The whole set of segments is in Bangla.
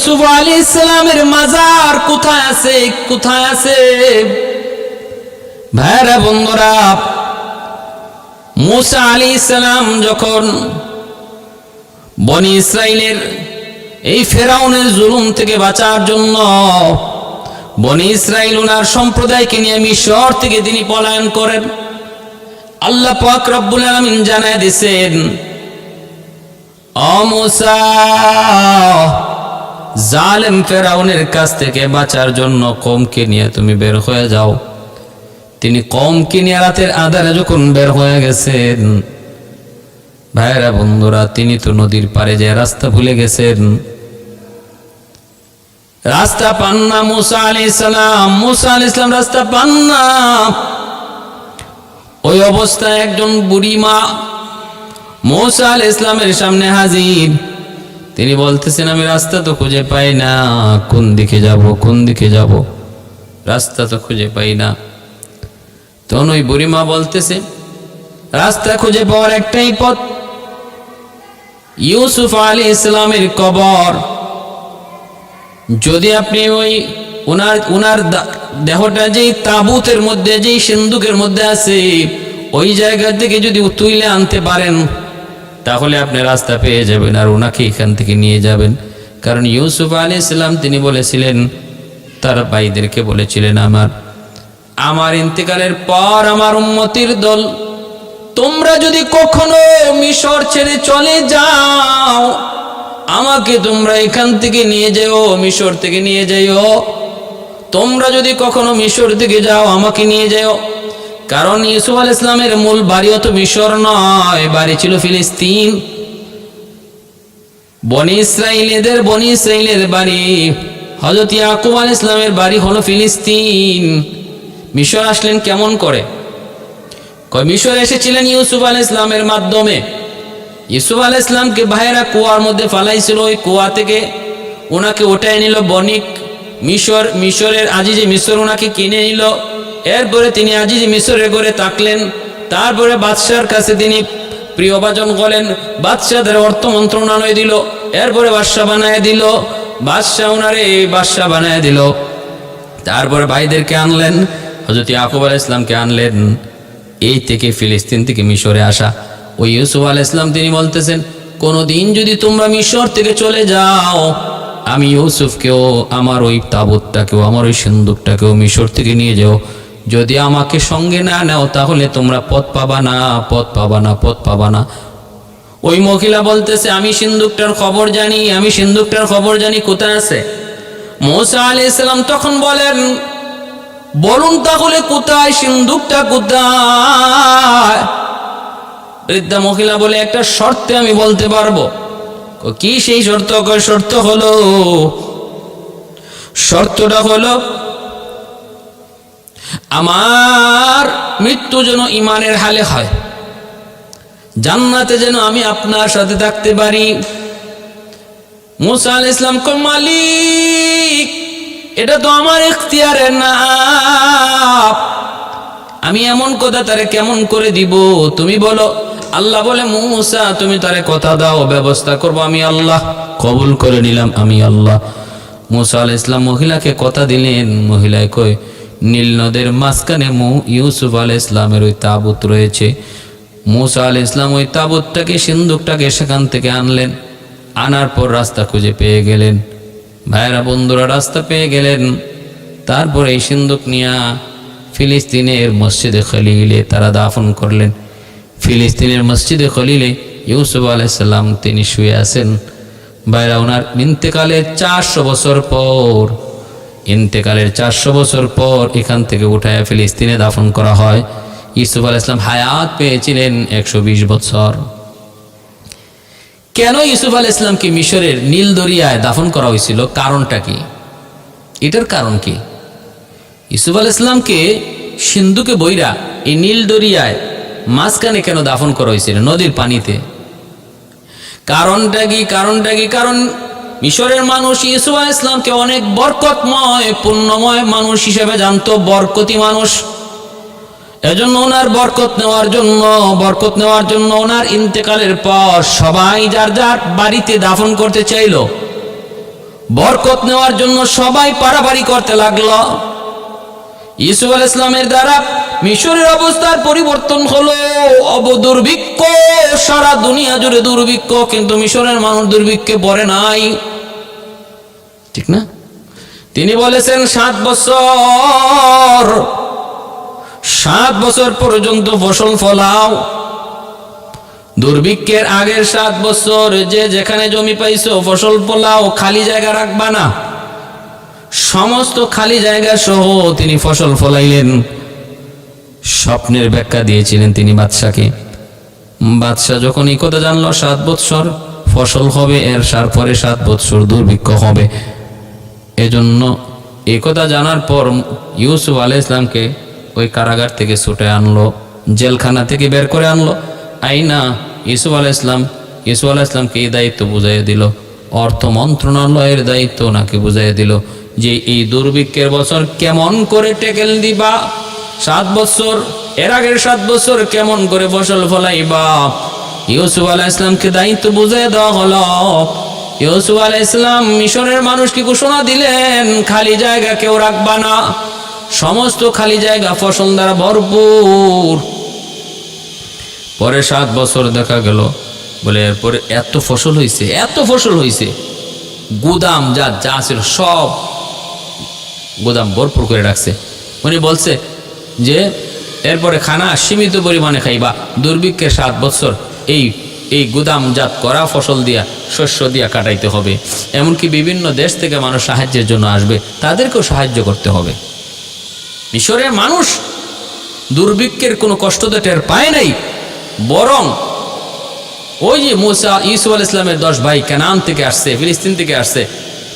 ইউসুফ আলাইহিস সালামের মাজার কোথায় আছে, কোথায় আছে? ভাইরা বন্ধুরা, মুসা আলাইহিস সালাম যখন বনি ইসরাইলের এই ফেরাউনের জুলুম থেকে বাঁচার জন্য বনি ইসরাইল ওনার সম্প্রদায়কে নিয়ে মিশর থেকে তিনি পলায়ন করেন, আল্লাহ পাক রব্বুল আলামিন জানায় দিয়েছেন, ও মুসা, জালেম ফেরাউনের কাছ থেকে বাঁচার জন্য কওমকে নিয়ে তুমি বের হয়ে যাও। তিনি কওমকে নিয়ে রাতের আঁধারে যখন বের হয়ে গেছেন, ভাইরা বন্ধুরা, তিনি তো নদীর পাড়ে যে রাস্তা ভুলে গেছেন, রাস্তা পান না। মুসা আলাইহিস সালাম রাস্তা পান না। ওই অবস্থায় একজন বুড়ি মা মুসা আলাইহিস সালামের সামনে হাজির। তিনি বলতেছেন, আমি রাস্তা তো খুঁজে পাই না, কোন দিকে যাব, কোন দিকে যাব, রাস্তা তো খুঁজে পাই না। তখন ওই বুড়ি মা বলতেছে, রাস্তা খুঁজে পাওয়ার একটাই পথ, ইউসুফ আলাইহিস সালামের কবর। যদি আপনি ওই উনার দেহটা যেই তাবুতের মধ্যে, যেই সিন্দুকের মধ্যে আছে, ওই জায়গা থেকে যদি তুলে আনতে পারেন, তাহলে আপনি রাস্তা পেয়ে যাবেন আর ওনাকে এখান থেকে নিয়ে যাবেন। কারণ ইউসুফ আলাইহিস সালাম তিনি বলেছিলেন, তার ভাইদেরকে বলেছিলেন, আমার ইন্তেকালের পর আমার উম্মতির দল, তোমরা যদি কখনো মিশর ছেড়ে চলে যাও, আমাকে তোমরা এখান থেকে নিয়ে যাও, মিশর থেকে নিয়ে যাও। তোমরা যদি কখনো মিশর থেকে যাও, আমাকে নিয়ে যাও। কারণ ইউসুফ আলাইহিস সালামের মূল বাড়িও তো মিশর নয়, বাড়ি ছিল ফিলিস্তিন। বনি ইসরাইলের বাড়ি, হযরত ইয়াকুব আলাইহিস সালামের বাড়ি হলো ফিলিস্তিন। মিশর আসলেন কেমন করে? মিশর এসেছিলেন ইউসুফ আলাইহিস সালামের মাধ্যমে। ইউসুফ আলাইহিস সালামকে ভাইরা কুয়ার মধ্যে ফালাইছিল, ওই কুয়া থেকে ওনাকে ওঠায় নিল বণিক মিশরের আজিজে মিশর ওনাকে কিনে নিল। এরপরে তিনি আজিজে মিশরের ঘরে থাকলেন। তারপরে বাদশার কাছে তিনি প্রিয়ভাজন হলেন, বাদশাদের অর্থ মন্ত্রণালয় দিল, এরপরে বাদশা বানায় দিল, বাদশা ওনারে বাদশা বানায় দিল। তারপরে ভাইদেরকে আনলেন, হযরত ইয়াকুব আলাইহিস সালামকে আনলেন। এই থেকে ফিলিস্তিন থেকে মিশরে আসা ওই ইউসুফ আলাইহিস সালাম তিনি বলতেছেন, কোনদিন যদি তোমরা মিশর থেকে চলে যাও, আমি ইউসুফকেও, আমার ওই তাবুতটাকেও, আমার ওই সিন্দুকটাকেও মিশর থেকে নিয়ে যাও। যদি আমাকে সঙ্গে না নাও, তাহলে তোমরা পথ পাবা না, পথ পাবা না, পথ পাবা না। ওই মহিলা বলতেছে, আমি সিন্দুকটার খবর জানি, আমি সিন্দুকটার খবর জানি, কোথায় আছে? মুসা আলাইহিস সালাম তখন বলেন, বলুন তাহলে কোথায়, সিন্দুকটা কোথায়? বৃদ্ধা মহিলা বলে, একটা শর্তে আমি বলতে পারবো। কি সেই শর্ত? শর্তটা হলো আমার মৃত্যু যেন ঈমানের হালে হয়, জান্নাতে যেন আমি আপনার সাথে থাকতে পারি। মুসা আলাইহিস সালাম কয়, মালিক, এটা তো আমার ইখতিয়ারে না, আমি এমন কথা তারে কেমন করে দিব, তুমি বলো। আল্লাহ বলে, মুসা তুমি তারে কথা দাও, ব্যবস্থা করব আমি আল্লাহ, কবুল করে নিলাম আমি আল্লাহ। মুসা আলাইহিস সালাম মহিলাকে কথা দিলেন। মহিলায় কই, নীল নদের মাঝখানে ইউসুফ আলাইহিস সালামের ওই তাবুত রয়েছে। মুসা আলাইহিস সালাম ওই তাবুতটাকে, সিন্দুকটাকে সেখান থেকে আনলেন। আনার পর রাস্তা খুঁজে পেয়ে গেলেন। ভাইরা বন্ধুরা, রাস্তা পেয়ে গেলেন। তারপর এই সিন্দুক নিয়ে ফিলিস্তিনের মসজিদে খলিলে তারা দাফন করলেন। ফিলিস্তিনের মসজিদে খলিলে ইউসুফ আলাইহিস সালাম তিনি শুয়ে আছেন। ভাইরা, ওনার ইন্তেকালের 400 বছর পর এখান থেকে উঠায় ফিলিস্তিনে দাফন করা হয়। ইউসুফ আলাইহিস সালাম হায়াত পেয়েছিলেন 120 বছর। কেন ইউসুফ আলাইহিস সালামকে মিশরের নীল দরিয়ায় দাফন করা হয়েছিল? কারণটা কি? এটার কারণ কি? ইউসুফ আলাইহিস সালামকে সিন্ধুকে বইরা এই নীল দরিয়ায় মাঝখানে কেন দাফন করা হয়েছিল, নদীর পানিতে? কারণটা কি? কারণ মিশরের মানুষ ইউসুফ আলাইহিস সালামকে অনেক বরকতময়, পুণ্যময় মানুষ হিসেবে জানতো, বরকতি মানুষ। এজন্য ওনার বরকত নেওয়ার জন্য ওনার ইন্তেকালের পর সবাই যার যার বাড়িতে দাফন করতে চাইল। বরকত নেওয়ার জন্য সবাই পারাপারি করতে লাগলো। ইউসুফ আলাইহিস সালামের দ্বারা মিশরের অবস্থার পরিবর্তন হলো। দুর্ভিক্ষ, সারা দুনিয়া জুড়ে দুর্ভিক্ষ, কিন্তু মিশরের মানুষ দুর্ভিক্ষে পড়ে নাই, ঠিক না? তিনি বলেছেন 7 বছর পর্যন্ত ফসল ফলাও। দুর্ভিক্ষের আগের 7 বছর যে যেখানে জমি পাইছো ফসল ফলাও, খালি জায়গা রাখবা না। সমস্ত খালি জায়গা সহ তিনি ফসল ফলাইলেন। স্বপ্নের ব্যাখ্যা দিয়েছিলেন তিনি বাদশাকে। বাদশা যখন এই কথা জানলো 7 বছর ফসল হবে, এর পরে 7 বছর দুর্ভিক্ষ হবে, এজন্য এই কথা জানার পর ইউসুফ আলাইহিস সালামকে ওই কারাগার থেকে ছুটে আনলো, জেলখানা থেকে বের করে আনলো। আইনা ইউসুফ আলাইহিস সালামকে এই দায়িত্ব বুঝাইয়া দিল, অর্থ মন্ত্রণালয়ের দায়িত্ব ওনাকে বুঝাইয়া দিল যে এই দুর্ভিক্ষের বছর কেমন করে টেকেল দিবা, 7 বছর এর আগের 7 বছর কেমন করে ফসল ফলাইবা। ইউসুফ আলাইহিস সালামকে দায়িত্ব বুঝাইয়া দেওয়া হলো। ইউসুফ আলাইহিস সালাম মিশরের মানুষকে ঘোষণা দিলেন, খালি জায়গা কেউ রাখবা না, সমস্ত খালি জায়গা ফসল দ্বারা ভরপুর। পরে 7 বছর দেখা গেল, বলে এরপরে এত ফসল হয়েছে, গুদাম যা ছিল সব গুদাম ভরপুর করে রাখছে। উনি বলছে যে এরপরে খানা সীমিত পরিমাণে খাইবা, দুর্ভিক্ষের 7 বছর এই গুদামজাত করা ফসল দিয়া, শস্য দিয়া কাটাইতে হবে। এমনকি বিভিন্ন দেশ থেকে মানুষ সাহায্যের জন্য আসবে, তাদেরকেও সাহায্য করতে হবে। মিশরের মানুষ দুর্ভিক্ষের কোনো কষ্ট তো টের পায় নাই, বরং ওই যে ইউসুফ আলাইহিস সালামের 10 ভাই কানান থেকে আসছে, ফিলিস্তিন থেকে আসছে,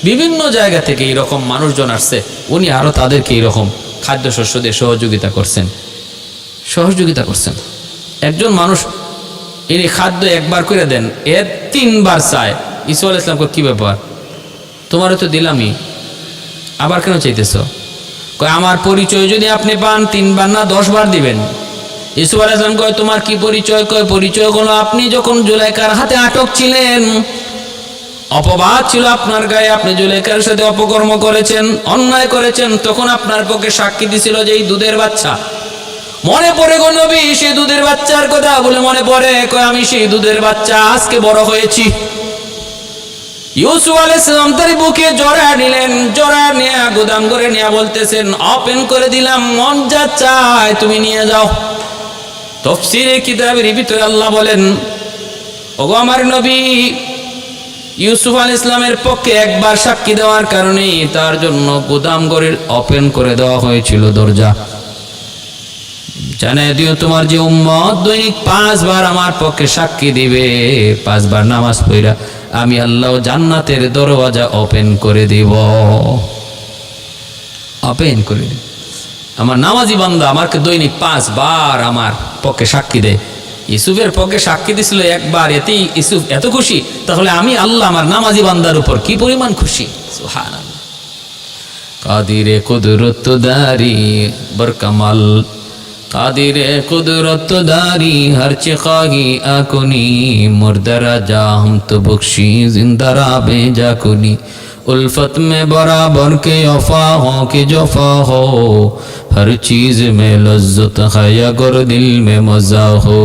বিভিন্ন জায়গা থেকে এইরকম মানুষজন আসছে, উনি আরো তাদেরকে এইরকম খাদ্যশস্য দিয়ে সহযোগিতা করছেন। একজন মানুষ ইনি খাদ্য একবার করে দেন, এর 3 বার চায়। ইউসুফ আলাইহিস সালাম কয়, কি ব্যাপার, তোমারও তো দিলামই, আবার কেন চাইতেছ? কয়, আমার পরিচয় যদি আপনি পান 3 বার না 10 বার দিবেন। ইউসুফ আলাইহিস সালাম কয়, তোমার কি পরিচয়? কয়, পরিচয় হলো আপনি যখন জুলাইখার হাতে আটক ছিলেন, অপবাদ ছিল আপনার গায়ে, আপনি জুলাইখার সাথে অপকর্ম করেছেন, অন্যায় করেছেন, তখন আপনার পক্ষে সাক্ষী দিছিল যে এই দুধের বাচ্চা। মনে পড়ে গো নবী সেই দুধের বাচ্চার কথা বলে মনে পড়ে। কয়, আমি সেই দুধের বাচ্চা, আজকে বড় হয়েছি। ইউসুফ আলাইহিস সালাম তার বুকে জড়ায় নিলেন, জড়ায় নিয়ে গোদাম করে নিয়ে বলতেছেন, ওপেন করে দিলাম, মন যা চায় তুমি নিয়ে যাও। তাফসীরে কিতাবের ভিতরে আল্লাহ বলেন, ওগো আমার নবী, ইউসুফ আলাইহিস সালামের পক্ষে একবার সাক্ষী দেওয়ার কারণে তার জন্য গোদাম ঘরের ওপেন করে দেওয়া হয়েছিল দরজা। জানাই দিও তোমার যে উম্মত দৈনিক 5 বার আমার পক্ষে সাক্ষী দিবে, 5 বার নামাজ পড়া আমি আল্লাহ জান্নাতের দরওয়াজা ওপেন করে দিব। আমার নামাজি বান্দা আমাকে দৈনিক 5 বার আমার পক্ষে সাক্ষী দেয়। ইউসুফের পক্ষে সাক্ষী দিছিল একবার, এতেই ইউসুফ এত খুশি, তাহলে আমি আল্লাহ আমার নামাজি বান্দার উপর কি পরিমাণ খুশি। সুবহানাল্লাহ। কাদিরে কুদরত দারি বরকামাল, কাদিরে কুদরত দারি हर चिखागी आकुनी, मुर्दरा जा हम तो बख्शी जिंदरा बेजा कुनी, उल्फत में बराबर के वफा हो कि जफा हो, हर चीज में लज्जत है अगर दिल में मजा हो,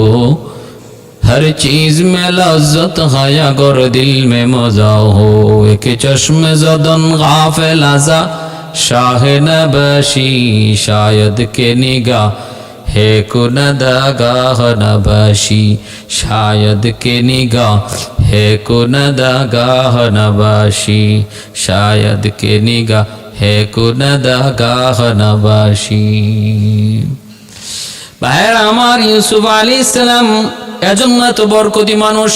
हर चीज में लज्जत है अगर दिल में मजा हो, एक चश्म ज़दन गाफिल आजा शाह नबशी, शायद के निगाह है कुनदगाह नबाशी, शायद के निगाह है कुनदगाह नबाशी, शायद के निगाह है कुनदगाह नबाशी। ভাইয়ের আমার, ইউসুফ আলাইহিস সালাম এজন্য তো বরকতি মানুষ।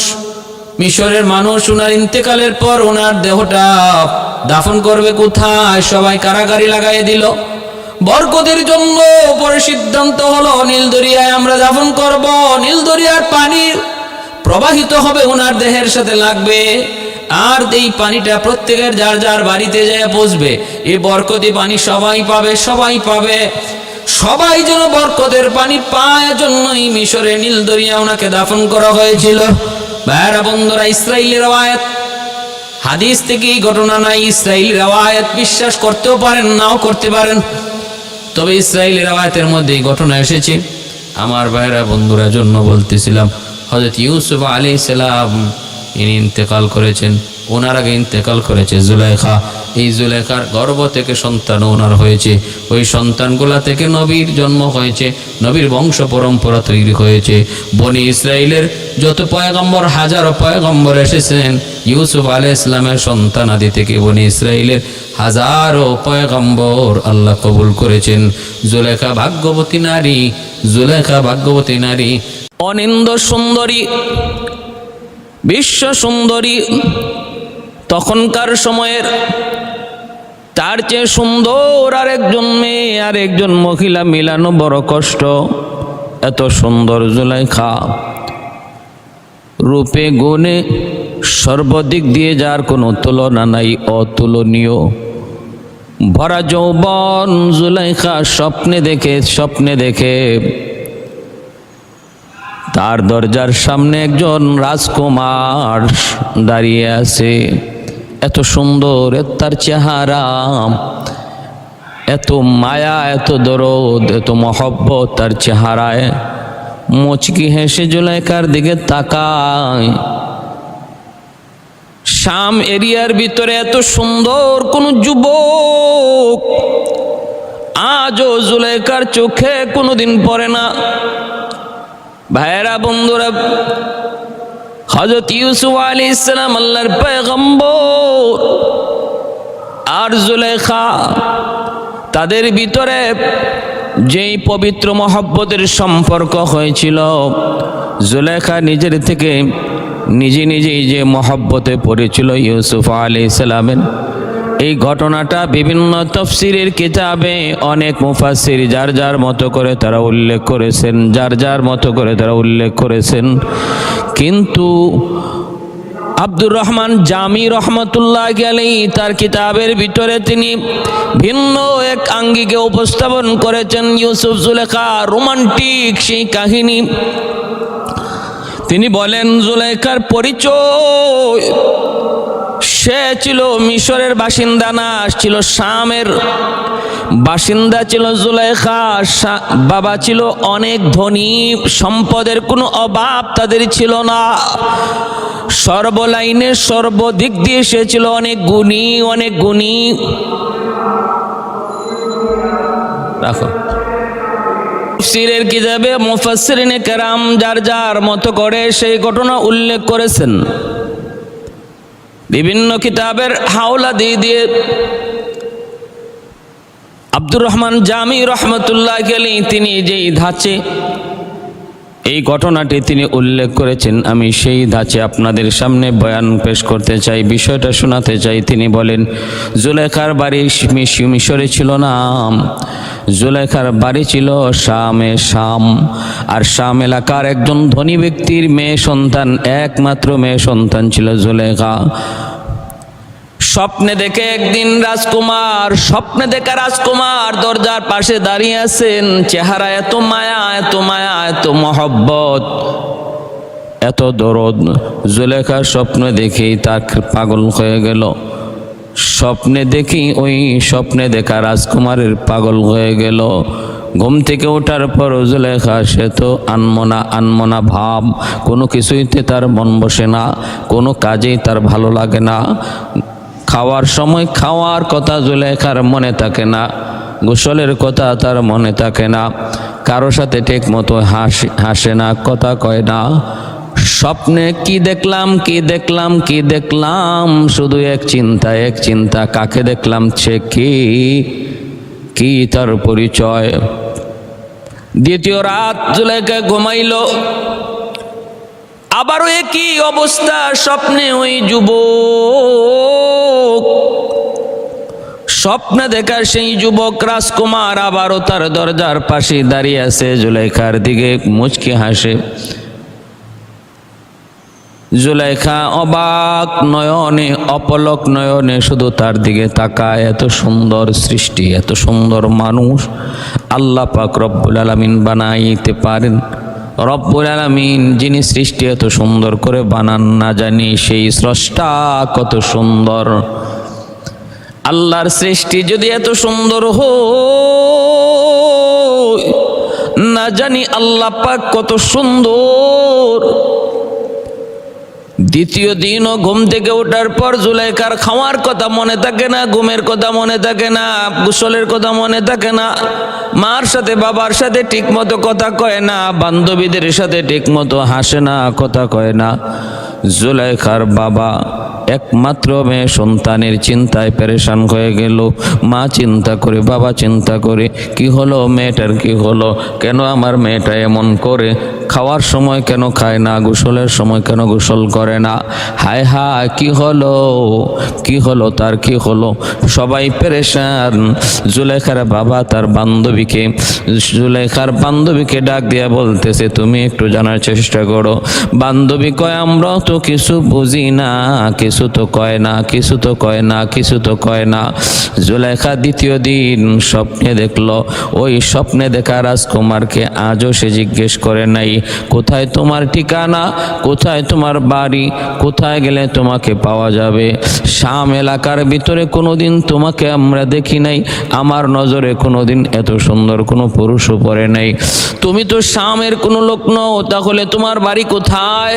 মিশরের মানুষ ওনার ইন্তেকালের পর ওনার দেহটা দাফন করবে কোথায়, সবাই কারাগারি লাগাই দিল। বরকতের জন্য পরে সিদ্ধান্ত হলো নীল দরিয়ায় আমরা দাফন করব। নীল দরিয়ার পানি প্রবাহিত হবে, ওনার দেহের সাথে লাগবে, আর এই পানিটা প্রত্যেকের যার যার বাড়িতে যায় পৌঁছবে। এই বরকতি পানি সবাই পাবে, সবাই যেন বরকতের পানি পায়, জন্যই মিশরে নীল দরিয়া ওনাকে দাফন করা হয়েছিল। ভাইরা বন্ধুরা, ইসরাইলের রওয়ায়াত হাদিস থেকে এই ঘটনা নাই, ইসরাইল রাওয়ায়াত বিশ্বাস করতেও পারেন নাও করতে পারেন, তবে ইসরাইল রাওয়ায়াতের মধ্যে এই ঘটনা এসেছে। আমার ভাইরা বন্ধুরা জন্য বলতেছিলাম, হযরত ইউসুফ আলাইহিস সালাম ইনি ইন্তেকাল করেছেন, ওনার আগে ইন্তেকাল করেছে জুলাইখা। এই জুলাইখার গর্ভ থেকে সন্তান ওনার হয়েছে, ওই সন্তানগুলা থেকে নবীর জন্ম হয়েছে, নবীর বংশ পরম্পরা তৈরি হয়েছে। বনি ইসরাইলের যত পয়গম্বর, হাজারো পয়গম্বর এসেছেন, ইউসুফ আলাইহিস সালামের সন্তান আদি থেকে বনি ইসরাইলের হাজারো পয়গম্বর আল্লাহ কবুল করেছেন। জুলাইখা ভাগ্যবতী নারী, জুলাইখা ভাগ্যবতী নারী, অনিন্দ সুন্দরী, বিশ্ব সুন্দরী। তখনকার সময়ের তার চেয়ে সুন্দর আরেকজন মেয়ে, আরেকজন মহিলা মিলানো বড় কষ্ট। এত সুন্দর জুলাইখা, রূপে গুণে সর্বদিক দিয়ে যার কোনো তুলনা নাই, অতুলনীয়। ভরা যৌবন জুলাইখা স্বপ্নে দেখে তার দরজার সামনে একজন রাজকুমার দাঁড়িয়ে আছে। এত সুন্দর তার চেহারা, এত মায়া, এত দরদ, এত মহব্বত তার চেহারায়। মুচকি হেসে জুলাইখার দিকে তাকায়। শাম এরিয়ার ভিতরে এত সুন্দর কোন যুবক আজও জুলাইখার চোখে কোনোদিন পড়ে না। ভাইরা বন্ধুরা, হযরত ইউসুফ আলাইহিস সালাম আল্লাহর পয়গম্বর আর জুলাইখা, তাদের ভিতরে যেই পবিত্র মহব্বতের সম্পর্ক হয়েছিল, জুলাইখা নিজের থেকে নিজেই যে মহব্বতে পড়েছিল ইউসুফ আলাইহিস সালামের, এই ঘটনাটা বিভিন্ন তাফসীরের কিতাবে অনেক মুফাসসির যার যার মতো করে তারা উল্লেখ করেছেন। কিন্তু আব্দুর রহমান জামি রহমতুল্লাহি আলাইহি তার কিতাবের ভিতরে তিনি ভিন্ন এক আঙ্গিকে উপস্থাপন করেছেন ইউসুফ জুলাইখা রোমান্টিক সেই কাহিনী। তিনি বলেন, জুলাইখার পরিচয়, সে ছিল মিশরের বাসিন্দা না, ছিল শামের বাসিন্দা ছিল জুলাইখা। বাবা ছিল অনেক ধনী, সম্পদের কোনো অভাব তাদের ছিল না। সর্বলাইনে সর্বদিক দিয়ে সে ছিল অনেক গুণী। রাখো তাফসীরের কিতাবে মুফাসসিরিনে কেরাম যার যার মতো করে সেই ঘটনা উল্লেখ করেছেন। বিভিন্ন কিতাবের হাওলা দিয়ে আব্দুর রহমান জামি রহমতুল্লাহি আলাইহি তিনি যেই ধাঁচে এই ঘটনাটি তিনি উল্লেখ করেছেন, আমি সেই ধাঁচে আপনাদের সামনে বয়ান পেশ করতে চাই, বিষয়টা শোনাতে চাই। তিনি বলেন, জুলাইখার বাড়ি মিশরে ছিল না, জুলাইখার বাড়ি ছিল শাম। আর শাম এলাকার একজন ধনী ব্যক্তির মেয়ে সন্তান, একমাত্র মেয়ে সন্তান ছিল জুলাইখা। স্বপ্নে দেখে একদিন রাজকুমার দরজার পাশে দাঁড়িয়ে আছেন। চেহারা এত মায়া, এত মহব্বত, এত দরদ। জুলাইখা স্বপ্নে দেখেই তার পাগল হয়ে গেল। স্বপ্নে দেখা রাজকুমারের পাগল হয়ে গেল। ঘুম থেকে ওঠার পর জুলাইখা সে তো আনমনা ভাব, কোনো কিছুইতে তার মন বসে না, কোনো কাজেই তার ভালো লাগে না। খাওয়ার সময় খাওয়ার কথা জুলাইখার মনে থাকে না, গোসলের কথা তার মনে থাকে না, কারো সাথে ঠিক মতো হাসে না, কথা কয় না। স্বপ্নে কি দেখলাম শুধু এক চিন্তা, কাকে দেখলাম, সে কি তার পরিচয়। দ্বিতীয় রাত জুলাইখা ঘুমাইল, আবারও একই অবস্থা। স্বপ্নে ওই যুবক, স্বপ্নে দেখা সেই যুবক রাজকুমার আবারও তার দরজার পাশে দাঁড়িয়ে আছে, জুলাইখার দিকে মুচকি হাসে। জুলাইখা অবাক নয়নে, অপলক নয়নে শুধু তার দিকে তাকায়। এত সুন্দর সৃষ্টি, এত সুন্দর মানুষ আল্লাহ পাক রব্বুল আলামিন বানাইতে পারেন। রব্বুল আলামিন যিনি সৃষ্টি এত সুন্দর করে বানান না জানি সেই স্রষ্টা কত সুন্দর। আল্লাহর সৃষ্টি যদি এত সুন্দর হয় না জানি আল্লাহ পাক কত সুন্দর। দ্বিতীয় দিনও ঘুম থেকে ওঠার পর জুলাইখার খাওয়ার কথা মনে থাকে না, ঘুমের কথা মনে থাকে না, গোসলের কথা মনে থাকে না, মার সাথে বাবার সাথে ঠিক মতো কথা কয় না, বান্ধবীদের সাথে ঠিক মতো হাসে না, কথা কয় না। জুলাইখার বাবা একমাত্র মেয়ে সন্তানের চিন্তায় পেরেশান হয়ে গেল। মা চিন্তা করে, বাবা চিন্তা করে, কি হলো মেয়েটার, কি হলো, কেন আমার মেয়েটা এমন করে, খাওয়ার সময় কেন খায় না, গোসলের সময় কেন গোসল করে না, হায় হায় কি হলো, কি হলো তার, কি হলো। সবাই পেরেশান। জুলাইখার বাবা তার বান্ধবীকে, জুলাইখার বান্ধবীকে ডাক দিয়া বলতেছে, তুমি একটু জানার চেষ্টা করো। বান্ধবী কয়, আমরাও তো কিছু বুঝি না, কিছু তো কয় না, কিছু তো কয় না, কিছু তো কয় না। জুলাইখা দ্বিতীয় দিন স্বপ্নে দেখলো। ওই স্বপ্নে দেখা রাজকুমারকে আজও সে জিজ্ঞেস করে নাই, কোথায় তোমার ঠিকানা, কোথায় তোমার বাড়ি, কোথায় গেলে তোমাকে পাওয়া যাবে। শাম এলাকার ভিতরে কোনোদিন তোমাকে আমরা দেখি নাই, আমার নজরে কোনোদিন এত সুন্দর কোনো পুরুষও পড়ে নাই। তুমি তো শামের কোনো লোক নও, তাহলে তোমার বাড়ি কোথায়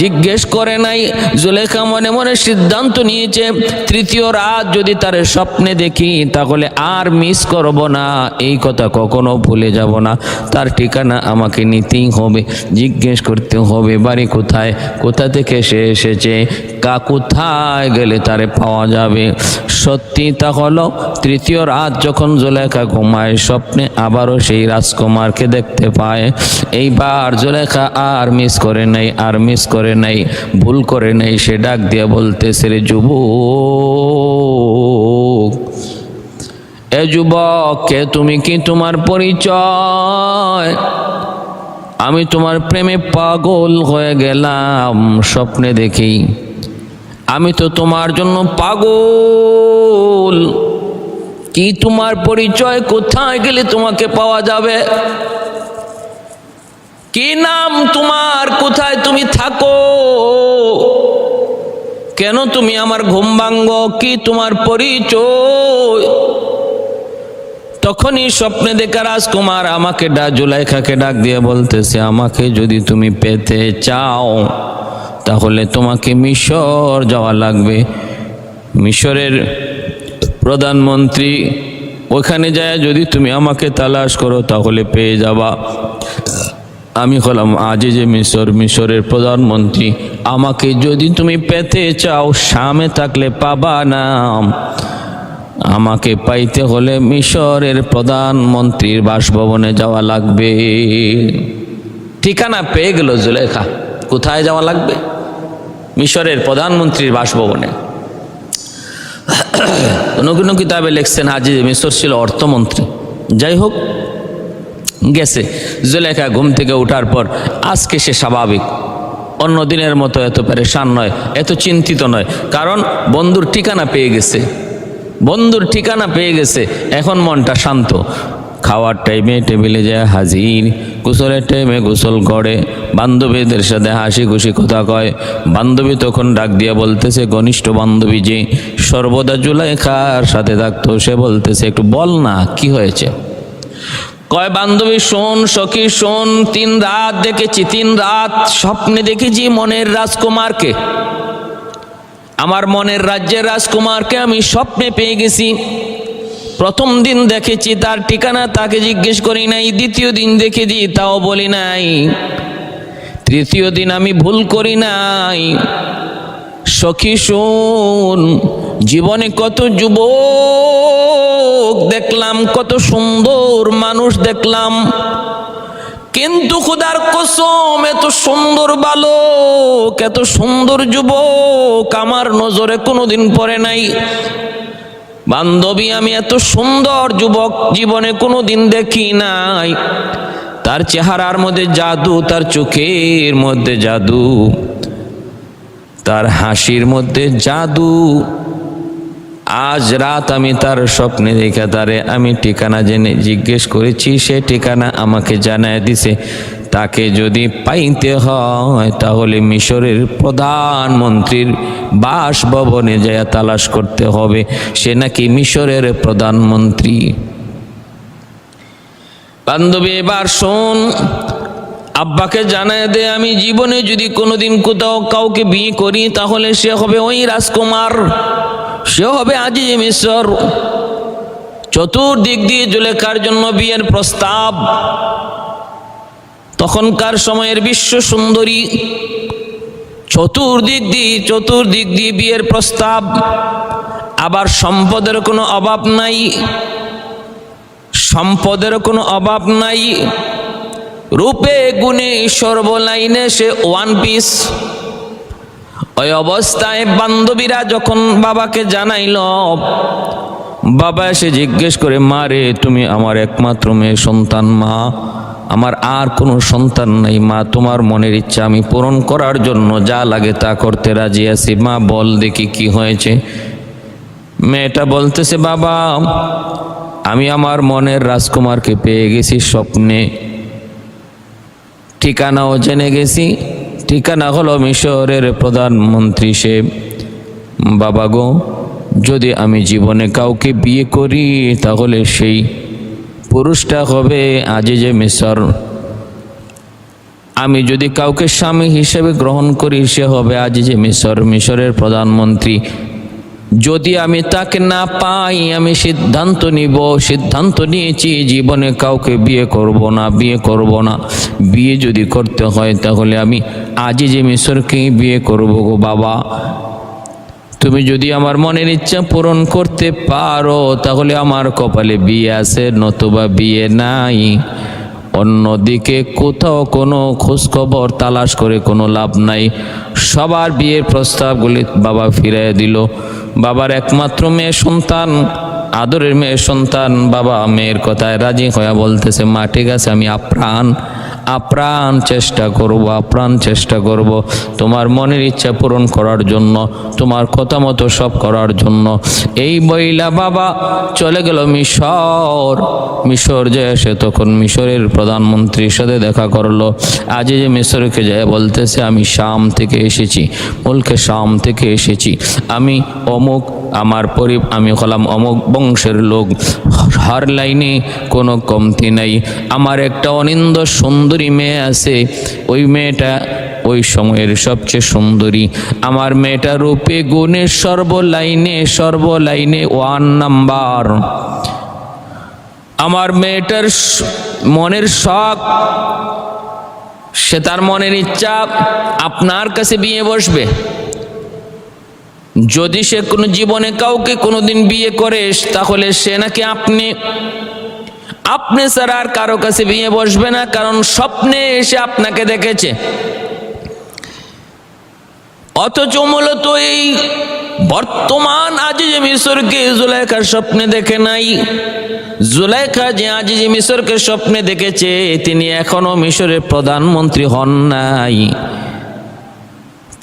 জিজ্ঞেস করে নাই। জুলেখা মনে মনে সিদ্ধান্ত নিয়েছে, তৃতীয় রাত যদি তার স্বপ্নে দেখি তাহলে আর মিস করব না, এই কথা কখনো ভুলে যাব না। তার ঠিকানা আমাকে নিতেই হবে, জিজ্ঞেস করতে হবে বাড়ি কোথায়, কোথা থেকে সে এসেছে, কোথায় গেলে তারে পাওয়া যাবে। সত্যি তা হলো, তৃতীয় রাত যখন জুলেখা ঘুমায় স্বপ্নে আবারও সেই রাজকুমারকে দেখতে পায়। এইবার জুলেখা আর মিস করে নাই, আর মিস করে নাই, ভুল করে নাই। সে ডাক দিয়ে বলতেছে, রে যুবক, এ যুবক, কে তুমি, কি তোমার পরিচয়? আমি তোমার প্রেমে পাগল হয়ে গেলাম স্বপ্নে দেখি, আমি তো তোমার জন্য পাগল। কি তোমার পরিচয়, কোথায় গেলে তোমাকে পাওয়া যাবে, কি নাম তোমার, কোথায় তুমি থাকো, কেন তুমি আমার ঘুম ভাঙ্গো, কি তোমার পরিচয়? তখনই স্বপ্নে দেখা রাজকুমার আমাকে জুলাইখাকে ডাক দিয়ে বলতেছে, আমাকে যদি তুমি পেতে চাও তাহলে তোমাকে মিশর যাওয়া লাগবে। মিশরের প্রধানমন্ত্রী, ওখানে যায় যদি তুমি আমাকে তালাশ করো তাহলে পেয়ে যাবা। আমি হলাম আজিজে মিশর, মিশরের প্রধানমন্ত্রী। আমাকে যদি তুমি পেতে চাও শামে থাকলে পাবা না, আমাকে পাইতে হলে মিশরের প্রধানমন্ত্রীর বাসভবনে যাওয়া লাগবে। ঠিকানা পেয়ে গেল জুলেখা, কোথায় যাওয়া লাগবে? মিশরের প্রধানমন্ত্রীর বাসভবনে। কোনো কোনো কিতাবে লিখছেন আজিজে মিশর ছিল অর্থমন্ত্রী। যাই হোক, গেছে। জুলেখা ঘুম থেকে ওঠার পর আজকে সে স্বাভাবিক, অন্য দিনের মতো এত পেরেশান নয়, এত চিন্তিত নয়, কারণ বন্ধুর ঠিকানা পেয়ে গেছে, বন্ধুর ঠিকানা পেয়ে গেছে। এখন মনটা শান্ত। খাওয়ার টাইমে টেবিলে যায় হাজির, গোসলের টাইমে গোসল করে, বান্ধবীদের সাথে হাসি খুশি কথা কয়। বান্ধবী তখন ডাক দিয়া বলতেছে, ঘনিষ্ঠ বান্ধবী যে সর্বদা জুলেখার সাথে থাকতো, সে বলতেছে, একটু বল না কি হয়েছে। কয়, বান্ধবী শোন, সখী শোন, 3 রাত দেখেছি, 3 রাত স্বপ্নে দেখেছি মনের রাজকুমারকে, আমার মনের রাজ্যের রাজকুমারকে আমি স্বপ্নে পেয়ে গেছি। প্রথম দিন দেখেছি তার ঠিকানা তাকে জিজ্ঞেস করি নাই, দ্বিতীয় দিন দেখেছি তাও বলি নাই, তৃতীয় দিন আমি ভুল করি নাই। সখী শোন, জীবনে কত যুবক দেখলাম, কত সুন্দর মানুষ দেখলাম, কিন্তু খোদার কসম এত সুন্দর বালক, এত সুন্দর যুবক আমার নজরে কোনোদিন পড়ে নাই। বান্ধবী, আমি এত সুন্দর যুবক জীবনে কোনোদিন দেখি নাই। তার চেহারার মধ্যে জাদু, তার চোখের মধ্যে জাদু, তার হাসির মধ্যে জাদু। আজ রাত আমি তার স্বপ্নে দেখা তারে আমি ঠিকানা জেনে জিজ্ঞেস করেছি, সে ঠিকানা আমাকে জানায় দিছে। তাকে যদি পাইতে হয় তাহলে মিশরের প্রধানমন্ত্রীর বাসভবনে যায় তালাশ করতে হবে, সে নাকি মিশরের প্রধানমন্ত্রী। বান্ধবী এবার শোন, আব্বাকে জানায় দে আমি জীবনে যদি কোনোদিন কোথাও কাউকে বিয়ে করি তাহলে সে হবে ওই রাজকুমার, সে হবে আজিজে মিশর। চতুর্দিক দিয়ে জুলেখার জন্য বিয়ের প্রস্তাব। তখনকার সময়ের বিশ্ব সুন্দরী, চতুর্দিক দিয়ে বিয়ের প্রস্তাব। আবার সম্পদের কোনো অভাব নাই, সম্পদের কোনো অভাব নাই। রূপে গুণে সর্বলাইনে সে ওয়ান পিস। ওই অবস্থায় বান্ধবীরা যখন বাবাকে জানাইল, বাবা এসে জিজ্ঞেস করে, মা রে, তুমি আমার একমাত্র মেয়ে সন্তান, মা আমার আর কোনো সন্তান নাই, মা তোমার মনের ইচ্ছা আমি পূরণ করার জন্য যা লাগে তা করতে রাজি আছি, মা বল দেখি কি হয়েছে। মেয়েটা বলতেছে, বাবা আমি আমার মনের রাজকুমারকে পেয়ে গেছি স্বপ্নে, ঠিকানাও জেনে গেছি, ঠিকানা হলো মিশরের প্রধানমন্ত্রী সে। বাবা গো, যদি আমি জীবনে কাউকে বিয়ে করি তাহলে সেই পুরুষটা হবে আজিজে মিশর। আমি যদি কাউকে স্বামী হিসেবে গ্রহণ করি সে হবে আজিজে মিশর, মিশরের প্রধানমন্ত্রী। যদি আমি তাকে না পাই আমি সিদ্ধান্ত নিয়েছি জীবনে কাউকে বিয়ে করব না। বিয়ে যদি করতে হয় তাহলে আমি আজিজে মিশরকেই বিয়ে করব গো বাবা। তুমি যদি আমার মনের ইচ্ছা পূরণ করতে পারো তাহলে আমার কপালে বিয়ে আছে, নতুবা বিয়ে নাই। অন্যদিকে কোথাও কোনো খোঁজখবর তালাশ করে কোনো লাভ নাই। সবার বিয়ের প্রস্তাবগুলি বাবা ফিরিয়ে দিল। বাবার একমাত্র মেয়ে সন্তান, আদরের মেয়ে সন্তান, বাবা মেয়ের কথায় রাজি হয়ে বলতেছে, মা ঠিক আছে, আমি আপ্রাণ চেষ্টা করব তোমার মনের ইচ্ছা পূরণ করার জন্য, তোমার কথা মতো সব করার জন্য। এই বইলা বাবা চলে গেল মিশর যে এসে তখন মিশরের প্রধানমন্ত্রীর সাথে দেখা করলো। আজিজে মিশরকে যায় বলতেছে, আমি শাম থেকে এসেছি, মুলকে শাম থেকে এসেছি, আমি আমি হলাম অমুক বংশের লোক, হার লাইনে কোনো কমতি নাই। আমার একটা অনিন্দ সুন্দরী মেয়ে আছে, ওই মেয়েটা ওই সময়ের সবচেয়ে সুন্দরী। আমার মেয়েটা রূপে গুণে সর্বলাইনে 1 নাম্বার। আমার মেয়েটার মনের শখ, সে তার মনের ইচ্ছা আপনার কাছে বিয়ে বসবে। যদি সে কোনো জীবনে কাউকে কোনোদিন বিয়ে করে তাহলে সে নাকি আপনি ছাড়া আর কারো কাছে বিয়ে বসবে না, কারণ স্বপ্নে এসে আপনাকে দেখেছে। অথচ মূলত এই বর্তমান আজিজে মিশরকে জুলেখার স্বপ্নে দেখে নাই। জুলেখা যে আজিজে মিশরকে স্বপ্নে দেখেছে তিনি এখনো মিশরের প্রধানমন্ত্রী হন নাই।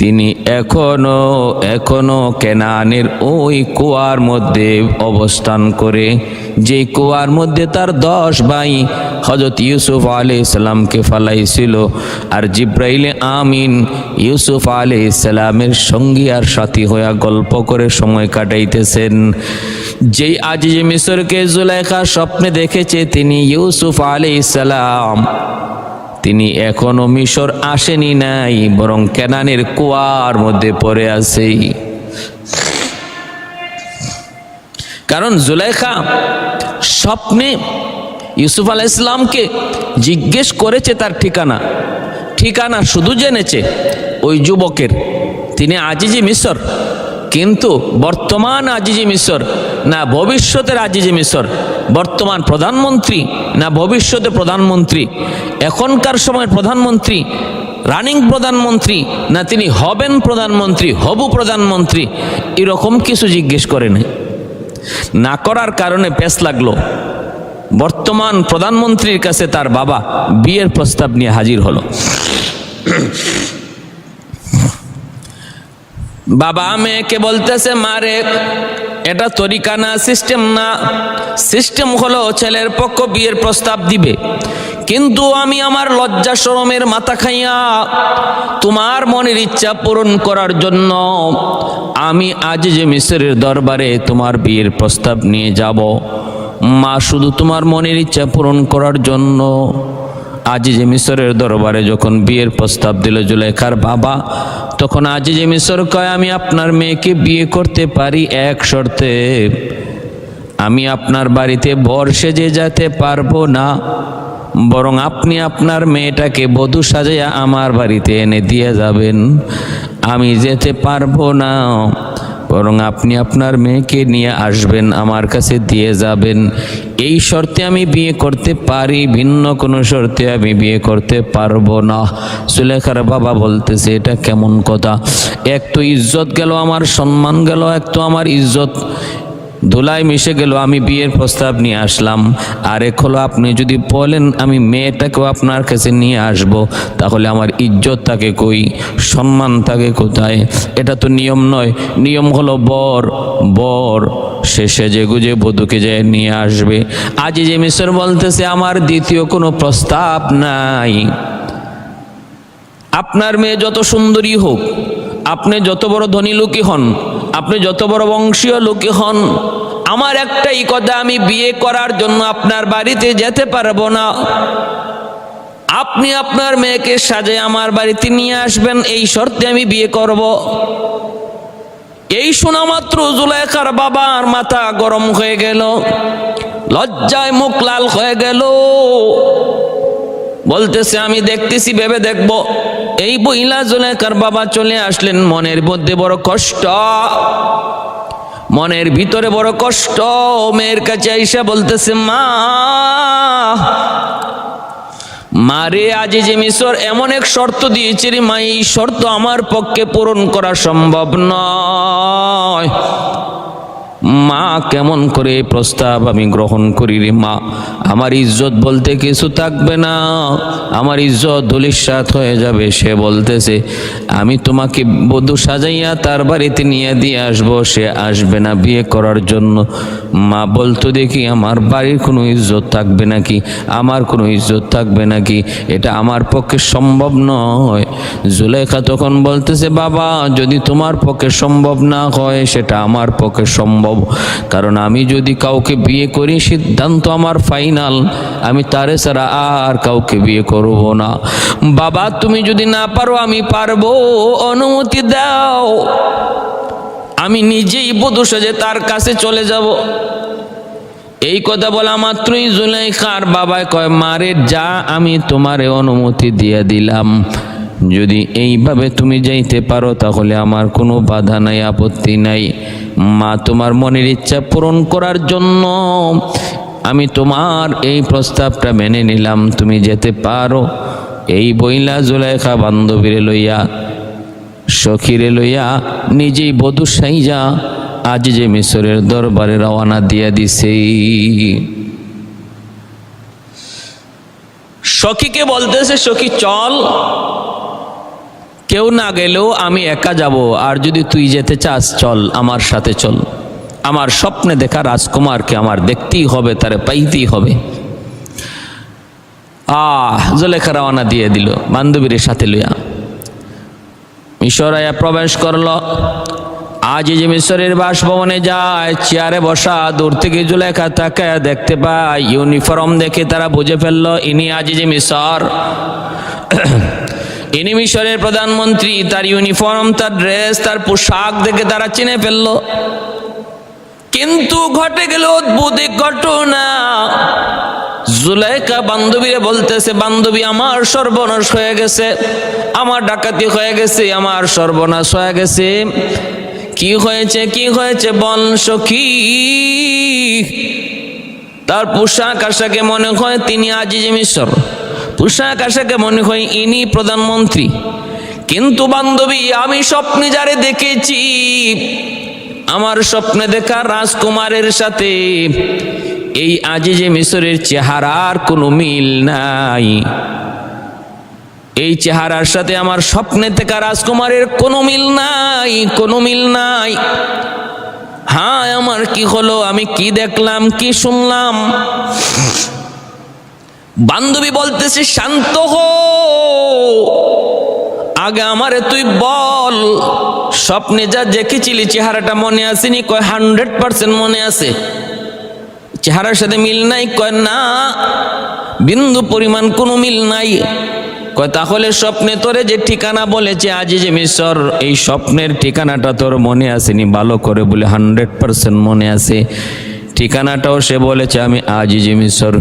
তিনি এখনো কেনানের ওই কুয়ার মধ্যে অবস্থান করে, যে কুয়ার মধ্যে তার 10 ভাই হযরত ইউসুফ আলাইহিস সালামকে ফালাইছিল। আর জিব্রাইল আমিন ইউসুফ আলাইহিস সালামের সঙ্গী আর সাথী হয়ে গল্প করে সময় কাটাইতেছেন। যেই আজিজে মিশরকে জুলেখা স্বপ্নে দেখেছে তিনি ইউসুফ আলাইহিস সালাম, তিনি এখনো মিশর আসেনি নাই, বরং কেনানের কুয়ার মধ্যে পড়ে আছে। কারণ জুলেখা স্বপ্নে ইউসুফ আলাইহিস সালামকে জিজ্ঞেস করেছে তার ঠিকানা শুধু জেনেছে ওই যুবকের, তিনি আজিজে মিশর, কিন্তু বর্তমান আজিজে মিশর না ভবিষ্যতের আজিজে মিশর, বর্তমান প্রধানমন্ত্রী না ভবিষ্যতে প্রধানমন্ত্রী, এখনকার সময়ের প্রধানমন্ত্রী, রানিং প্রধানমন্ত্রী না তিনি হবেন প্রধানমন্ত্রী, হবু প্রধানমন্ত্রী, এরকম কিছু জিজ্ঞেস করে না করার কারণে পেশ লাগলো। বর্তমান প্রধানমন্ত্রীর কাছে তার বাবা বিয়ের প্রস্তাব নিয়ে হাজির হলো। বাবা মেয়েকে বলতেছে, মারে এটা তরিকা না, সিস্টেম না। সিস্টেম হলো ছেলের পক্ষ বিয়ের প্রস্তাব দিবে, কিন্তু আমি আমার লজ্জা শরমের মাথা খাইয়া তোমার মনের ইচ্ছা পূরণ করার জন্য আমি আজ যে মিসরের দরবারে তোমার বিয়ের প্রস্তাব নিয়ে যাব। মা শুধু তোমার মনের ইচ্ছা পূরণ করার জন্য আজ যে মিসরের দরবারে যখন বিয়ের প্রস্তাব দিল জুলেখার বাবা, তখন আজ যে মিসর কয় আমি আপনার মেয়েকে বিয়ে করতে পারি এক শর্তে, আমি আপনার বাড়িতে বর সেজে যেতে পারবো না, বরং আপনি আপনার মেয়েটাকে বধূ সাজাইয়া আমার বাড়িতে এনে দিয়ে যাবেন। আমি যেতে পারবো না, বরং আপনি আপনার মেয়েকে নিয়ে আসবেন, আমার কাছে দিয়ে যাবেন। এই শর্তে আমি বিয়ে করতে পারি, ভিন্ন কোনো শর্তে আমি বিয়ে করতে পারবো না। সুলেখার বাবা বলতেছে এটা কেমন কথা? এক তো ইজ্জত গেল, আমার সম্মান গেল, এক তো আমার ইজ্জত ধুলায় মিশে গেল। আমি বিয়ের প্রস্তাব নিয়ে আসলাম, আরেক হলো আপনি যদি বলেন আমি মেয়েটাকেও আপনার কাছে নিয়ে আসব, তাহলে আমার ইজ্জত থাকে কই, সম্মান থাকে কোথায়? এটা তো নিয়ম নয়। নিয়ম হলো বর সে সেজে গুজে বধূকে যায় নিয়ে আসবে। আজ যে মিসর বলতেছে আমার দ্বিতীয় কোনো প্রস্তাব নাই। আপনার মেয়ে যত সুন্দরী হোক, আপনি যত বড় ধনী লোকই হন, আপনি যত বড় বংশীয় লোকই হন, আমার একটাই কথা, আমি বিয়ে করার জন্য আপনার বাড়িতে যেতে পারবো না। আপনি আপনার মেয়েকে সাজে আমার বাড়িতে নিয়ে আসবেন, এই শর্তে আমি বিয়ে করব। এই শোনা মাত্র জুলেখার বাবার মাথা গরম হয়ে গেল, লজ্জায় মুখ লাল হয়ে গেল। বলতেছে আমি দেখতেছি, ভেবে দেখব। এই বইলা জুলেখার বাবা চলে আসলেন। মনের মধ্যে বড় কষ্ট, মনের ভিতরে বড় কষ্ট। মেয়ের কাছে আইসা বলতেছে মারে আজ যে মিসর এমন এক শর্ত দিয়েছে রে মা, এই শর্ত আমার পক্ষে পূরণ করা সম্ভব নয়। মা কেমন করে এই প্রস্তাব আমি গ্রহণ করি রে মা? আমার ইজ্জত বলতে কিছু থাকবে না, আমার ইজ্জত ধূলিসাৎ হয়ে যাবে। সে বলতেছে আমি তোমাকে বধূ সাজাইয়া তার বাড়িতে নিয়ে দিয়ে আসবো, সে আসবে না বিয়ে করার জন্য। মা বলতো দেখি আমার বাড়ির কোনো ইজ্জত থাকবে নাকি, আমার কোনো ইজ্জত থাকবে নাকি? এটা আমার পক্ষে সম্ভব নয়। জুলেখা তখন বলতেছে বাবা যদি তোমার পক্ষে সম্ভব না হয় সেটা আমার পক্ষে সম্ভব, কারণ আমি যদি কাউকে বিয়ে করি সিদ্ধান্ত আমার ফাইনাল, আমি তারে ছাড়া আর কাউকে বিয়ে করব না। বাবা তুমি যদি না পারো আমি পারবো, অনুমতি দাও, আমি নিজেই বধূ সেজে তার কাছে চলে যাব। এই কথা বলা মাত্রই জুলেখার বাবা কয় মারে যা, আমি তোমারে অনুমতি দিয়ে দিলাম, যদি এইভাবে তুমি যাইতে পারো তাহলে আমার কোনো বাধা নাই, আপত্তি নাই। মা তোমার মনের ইচ্ছা পূরণ করার জন্য আমি তোমার এই প্রস্তাবটা মেনে নিলাম, তুমি যেতে পারো। এই বইলা জুলেখা বান্ধবীরে লইয়া, সখীরে লইয়া নিজেই বধূ সাইজা আজ যে মিসরের দরবারে রওনা দিয়া দিছে। সখীকে বলতেছে সখী চল, কেউ না গেলেও আমি একা যাব, আর যদি তুই যেতে চাস চল, আমার সাথে চল। আমার স্বপ্নে দেখা রাজকুমারকে আমার দেখতেই হবে, তারে পাইতেই হবে। জুলেখা রওনা দিয়ে দিল বান্ধবীর সাথে লইয়া। মিশর আয়া প্রবেশ করল। আজ যে মিশরের বাসভবনে যায়, চেয়ারে বসা, দূর থেকে জুলেখা তাকায় দেখতে পায় ইউনিফর্ম দেখে তারা বুঝে ফেলল ইনি আজ যে মিশর। ইনি মিশরের প্রধানমন্ত্রী। তার ইউনিফর্ম, তার ড্রেস, তার পোশাক দেখে তারা চিনে ফেলল। কিন্তু ঘটে গেল অদ্ভুত এক ঘটনা। জুলেখা বান্ধবীরে বলতেছে বান্ধবী আমার সর্বনাশ হয়ে গেছে, আমার ডাকাতি হয়ে গেছে, আমার সর্বনাশ হয়ে গেছে। কি হয়েছে কি হয়েছে বল সখী? তার পোশাক আশাকে মনে হয় তিনি আজিজে মিশর, পোশাক আশাকে মনে হয় ইনি প্রধানমন্ত্রী। কিন্তু বান্ধবী আমি স্বপ্নে যারে দেখেছি, আমার স্বপ্নে দেখা রাজকুমারের সাথে এই আজিজে মিশরের চেহারার কোনো মিল নাই। এই চেহারার সাথে আমার স্বপ্নে দেখা রাজকুমারের কোনো মিল নাই, কোনো মিল নাই। হ্যাঁ আমার কি হলো, আমি কি দেখলাম কি শুনলাম? বান্ধবী বলতেছে শান্ত হো, আগে আমারে তুই বল স্বপ্নে যা দেখেছিলি চেহারাটা মনে আসেনি? কয় 100% মনে আছে। চেহারার সাথে মিল নাই? কয় না, বিন্দু পরিমাণ কোনো মিল নাই। কয় তাহলে স্বপ্নে তোরে যে ঠিকানা বলেছে আজিজে মিশর, এই স্বপ্নের ঠিকানাটা তোর মনে আসেনি? ভালো করে বলে 100% মনে আছে। ঠিকানাটাও সে বলেছে আমি আজিজে মিশর,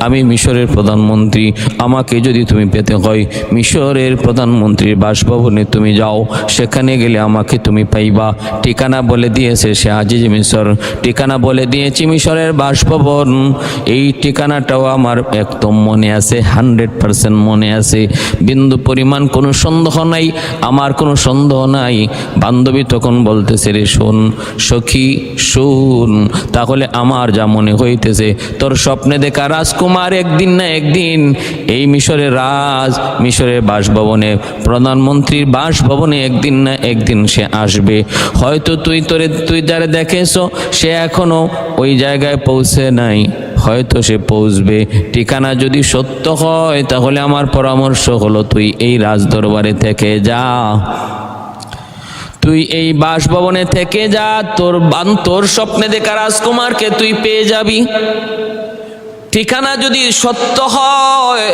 আমি মিশরের প্রধানমন্ত্রী। আমাকে যদি তুমি পেতে হয় মিশরের প্রধানমন্ত্রীর বাসভবনে তুমি যাও, সেখানে গেলে আমাকে তুমি পাইবা। ঠিকানা বলে দিয়েছে সে আজিজে মিশর, ঠিকানা বলে দিয়েছি মিশরের বাসভবন। এই ঠিকানাটাও আমার একদম মনে আছে, 100% মনে আছে, বিন্দু পরিমাণ কোনো সন্দেহ নাই, আমার কোনো সন্দেহ নাই। বান্ধবী তখন বলতেছে রে শোন সখী শোন, তাহলে আমার যা মনে হইতেছে তোর স্বপ্নে দেখা রাজকুমার একদিন না একদিন এই মিশরের বাসভবনে, প্রধানমন্ত্রীর বাসভবনে একদিন না একদিন সে আসবে। হয়তো তুই যারা দেখেছ সে এখনো ওই জায়গায় পৌঁছে নাই, হয়তো সে পৌঁছবে। ঠিকানা যদি সত্য হয় তাহলে আমার পরামর্শ হলো তুই এই রাজদরবারে থেকে যা, তুই এই বাসভবনে থেকে যা, তোর স্বপ্নে দেখা রাজকুমারকে তুই পেয়ে যাবি। ঠিকানা যদি সত্য হয়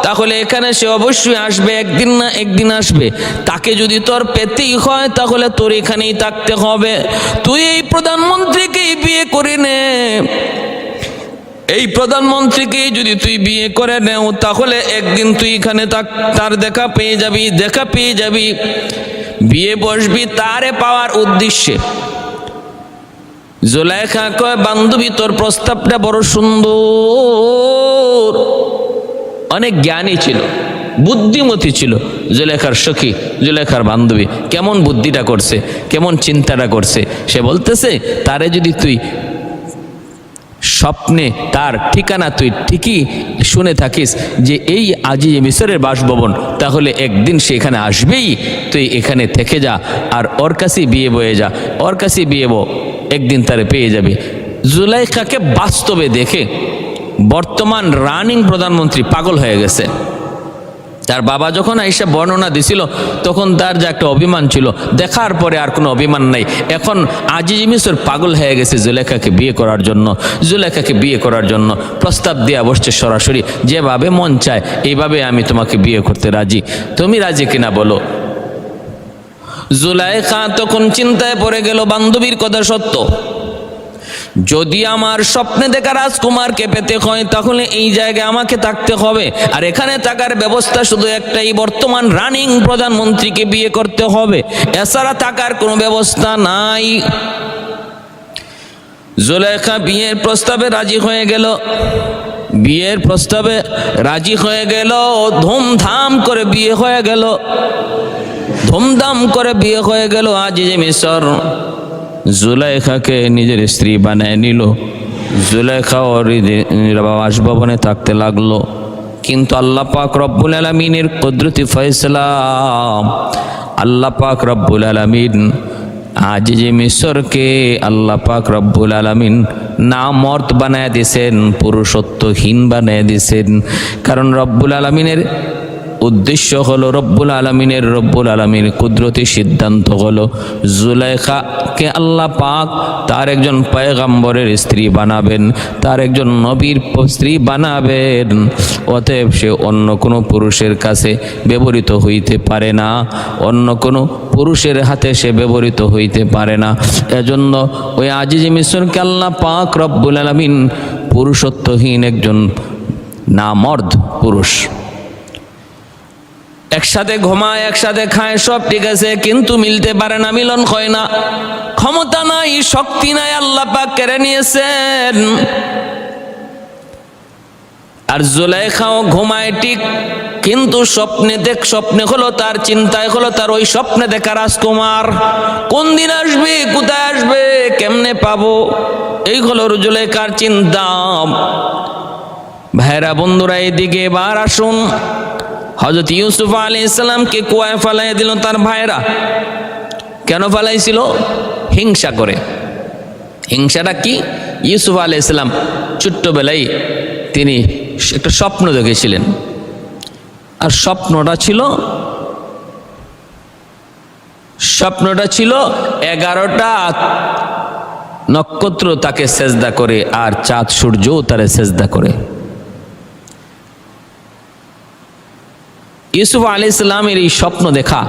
তাহলে এখানে সে অবশ্যই আসবে, একদিন না একদিন আসবে। তাকে যদি তোর পেতেই হয় তাহলে তোর এখানেই থাকতে হবে। তুই এই প্রধানমন্ত্রীকেই বিয়ে করে নে, এই প্রধানমন্ত্রীকে যদি তুই বিয়ে করে নেও তাহলে একদিন তুই এখানে তার দেখা পেয়ে যাবি, বিয়ে বসবি তারে পাওয়ার উদ্দেশ্যে। জুলাইখা কয় বান্ধবী তোর প্রস্তাবটা বড় সুন্দর। অনেক জ্ঞানী ছিল, বুদ্ধিমতী ছিল জুলেখার সখী, জুলেখার বান্ধবী। কেমন বুদ্ধিটা করছে, কেমন চিন্তাটা করছে। সে বলতেছে তারে যদি তুই স্বপ্নে তার ঠিকানা তুই ঠিকই শুনে থাকিস যে এই আজিজে মিশরের বাসভবন, তাহলে একদিন সে এখানে আসবেই। তুই এখানে থেকে যা আর ওর কাছেই বিয়ে বয়ে যা, ওর কাছেই বিয়ে একদিন তারে পেয়ে যাবে। জুলাইখাকে বাস্তবে দেখে বর্তমান রানিং প্রধানমন্ত্রী পাগল হয়ে গেছে। তার বাবা যখন আইসা বর্ণনা দিছিল তখন তার যে একটা অভিমান ছিল, দেখার পরে আর কোনো অভিমান নাই। এখন আজিজে মিশর পাগল হয়ে গেছে জুলেখাকে বিয়ে করার জন্য। জুলেখাকে বিয়ে করার জন্য প্রস্তাব দেওয়া বসছে সরাসরি, যেভাবে মন চায় এইভাবে আমি তোমাকে বিয়ে করতে রাজি, তুমি রাজি কিনা বলো। জুলাইখা তখন চিন্তায় পড়ে গেল, বান্ধবীর কথা সত্য, যদি আমার স্বপ্নে দেখা রাজকুমারকে পেতে হয় তাহলে এই জায়গায় আমাকে থাকতে হবে। আর এখানে থাকার ব্যবস্থা শুধু একটাই, বর্তমান রানিং প্রধানমন্ত্রীকে বিয়ে করতে হবে, এছাড়া থাকার কোনো ব্যবস্থা নাই। জুলেখা বিয়ের প্রস্তাবে রাজি হয়ে গেল, বিয়ের প্রস্তাবে রাজি হয়ে গেল। ধুমধাম করে বিয়ে হয়ে গেল, ধুমধাম করে বিয়ে হয়ে গেল। আজিজে মিশর জুলেখাকে নিজের স্ত্রী বানায় নিল। জুলেখা ওর বাসভবনে থাকতে লাগলো। কিন্তু আল্লাহ পাক রব্বুল আলামিনের কুদরতি ফয়সালা, আল্লাহ পাক রব্বুল আলামিন আজিজে মিশরকে আল্লাহ পাক রব্বুল আলামিন নামর্দ বানায় দিয়েছেন, পুরুষত্বহীন বানায় দিয়েছেন। কারণ রব্বুল আলামিনের উদ্দেশ্য হলো, রব্বুল আলামিনের কুদরতি সিদ্ধান্ত হলো জুলেখাকে আল্লাহ পাক তার একজন পয়গম্বরের স্ত্রী বানাবেন, তার একজন নবীর স্ত্রী বানাবেন। অতএব সে অন্য কোনো পুরুষের কাছে ব্যবহৃত হইতে পারে না, অন্য কোনো পুরুষের হাতে সে ব্যবহৃত হইতে পারে না। এজন্য ওই আজিজে মিশরকে আল্লাহ পাক রব্বুল আলামিন পুরুষত্বহীন একজন নামর্দ পুরুষ, একসাথে ঘুমায়, একসাথে খায়, সব ঠিক আছে, কিন্তু মিলতে পারে না, মিলন হয় না, ক্ষমতা নাই, শক্তি নাই, আল্লাহ পাক কেড়ে নিয়েছেন। আর জুলেখাও ঘুমায় ঠিক, কিন্তু স্বপ্নে হলো তার, চিন্তায় হলো তার ওই স্বপ্নে দেখা রাজকুমার কোন দিন আসবে, কোথায় আসবে, কেমনে পাবো, এই হলো জুলেখার চিন্তা। ভাইরা বন্ধুরা এদিকে এবার আসুন, হযরত ইউসুফ আলাইহিস সালামকে কুয়ায় ফেলাই দিল তার ভাইরা। কেন ফেলাইছিল? হিংসা করে। হিংসাটা কি? ইউসুফ আলাইহিস সালাম ছোট্টবেলায় তিনি একটা স্বপ্ন দেখেছিলেন, আর স্বপ্নটা ছিল 11টা নক্ষত্র তাকে সেজদা করে আর চাঁদ সূর্যও তারে সেজদা করে। ইউসুফ আলাইহিস সালামের এই স্বপ্ন দেখা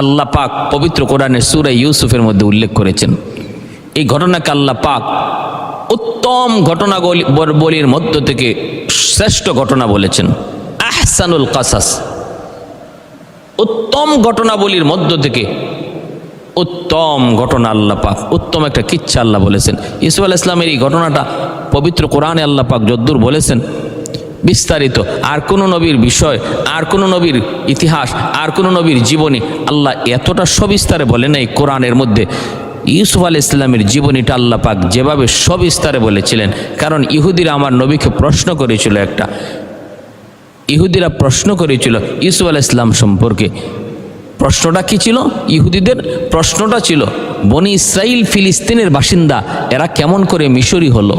আল্লাহ পাক পবিত্র কোরআনের সূরা ইউসুফের মধ্যে উল্লেখ করেছেন। এই ঘটনাকে আল্লাহ পাক উত্তম ঘটনাবলীর মধ্য থেকে শ্রেষ্ঠ ঘটনা বলেছেন, আহসানুল কাসাস। উত্তম ঘটনাবলীর মধ্য থেকে উত্তম ঘটনা আল্লাহ পাক, উত্তম একটা কিচ্ছা আল্লাহ বলেছেন। ইউসুফ আলাইহিস সালামের এই ঘটনাটা পবিত্র কোরআনে আল্লাহ পাক যদ্দূর বলেছেন বিস্তারিত, আর কোনো নবীর বিষয়, আর কোনো নবীর ইতিহাস, আর কোনো নবীর জীবনী আল্লাহ এতটা সবিস্তারে বলে নাই কোরআনের মধ্যে। ইউসুফ আলাইহিস সালামের জীবনীটা আল্লাহ পাক যেভাবে সবিস্তারে বলেছিলেন, কারণ ইহুদিরা আমার নবীকে প্রশ্ন করেছিল ইহুদিরা প্রশ্ন করেছিল ইউসুফ আলাইহিস সালাম সম্পর্কে। প্রশ্নটা কি ছিল? ইহুদিদের প্রশ্নটা ছিল, বনি ইসরাইল ফিলিস্তিনের বাসিন্দা, এরা কেমন করে মিশরি হলো?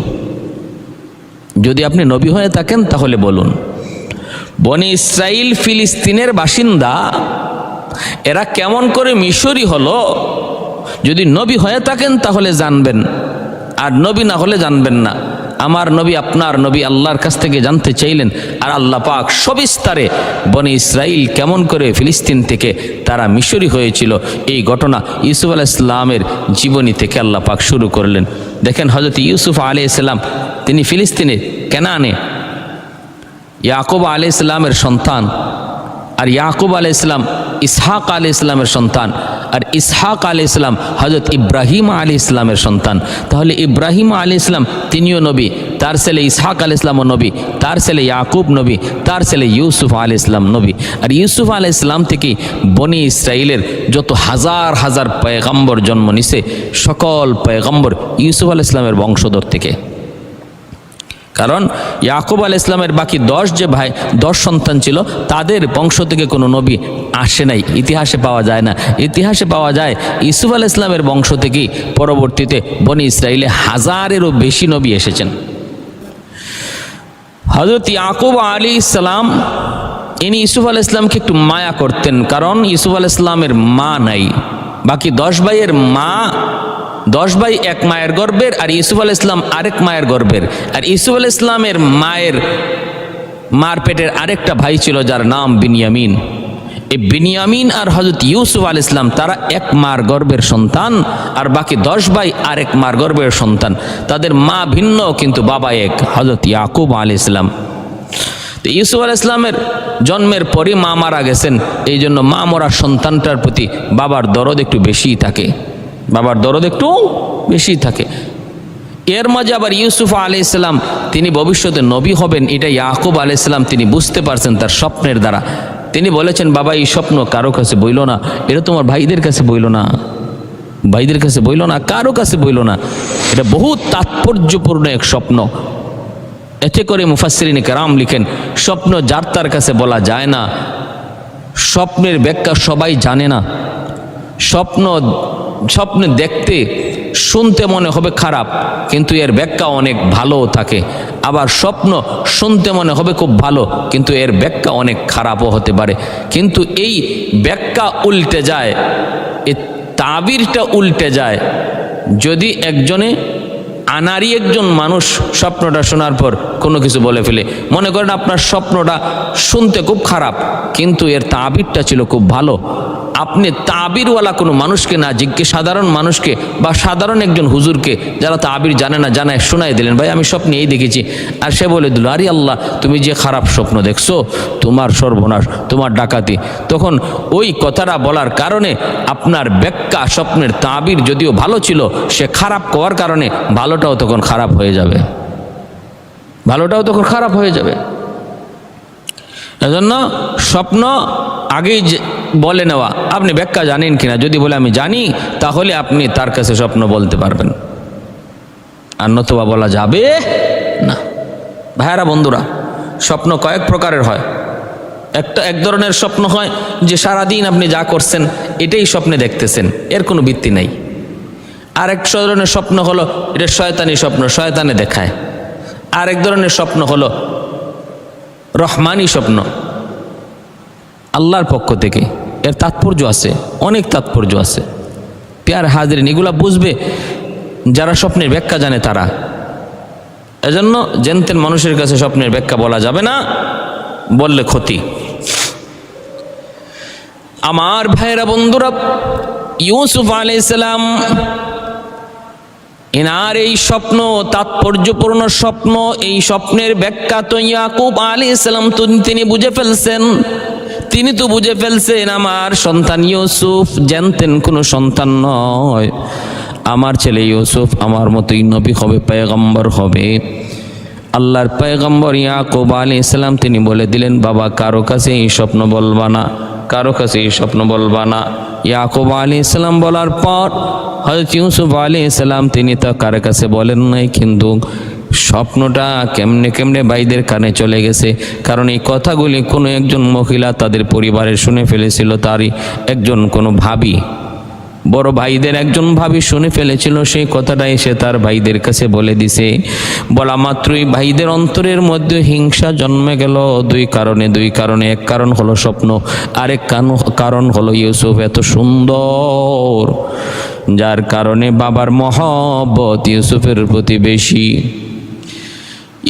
যদি আপনি নবী হয়ে থাকেন তাহলে বলুন, বনি ইসরাইল ফিলিস্তিনের বাসিন্দা, এরা কেমন করে মিশরি হলো? যদি নবী হয়ে থাকেন তাহলে জানবেন, আর নবী না হলে জানবেন না। আমার নবী আপনার নবী আল্লাহর কাছ থেকে জানতে চাইলেন, আর আল্লাহ পাক সবিস্তারে বনি ইসরাইল কেমন করে ফিলিস্তিন থেকে তারা মিশরি হয়েছিল এই ঘটনা ইউসুফ আলাইহিস সালামের জীবনী থেকে আল্লাহ পাক শুরু করলেন। দেখেন, হযরত ইউসুফ আলাইহিস সালাম তিনি ফিলিস্তিনে কেনানে ইয়াকুব আলাইহিস সালামের সন্তান, আর ইয়াকুব আলাইহিস সালাম ইসহাক আলাইহিস সালামের সন্তান, আর ইসহাক আলাইহিস সালাম হযরত ইব্রাহিম আলাইহিস সালামের সন্তান। তাহলে ইব্রাহিম আলাইহিস সালাম তিনিও নবী, তার ছেলে ইসহাক আলাইহিস সালামও নবী, তার ছেলে ইয়াকুব নবী, তার ছেলে ইউসুফ আলাইহিস সালাম নবী। আর ইউসুফ আলাইহিস সালাম থেকে বনি ইসরাইলের যত হাজার হাজার পয়গম্বর জন্ম নিছে, সকল পয়গম্বর ইউসুফ আলাইহিস সালামের বংশধর থেকে। কারণ ইয়াকুব আলাইহিস সালামের বাকি 10 সন্তান ছিল, তাদের বংশ থেকে কোনো নবী আসে নাই, ইতিহাসে পাওয়া যায় না। ইতিহাসে পাওয়া যায় ইউসুফ আলাইহিস সালামের বংশ থেকেই পরবর্তীতে বনি ইসরাইলে হাজারেরও বেশি নবী এসেছেন। হযরত ইয়াকুব আলাইহিস সালাম ইনি ইউসুফ আলাইহিস সালামকে একটু মায়া করতেন, কারণ ইউসুফ আলাইহিস সালামের মা নাই। বাকি 10 ভাইয়ের মা, 10 ভাই এক মায়ের গর্ভের, আর ইউসুফ আলাইহিস সালাম আরেক মায়ের গর্ভের। আর ইউসুফ আলাইহিস সালামের মার পেটের আরেকটা ভাই ছিল যার নাম বিনিয়ামিন। এই বিনিয়ামিন আর হযরত ইউসুফ আলাইহিস সালাম তারা এক মার গর্ভের সন্তান, আর বাকি 10 ভাই আরেক মার গর্ভের সন্তান। তাদের মা ভিন্ন কিন্তু বাবা এক, হযরত ইয়াকুব আলাইহিস সালাম। তো ইউসুফ আলাইহিস সালামের জন্মের পরই মা মারা গেছেন, এই জন্য মা মরা সন্তানটার প্রতি বাবার দরদ একটু বেশিই থাকে, এর মাঝে আবার ইউসুফ আলাইহিস সালাম তিনি ভবিষ্যতে নবী হবেন, এটা ইয়াকুব আলাইহিস সালাম তিনি বুঝতে পারছেন তার স্বপ্নের দ্বারা। তিনি বলেছেন, বাবা এই স্বপ্ন কারো কাছে বইল না, এটা তোমার ভাইদের কাছে বইল না, কারো কাছে বইল না। এটা বহু তাৎপর্যপূর্ণ এক স্বপ্ন। এতে করে মুফাসসিরিন কেরাম লিখেন, স্বপ্ন যার তার কাছে বলা যায় না, স্বপ্নের ব্যাখ্যা সবাই জানে না। স্বপ্নে দেখতে শুনতে মনে হবে খারাপ, কিন্তু এর ব্যাখ্যা অনেক ভালোও থাকে। আবার স্বপ্ন শুনতে মনে হবে খুব ভালো, কিন্তু এর ব্যাখ্যা অনেক খারাপও হতে পারে। কিন্তু এই ব্যাখ্যা উল্টে যায়, এই তাবিরটা উল্টে যায় যদি আনারি একজন মানুষ স্বপ্নটা শোনার পর কোনো কিছু বলে ফেলে। মনে করেন আপনার স্বপ্নটা শুনতে খুব খারাপ, কিন্তু এর তাবিরটা ছিল খুব ভালো। আপনি তাবিরওয়ালা কোনো মানুষকে না জিজ্ঞেস, সাধারণ মানুষকে বা সাধারণ একজন হুজুরকে যারা তাবির জানে না জানায় শোনাই দিলেন, ভাই আমি স্বপ্নে এই দেখেছি, আর সে বলে দিল, আরে আল্লাহ তুমি যে খারাপ স্বপ্ন দেখছো, তোমার সর্বনাশ, তোমার ডাকাতি। তখন ওই কথাটা বলার কারণে আপনার ব্যাখ্যা স্বপ্নের তাবির যদিও ভালো ছিল, সে খারাপ হওয়ার কারণে ভালোটাও তখন খারাপ হয়ে যাবে, এজন্য স্বপ্ন আগেই বলে নেওয়া। আপনি ব্যাখ্যা জানেন কিনা, যদি বলে আমি জানি, তাহলে আপনি তার কাছে স্বপ্ন বলতে পারবেন, আর নতুবা বলা যাবে না। ভাইয়ারা বন্ধুরা, স্বপ্ন কয়েক প্রকারের হয়। এক ধরনের স্বপ্ন হয় যে সারাদিন আপনি যা করছেন এটাই স্বপ্নে দেখতেছেন, এর কোনো ভিত্তি নেই। আরেক ধরনের স্বপ্ন হলো এটা শয়তানি স্বপ্ন, শয়তানে দেখায়। আরেক ধরনের স্বপ্ন হলো রহমানি স্বপ্ন, আল্লাহর পক্ষ থেকে। এর তাৎপর্য আছে, অনেক তাৎপর্য আছে। প্যার হাজরিন, এগুলা বুঝবে যারা স্বপ্নের ব্যাখ্যা জানে তারা। এজন্য জেনতেন মানুষের কাছে স্বপ্নের ব্যাখ্যা বলা যাবে না, বললে ক্ষতি। আমার ভাইরা বন্ধুরা, ইউসুফ আলাইহিস সালাম এনার এই স্বপ্ন, তাৎপর্যপূর্ণ স্বপ্ন, এই স্বপ্নের ব্যাখ্যা তো ইয়াকুব আলাইহিস সালাম তিনি বুঝে ফেলছেন। তিনি তো বুঝে ফেলছেন আমার সন্তান ইউসুফ জানতেন কোনো সন্তান নয়, আমার ছেলে ইউসুফ আমার মতোই নবী হবে, পয়গম্বর হবে। আল্লাহর পয়গম্বর ইয়াকুব আলাইহিস সালাম তিনি বলে দিলেন, বাবা কারো কাছে এই স্বপ্ন বলবা না, কারো কাছে এই স্বপ্ন বলবা না। ইয়াকুব আলাইহিস সালাম বলার পর হযরত ইউসুফ আলাইহিস সালাম তিনি তো কারো কাছে বলেন নাই, কিন্তু স্বপ্নটা কেমনে কেমনে ভাইদের কানে চলে গেছে। কারণ এই কথাগুলি কোনো একজন মহিলা তাদের পরিবারের শুনে ফেলেছিল, তারই একজন কোনো ভাবি, বড় ভাইদের একজন ভাবি শুনে ফেলেছিল। সেই কথাটা এসে তার ভাইদের কাছে বলে দিছে। বলা মাত্রই ভাইদের অন্তরের মধ্যে হিংসা জন্মে গেল দুই কারণে। এক কারণ হলো স্বপ্ন, আরেক কারণ হলো ইউসুফ এত সুন্দর, যার কারণে বাবার মহব্বত ইউসুফের প্রতি বেশি।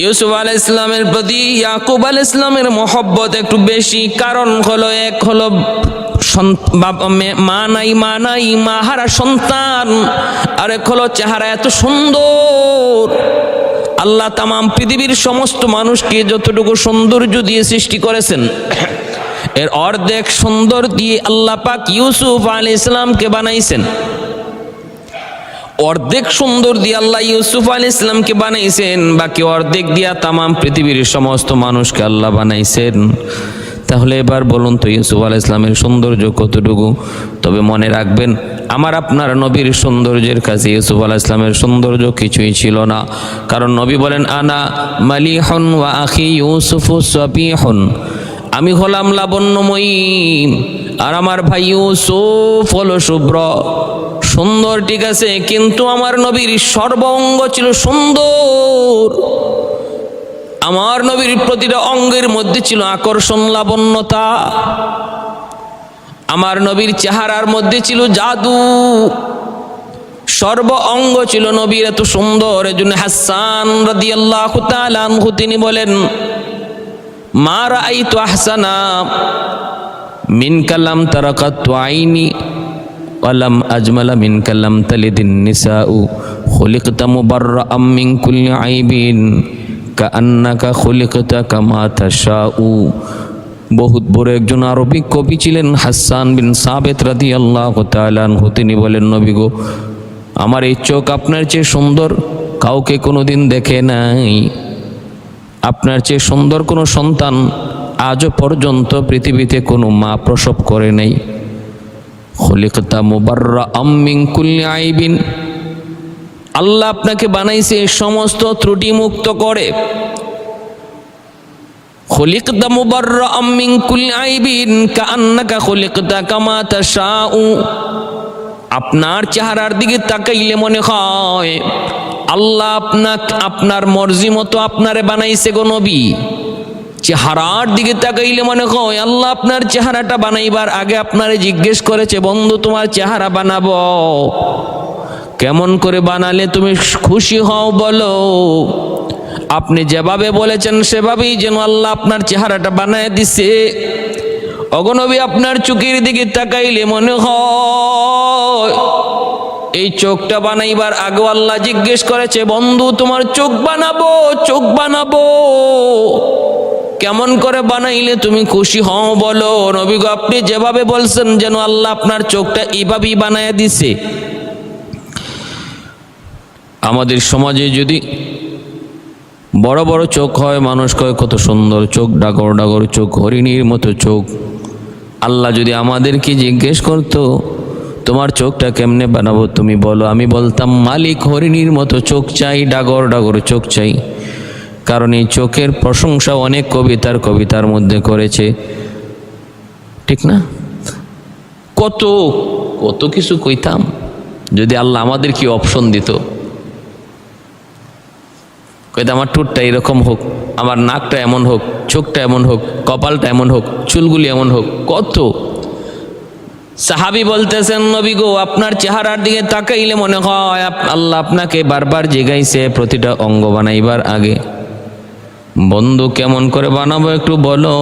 ইউসুফ আলাইহিস সালামের প্রতি ইয়াকুব আলাইহিস সালামের মহব্বত একটু বেশি। কারণ হলো, এক হলো মা নাই মাহারা সন্তান, আরেক হলো চেহারা এত সুন্দর। আল্লাহ তামাম পৃথিবীর সমস্ত মানুষকে যতটুকু সৌন্দর্য দিয়ে সৃষ্টি করেছেন, এর অর্ধেক সুন্দর দিয়ে আল্লাহ পাক ইউসুফ আলাইহিস সালামকে বানাইছেন। অর্ধেক সুন্দর দিয়ে আল্লাহ ইউসুফ আলাইহিস সালামকে বানাইছেন, বাকি অর্ধেক দিয়া তামাম পৃথিবীর সমস্ত মানুষকে আল্লাহ বানাইছেন। তাহলে এবার বলুন তো ইউসুফ আলাইহিস সালামের সৌন্দর্য কতটুকু? তবে মনে রাখবেন, আমার আপনার নবীর সৌন্দর্যের কাছে ইউসুফ আলাইহিস সালামের সৌন্দর্য কিছুই ছিল না। কারণ নবী বলেন, আনা মালিহুন ওয়া আখি ইউসুফু সাবিহুন, আমি হলাম লাবণ্যময়ী আর আমার ভাই ইউসুফ হলো শুভ্র। সুন্দর ঠিক আছে, কিন্তু আমার নবীর সর্বাঙ্গ ছিল সুন্দর। আমার নবীর প্রতিটা অঙ্গের মধ্যে ছিল আকর্ষণ, লাবণ্যতা। আমার নবীর চেহারার মধ্যে ছিল জাদু, সর্ব অঙ্গ ছিল নবীর এত সুন্দর। এজন্য হাসান রাদিয়াল্লাহু তাআলা আনহু তিনি বলেন, মা রাআইতু আহসানা মিন কালাম তারাকাতু আইনি ওয়ালাম আজমালা মিন কালাম তালিদিন নিসাউ খুলিকতা মুবাররাআম মিন কুল্লি আইবিন কাআন্নাকা খুলিকতা কামা তাশাউ। বহুত বড় একজন আরবি কবি ছিলেন হাসান বিন সাবিত রাদিয়াল্লাহু তাআলা আনহু। তিনি বলেন, নবী গো, আমার এই চোখ আপনার চেয়ে সুন্দর কাউকে কোনোদিন দেখে নাই। আপনার চেয়ে সুন্দর কোনো সন্তান আজও পর্যন্ত পৃথিবীতে কোনো মা প্রসব করে নাই। খুলিকতা মুবাররাআম মিন কুল্লি আইবিন, আল্লাহ আপনাকে বানাইছে সমস্ত ত্রুটি মুক্ত করে। খুলিকতা মুবাররাআম মিন কুল্লি আইবিন কাআন্নাকা খুলিকতা কামা তাশাউ। আপনার চেহারার দিকে তাকাইলে মনে হয় আল্লাহ আপনার মর্জি মতো আপনারে বানাইছে গো নবী। চেহারার দিকে তাকাইলে মনে হয় আল্লাহ আপনার চেহারাটা বানাইবার আগে আপনারে জিজ্ঞেস করেছে, বন্ধু তোমার চেহারা বানাবো, কেমন করে বানালে তুমি খুশি হও বলো। আপনি যেভাবে বলেছেন সেভাবেই যেন আল্লাহ আপনার চেহারাটা বানায় দিছে। অগনবী, আপনার চোখের দিকে তাকাইলে মনে হয় এই চোখটা বানাইবার আগে আল্লাহ জিজ্ঞেস করেছে, বন্ধু তোমার চোখ বানাবো, কেমন করে বানাইলে তুমি খুশি হও বলো। নবী গো, আপনি যেভাবে বলছেন যেন আল্লাহ আপনার চোখটা এইভাবেই বানায় দিছে। আমাদের সমাজে যদি বড় বড় চোখ হয়, মানুষ কয় কত সুন্দর চোখ, ডাগর ডাগর চোখ, হরিণীর মতো চোখ। আল্লাহ যদি আমাদেরকে জিজ্ঞেস করতো তোমার চোখটা কেমনে বানাবো তুমি বলো, আমি বলতাম মালিক হরিণীর মতো চোখ চাই, ডাগর ডাগর চোখ চাই। কারণ এই চোখের প্রশংসা অনেক কবিতার মধ্যে করেছে, ঠিক না? কত কত কিছু কইতাম যদি আল্লাহ আমাদের কি অপশন দিত। কইতাম আমার টুরটা এরকম হোক, আমার নাকটা এমন হোক, চোখটা এমন হোক, কপালটা এমন হোক, চুলগুলি এমন হোক, কত। সাহাবী বলতেছেন, নবী গো, আপনার চেহারার দিকে তাকাইলে মনে হয় আল্লাহ আপনাকে বারবার জেগাইছে প্রতিটা অঙ্গ বানাইবার আগে। বন্ধু কেমন করে বানাবো একটু বলো।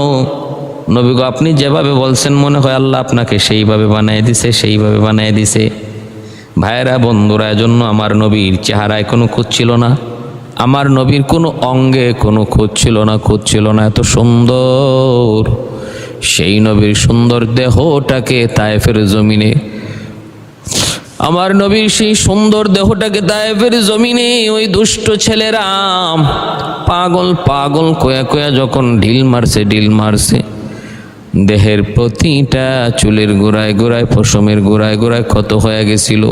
নবী গো, আপনি যেভাবে বলছেন মনে হয় আল্লাহ আপনাকে সেইভাবে বানিয়ে দিছে, সেইভাবে বানিয়ে দিছে। ভাইয়েরা, বন্ধুরা, এজন্য আমার নবীর চেহারায় কোনো খুঁত ছিল না, আমার নবীর কোনো অঙ্গে কোনো খুঁত ছিল না, খুঁত ছিল না, এত সুন্দর। সেই নবীর সুন্দর দেহটাকে তায়েফের জমিনে, আমার নবীর সেই সুন্দর দেহটাকে তায়েফের জমিনে ওই দুষ্ট ছেলেরা পাগল পাগল কয়া কয়া যখন ঢিল মারছে, দেহের প্রতিটা চুলের গোড়ায় গোড়ায়, পশমের গোড়ায় গোড়ায় ক্ষত হয়ে গেছিল,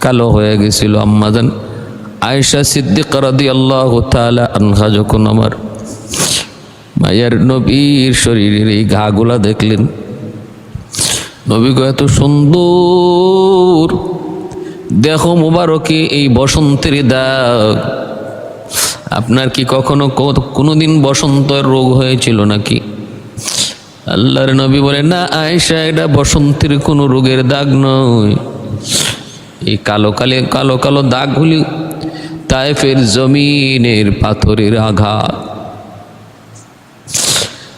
কালো হয়ে গেছিল। আম্মাজান আয়েশা সিদ্দিকা রাদিয়াল্লাহু তাআলা আনহা যখন আমার মায়ের নবীর শরীরের এই ঘাগুলা দেখলেন, নবী গো, এত সুন্দর দেহ মুবারকে এই বসন্তের দাগ, আপনার কি কখনো কোনোদিন বসন্তের রোগ হয়েছিল নাকি? আল্লাহর নবী বলেন, না আয়েশা, এটা বসন্তের কোনো রোগের দাগ নয়, এই কালো কালো দাগগুলি তায়েফের জমিনের পাথরের আঘাত,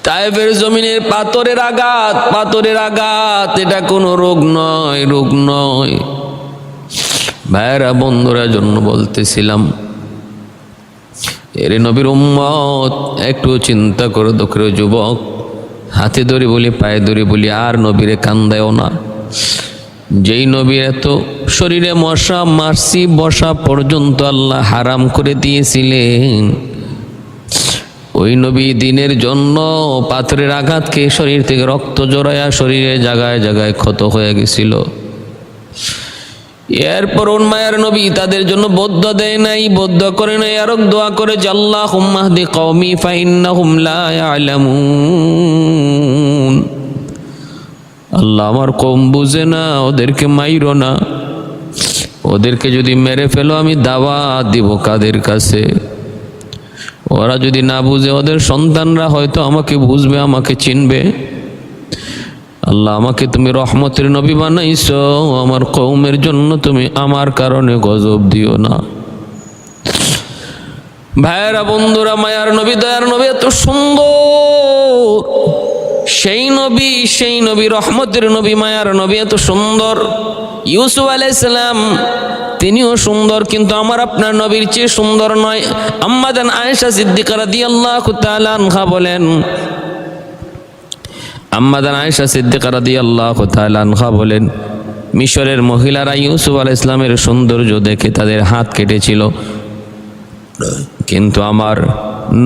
তায়েফের জমিনের পাথরের আঘাত, এটা কোনো রোগ নয়। ভাইয়েরা, বন্ধুরা, জন্য বলতেছিলাম, এরে নবীর উম্মত, একটু চিন্তা করে দেখো যুবক, হাতে ধরে বলি, পায়ে ধরে বলি, আর নবীরে কান্দায়ও না। যেই নবীর এত শরীরে মশা মাছি বসা পর্যন্ত আল্লাহ হারাম করে দিয়েছিলেন, ওই নবী দিনের জন্য পাথরের আঘাত খেয়ে শরীর থেকে রক্ত জড়ায়া শরীরে জায়গায় জায়গায় ক্ষত হয়ে গেছিল। এরপর মায়ের নবী তাদের জন্য বদদুয়া দেয় নাই, বদদুয়া করে নাই, আর দোয়া করে যে আল্লাহুম্মা হদি কওমি ফাইন্নাহুম লা ইয়ালামুন, আল্লাহ আমার কওম বুঝে না, ওদেরকে মাইরো না, ওদেরকে যদি মেরে ফেলো আমি দাওয়াত দিব কাদের কাছে? ওরা যদি না বুঝে, ওদের সন্তানরা হয়তো আমাকে বুঝবে, আমাকে চিনবে। আল্লাহ, আমাকে তুমি রহমতের নবী বানাইছো, আমার কওমের জন্য তুমি আমার কারণে গজব দিও না। ভাইয়েরা, বন্ধুরা, মায়ার নবী, দয়ার নবী এত সুন্দর, সেই নবী রহমতের নবী, মায়ার নবী এত সুন্দর। ইউসুফ আলাইহিস সালাম তিনিও সুন্দর, কিন্তু আমার আপনার নবীর চেয়ে সুন্দর নয়। আম্মা জান আয়েশা সিদ্দিকা রাদিয়াল্লাহু তাআলা আনহা বলেন, মিশরের মহিলারা ইউসুফ আলাইহিস সালামের সৌন্দর্য দেখে তাদের হাত কেটেছিল, কিন্তু আমার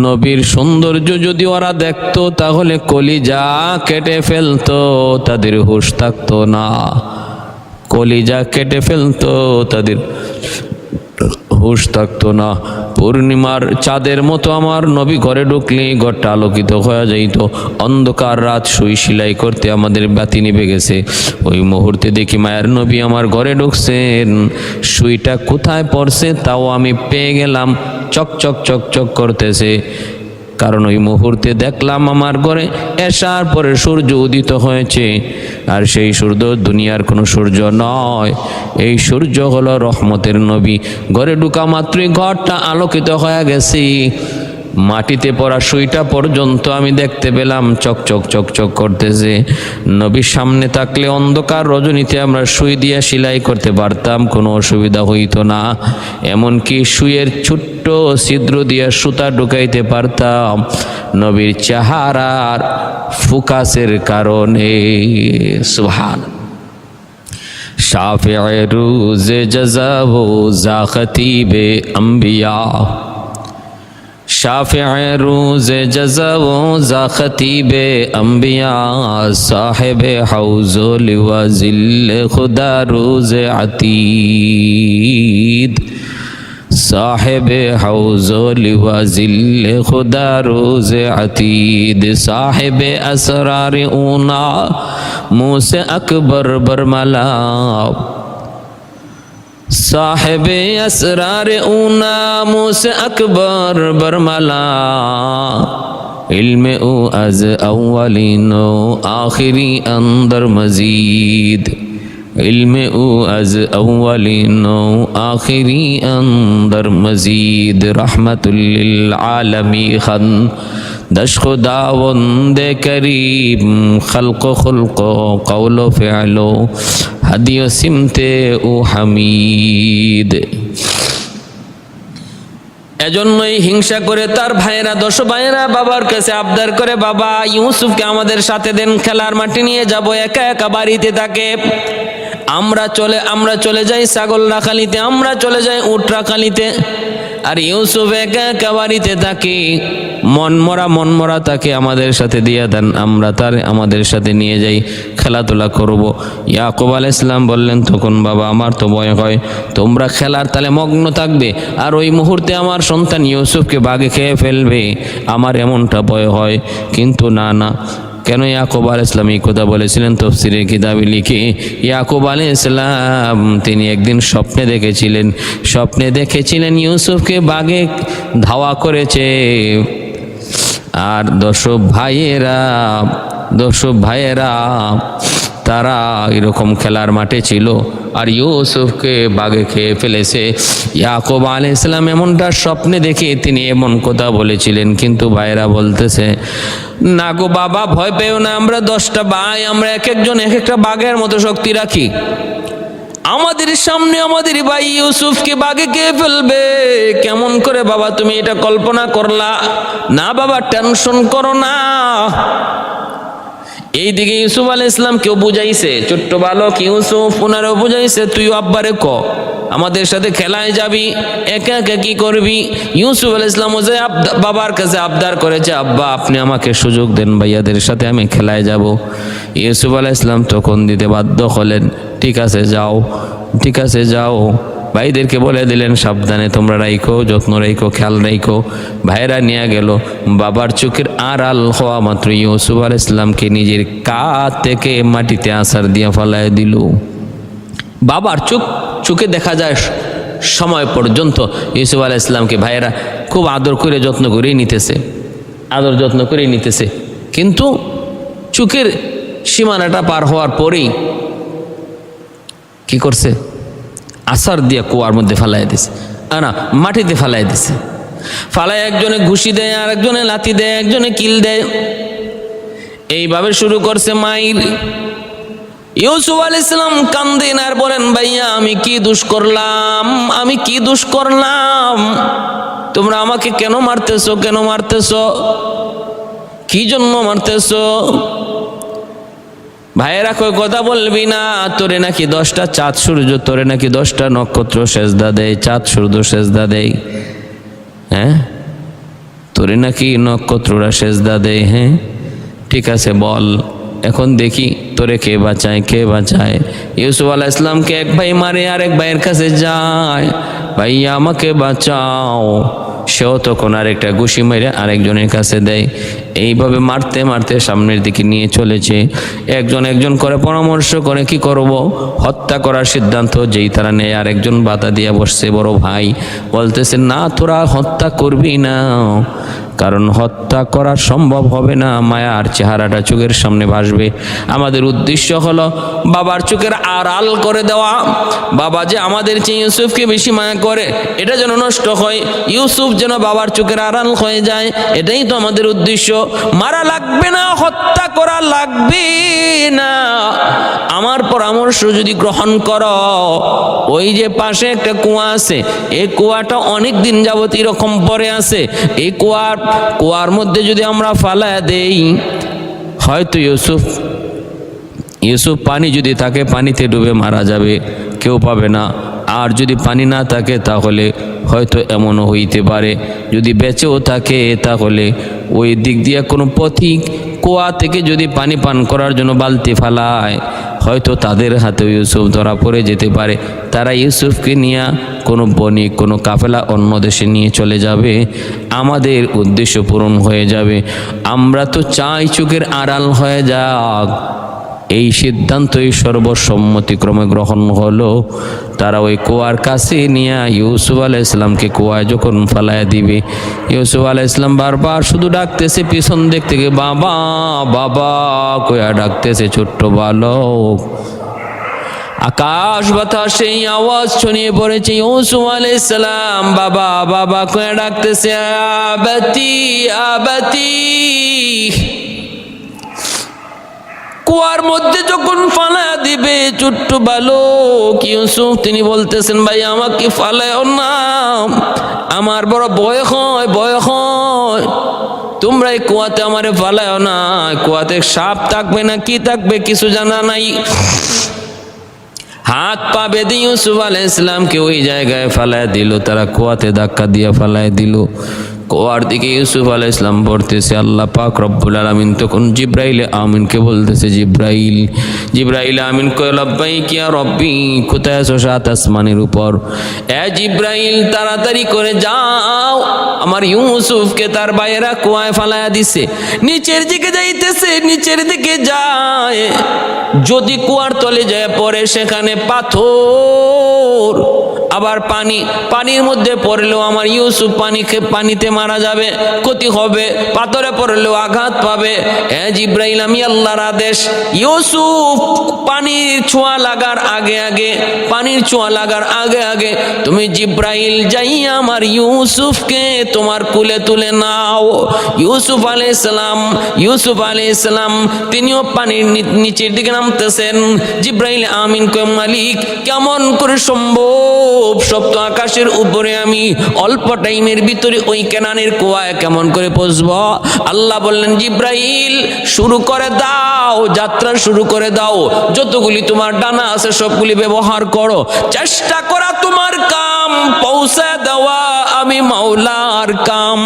নবীর সৌন্দর্য যদি ওরা দেখতো তাহলে কলিজা কেটে ফেলতো, তাদের হুঁশ থাকতো না, কলিজা কেটে ফেলতো, তাদের হুঁশ থাকতো না। পূর্ণিমার চাঁদের মতো আমার নবী ঘরে ঢুকলে ঘরটা আলোকিত হয়ে যাইত। অন্ধকার রাত, সুই সেলাই করতে আমাদের বাতি নিভে গেছে, ওই মুহূর্তে দেখি মায়ের নবী আমার ঘরে ঢুকছেন, সুইটা কোথায় পড়ছে তাও আমি পেয়ে গেলাম, চকচক চকচক করতেছে। কারণ ওই মুহূর্তে দেখলাম আমার ঘরে এশার পরে সূর্য উদিত হয়েছে, আর সেই সূর্য দুনিয়ার কোনো সূর্য নয়, এই সূর্য হলো রহমতের নবী। ঘরে ঢুকা মাত্রই ঘরটা আলোকিত হয়ে গেছে, মাটিতে পড়া সুইটা পর্যন্ত আমি দেখতে পেলাম চকচক চকচক করতেছে। নবীর সামনে থাকলে অন্ধকার রজনীতে আমরা সুই দিয়ে সেলাই করতে পারতাম, কোনো অসুবিধা হইতো না। এমনকি সুইয়ের ছোট্ট ছিদ্র দিয়ে সুতা ঢুকাইতে পারতাম নবীর চেহারার ফোকাসের কারণে। সুবহান। শাফিঈ রোজে জাযা ও যা খতীবে আম্বিয়া, শাফিঈ রোজে জাযা ও যা খতীবে আম্বিয়া, সাহেবে হাউজ ও লিওয়া জিল্লে খুদা রোজে আতীদ, সাহেবে হাউজ ও লিওয়া জিল্লে খুদা রোজে আতীদ, সাহেবে আসরার ऊना मुँह से अकबर बरमला, साहिब असरार ऊना मुझसे अकबर बरमला इल्म ओ अज अव्वलिनो आखिरी अंदर मजीद इल्म ओ अज अव्वलिनो आखिरी अंदर मजीद रहमतुल्लिल आलमी खन दश खुदावंद करीम खल्क़ खुल्क़ कौलो फ़िअलो हदियो सिमते ও হামিদ। এজন্যই হিংসা করে তার ভাইয়েরা 10 ভাইয়েরা বাবার কাছে আবদার করে, বাবা ইউসুফকে আমাদের সাথে দেন, খেলার মাঠে নিয়ে যাব। একা একা বাড়িতে থাকে। আমরা চলে যাই ছাগল রাখালিতে, আমরা চলে যাই উট রাখালিতে, আর ইউসুফ একা একা বাড়িতে থাকে। মন মরা তাকে আমাদের সাথে দিয়ে দেন, আমরা তার আমাদের সাথে নিয়ে যাই, খেলাধুলা করব। ইয়াকুব আলাইহিস সালাম বললেন, তখন বাবা আমার তো ভয় হয়, তোমরা খেলার তালে মগ্ন থাকবে আর ওই মুহূর্তে আমার সন্তান ইউসুফকে বাঘে খেয়ে ফেলবে, আমার এমনটা ভয় হয়। কিন্তু না, কেন ইয়াকুব আলাইহিস সালাম এই কথা বলেছিলেন? তাফসীরের কিতাবে লিখে, ইয়াকুব আলাইহিস সালাম তিনি একদিন স্বপ্নে দেখেছিলেন ইউসুফকে বাঘে ধাওয়া করেছে, আর 10 ভাইয়েরা তারা এরকম খেলার মাঠে ছিল আর ইউসুফকে বাঘে খেয়ে ফেলেছে। ইয়াকুব আলাইহিস সালাম এমনটা স্বপ্নে দেখে তিনি এমন কথা বলেছিলেন, কিন্তু ভাইয়েরা বলতেছে, না গো বাবা, ভয় পেও না, আমরা 10টা ভাই, আমরা এক একজন এক একটা বাঘের মতো শক্তি রাখি। আমাদের সামনে আমাদের ভাই ইউসুফকে বাঘে খেয়ে ফেলবে, কেমন করে বাবা তুমি এটা কল্পনা করলা? না বাবা, টেনশন করো না। এইদিকে ইউসুফ আলাইহিস সালাম কেউ বুঝাইছে, ছোট্ট বালক ইউসুফ ওনারও বুঝাইছে, তুইও আব্বারে ক আমাদের সাথে খেলায় যাবি, একা একা কি করবি? ইউসুফ আলাইহিস সালাম যে বাবার কাছে আবদার করেছে, আব্বা আপনি আমাকে সুযোগ দেন, ভাইয়াদের সাথে আমি খেলায় যাব। ইউসুফ আলাইহিস সালাম তখন দিতে বাধ্য হলেন, ঠিক আছে যাও। ভাইদেরকে বলে দিলেন, সাবধানে তোমরা রাইখো, যত্ন রাইখো, খেয়াল রাইখো। ভাইরা নিয়ে গেল। বাবার চোখের আড়াল হওয়া মাত্র ইউসুফ আলাইহিস সালামকে নিজের কাঁধ থেকে মাটিতে আছাড় দিয়ে ফেলায় দিল। বাবার চোখে দেখা যায় সময় পর্যন্ত ইউসুফ আলাইহিস সালামকে ভাইয়েরা খুব আদর যত্ন করেই নিতেছে, কিন্তু চোখের সীমানাটা পার হওয়ার পরেই কি করছে? আছাড় দিয়ে কুয়ার মধ্যে ফেলাই দিছে, মাটিতে ফেলাই দিছে। ফালাই একজনে ঘুষি দেয়, আর একজনে লাথি দেয়, একজনে কিল দেয়, এইভাবে শুরু করছে মাইর। ইউসুফ আলাইহিস সালাম কান্দেন আর বলেন, ভাইয়া আমি কি দোষ করলাম? তোমরা আমাকে কেন মারতেছো? কি জন্য মারতেছো? ভাইয়েরা কই কথা বলবি না, তোরে নাকি 10টা চাঁদ সূর্য, তোরে নাকি 10টা নক্ষত্র সেজদা দেয়, চাঁদ সূর্য সেজদা দেয়, হ্যাঁ তোরে নাকি নক্ষত্ররা সেজদা দেয়, হ্যাঁ ঠিক আছে বল, এখন দেখি তোরে কে বাঁচায়। ইউসুফ আলাইহিস সালামকে এক ভাই মারে, আর এক ভাইয়ের কাছে যায়, ভাইয়া আমাকে বাঁচাও। সেও তখন আরেকটা ঘুষি মেরে আরেকজনের কাছে দেয়। এইভাবে মারতে সামনের দিকে নিয়ে চলেছে। একজন করে পরামর্শ করে কি করব, হত্যা করার সিদ্ধান্ত যেই তারা নেয়, আরেকজন বাধা দিয়ে বসছে, বড় ভাই বলতেছে, না তোরা হত্যা করবি না, কারণ হত্যা করা সম্ভব হবে না, মায়ার চেহারাটা চোখের সামনে ভাসবে। আমাদের উদ্দেশ্য হলো বাবার চোখের আড়াল করে দেওয়া। বাবা যে আমাদের চেয়ে ইউসুফকে বেশি মায়া করে, এটা যেন নষ্ট হয়, ইউসুফ যেন বাবার চোখের আড়াল হয়ে যায়, এটাই তো আমাদের উদ্দেশ্য। মারা লাগবে না, হত্যা করা লাগবে না। আমার পরামর্শ যদি গ্রহণ করো, ওই যে পাশে একটা কুয়া আছে, এই কুয়াটা অনেক দিন যাবত এরকম পড়ে আছে, এই কুয়ার মধ্যে যদি আমরা ফালায়া দেই, হয়তো ইউসুফ পানি যদি থাকে পানিতে ডুবে মারা যাবে, কেউ পাবে না। আর যদি পানি না থাকে তাহলে হয়তো এমনও হইতে পারে, যদি বেঁচেও থাকে তাহলে ওই দিক দিয়ে কোনো পথিক কুয়া থেকে যদি পানি পান করার জন্য বালতি ফালায়, হয়তো তাদের হাতে ইউসুফ ধরা পড়ে যেতে পারে। তারা ইউসুফকে নিয়ে কোনো বণিক, কোনো কাফেলা অন্য দেশে নিয়ে চলে যাবে, আমাদের উদ্দেশ্য পূরণ হয়ে যাবে। আমরা তো চাই চোখের আড়াল হয়ে যাক, এই সিদ্ধান্তই সর্বসম্মতিক্রমে গ্রহণ হলো। তারা ওই কুয়ার কাছে নিয়ে ইউসুফ আলাইহিস সালামকে কুয়ায় যখন ফালায় দিবে, ইউসুফ আলাইহিস সালাম বারবার শুধু ডাকতেছে পিছন দিক থেকে, বাবা বাবা কয়া ডাকতেছে ছোট্ট বালক। আকাশ বাতাস সেই আওয়াজ ছড়িয়ে পড়েছে, ইউসুফ আলাইহিস সালাম বাবা বাবা কয়া ডাকতেছে, আবাতি আবাতি। কুয়ার মধ্যে যখন ফালায়া দিবে ছোট্ট বালক ইউসুফ, তিনি বলতেছেন, ভাই আমাকে ফালায়ও না, আমার বড় ভয় হয় ভয় হয়, তোমরা এই কুয়াতে আমারে ফালায়ও না, কুয়াতে সাপ থাকবে না কি থাকবে কিছু জানা নাই। হাত পা বেঁধে ইউসুফ আলাইহিস সালামকে ওই জায়গায় ফালায় দিল, তারা কুয়াতে ধাক্কা দিয়ে ফালায় দিল। কুয়ার দিকে ইউসুফ আলাইহিস সালাম পড়তেছে, আল্লাহ পাক রব্বুল আলামিন তখন জিব্রাইল আমিনকে বলতেছে, জিব্রাইল জিব্রাইল আমিন কয়, লাব্বাইক ইয়া রব্বি, কোথায় আছো? সাত আসমানের উপর। এ জিব্রাইল তাড়াতাড়ি করে যাও, আমার ইউসুফকে তার ভাইয়েরা কুয়ায় ফালায়া দিছে, নিচের দিকে যাইতেছে, নিচের দিকে যায়, যদি কুয়ার তলে যায় পড়ে সেখানে পাথর, আবার পানি, পানির মধ্যে পড়লেও আমার ইউসুফ পানিতে মারা যাবে, ক্ষতি হবে, পাথরে পড়লেও আঘাত পাবে। এ জিব্রাইল আমি আল্লাহর আদেশ, ইউসুফ পানির ছোঁয়া লাগার আগে আগে, পানির ছোঁয়া লাগার আগে আগে তুমি জিব্রাইল যাইয়া আমার ইউসুফকে তোমার কুলে তুলে নাও। ইউসুফ আলাইহিস সালাম তিনিও পানির নিচের দিকে নামতেছেন। জিব্রাইল আমিন কয়, মালিক কেমন করে সম্ভব, সপ্ত আকাশের উপরে আমি অল্প টাইমের ভিতরে ওই কেনানের কুয়ায় কেমন করে পৌঁছব? আল্লাহ বললেন, জিব্রাইল শুরু করে দাও, যাত্রা শুরু করে দাও, যতগুলি তোমার ডানা আছে সবগুলি ব্যবহার করো, চেষ্টা করা তোমার কাম, পৌঁছে দেওয়া আমি মাওলার কাম।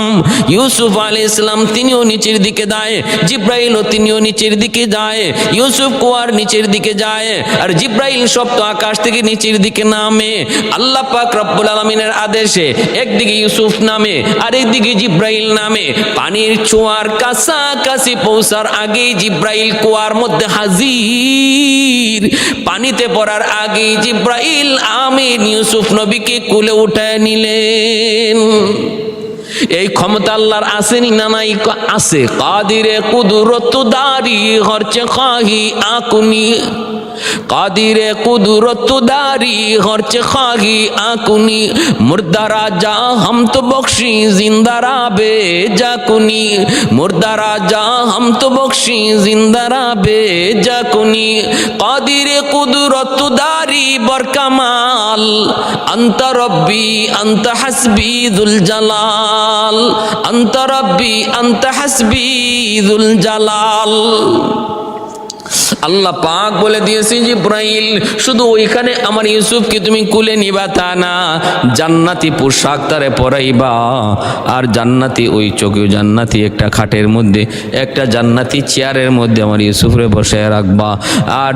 ইউসুফ আলাইহিস সালাম তিনিও নিচের দিকে যায়, জিব্রাইলও তিনিও নিচের দিকে যায়, ইউসুফ কুয়ার নিচের দিকে যায়, আর জিব্রাইল সপ্ত আকাশ থেকে নিচের দিকে নামে। আল্লাহ পাক রব্বুল আলামিনের আদেশে একদিকে ইউসুফ নামে আর একদিকে জিব্রাইল নামে। পানির ছোঁয়ার কাছাকাছি পৌঁছার আগেই জিব্রাইল কুয়ার মধ্যে হাজির, পানিতে পড়ার আগেই জিব্রাইল আমিন ইউসুফ নবীকে কুলে উঠায় নিলেন। এই ক্ষমতা আল্লাহর আসেনি না নাই? আছে। কাদিরে কুদরত দারি হরচে খাহি আকুনি, কাদিরে কুদরত দারি হরচে খাহি আকুনি, মুর্দা রাজা हम तो बख्शी जिंदा राबे जाकुनी, मुर्दा राजा हम तो बख्शी जिंदा राबे जाकुनी, कादिरे कुदरत दारी बरकमाल, अंत रब्बी अंत हस्बी दुल जलाल, अंत रब्बी अंत हस्बी दुल जलाल। আল্লাহ পাক বলে দিয়েছে, জিব্রাইল শুধু ওইখানে আমার ইউসুফকে তুমি কুলে নিবা তা না, জান্নাতি পোশাক তারে পরাইবা, আর জান্নাতি ওই চোখে জান্নাতি একটা খাটের মধ্যে, একটা জান্নাতি চেয়ারের মধ্যে আমার ইউসুফরে বসায় রাখবা, আর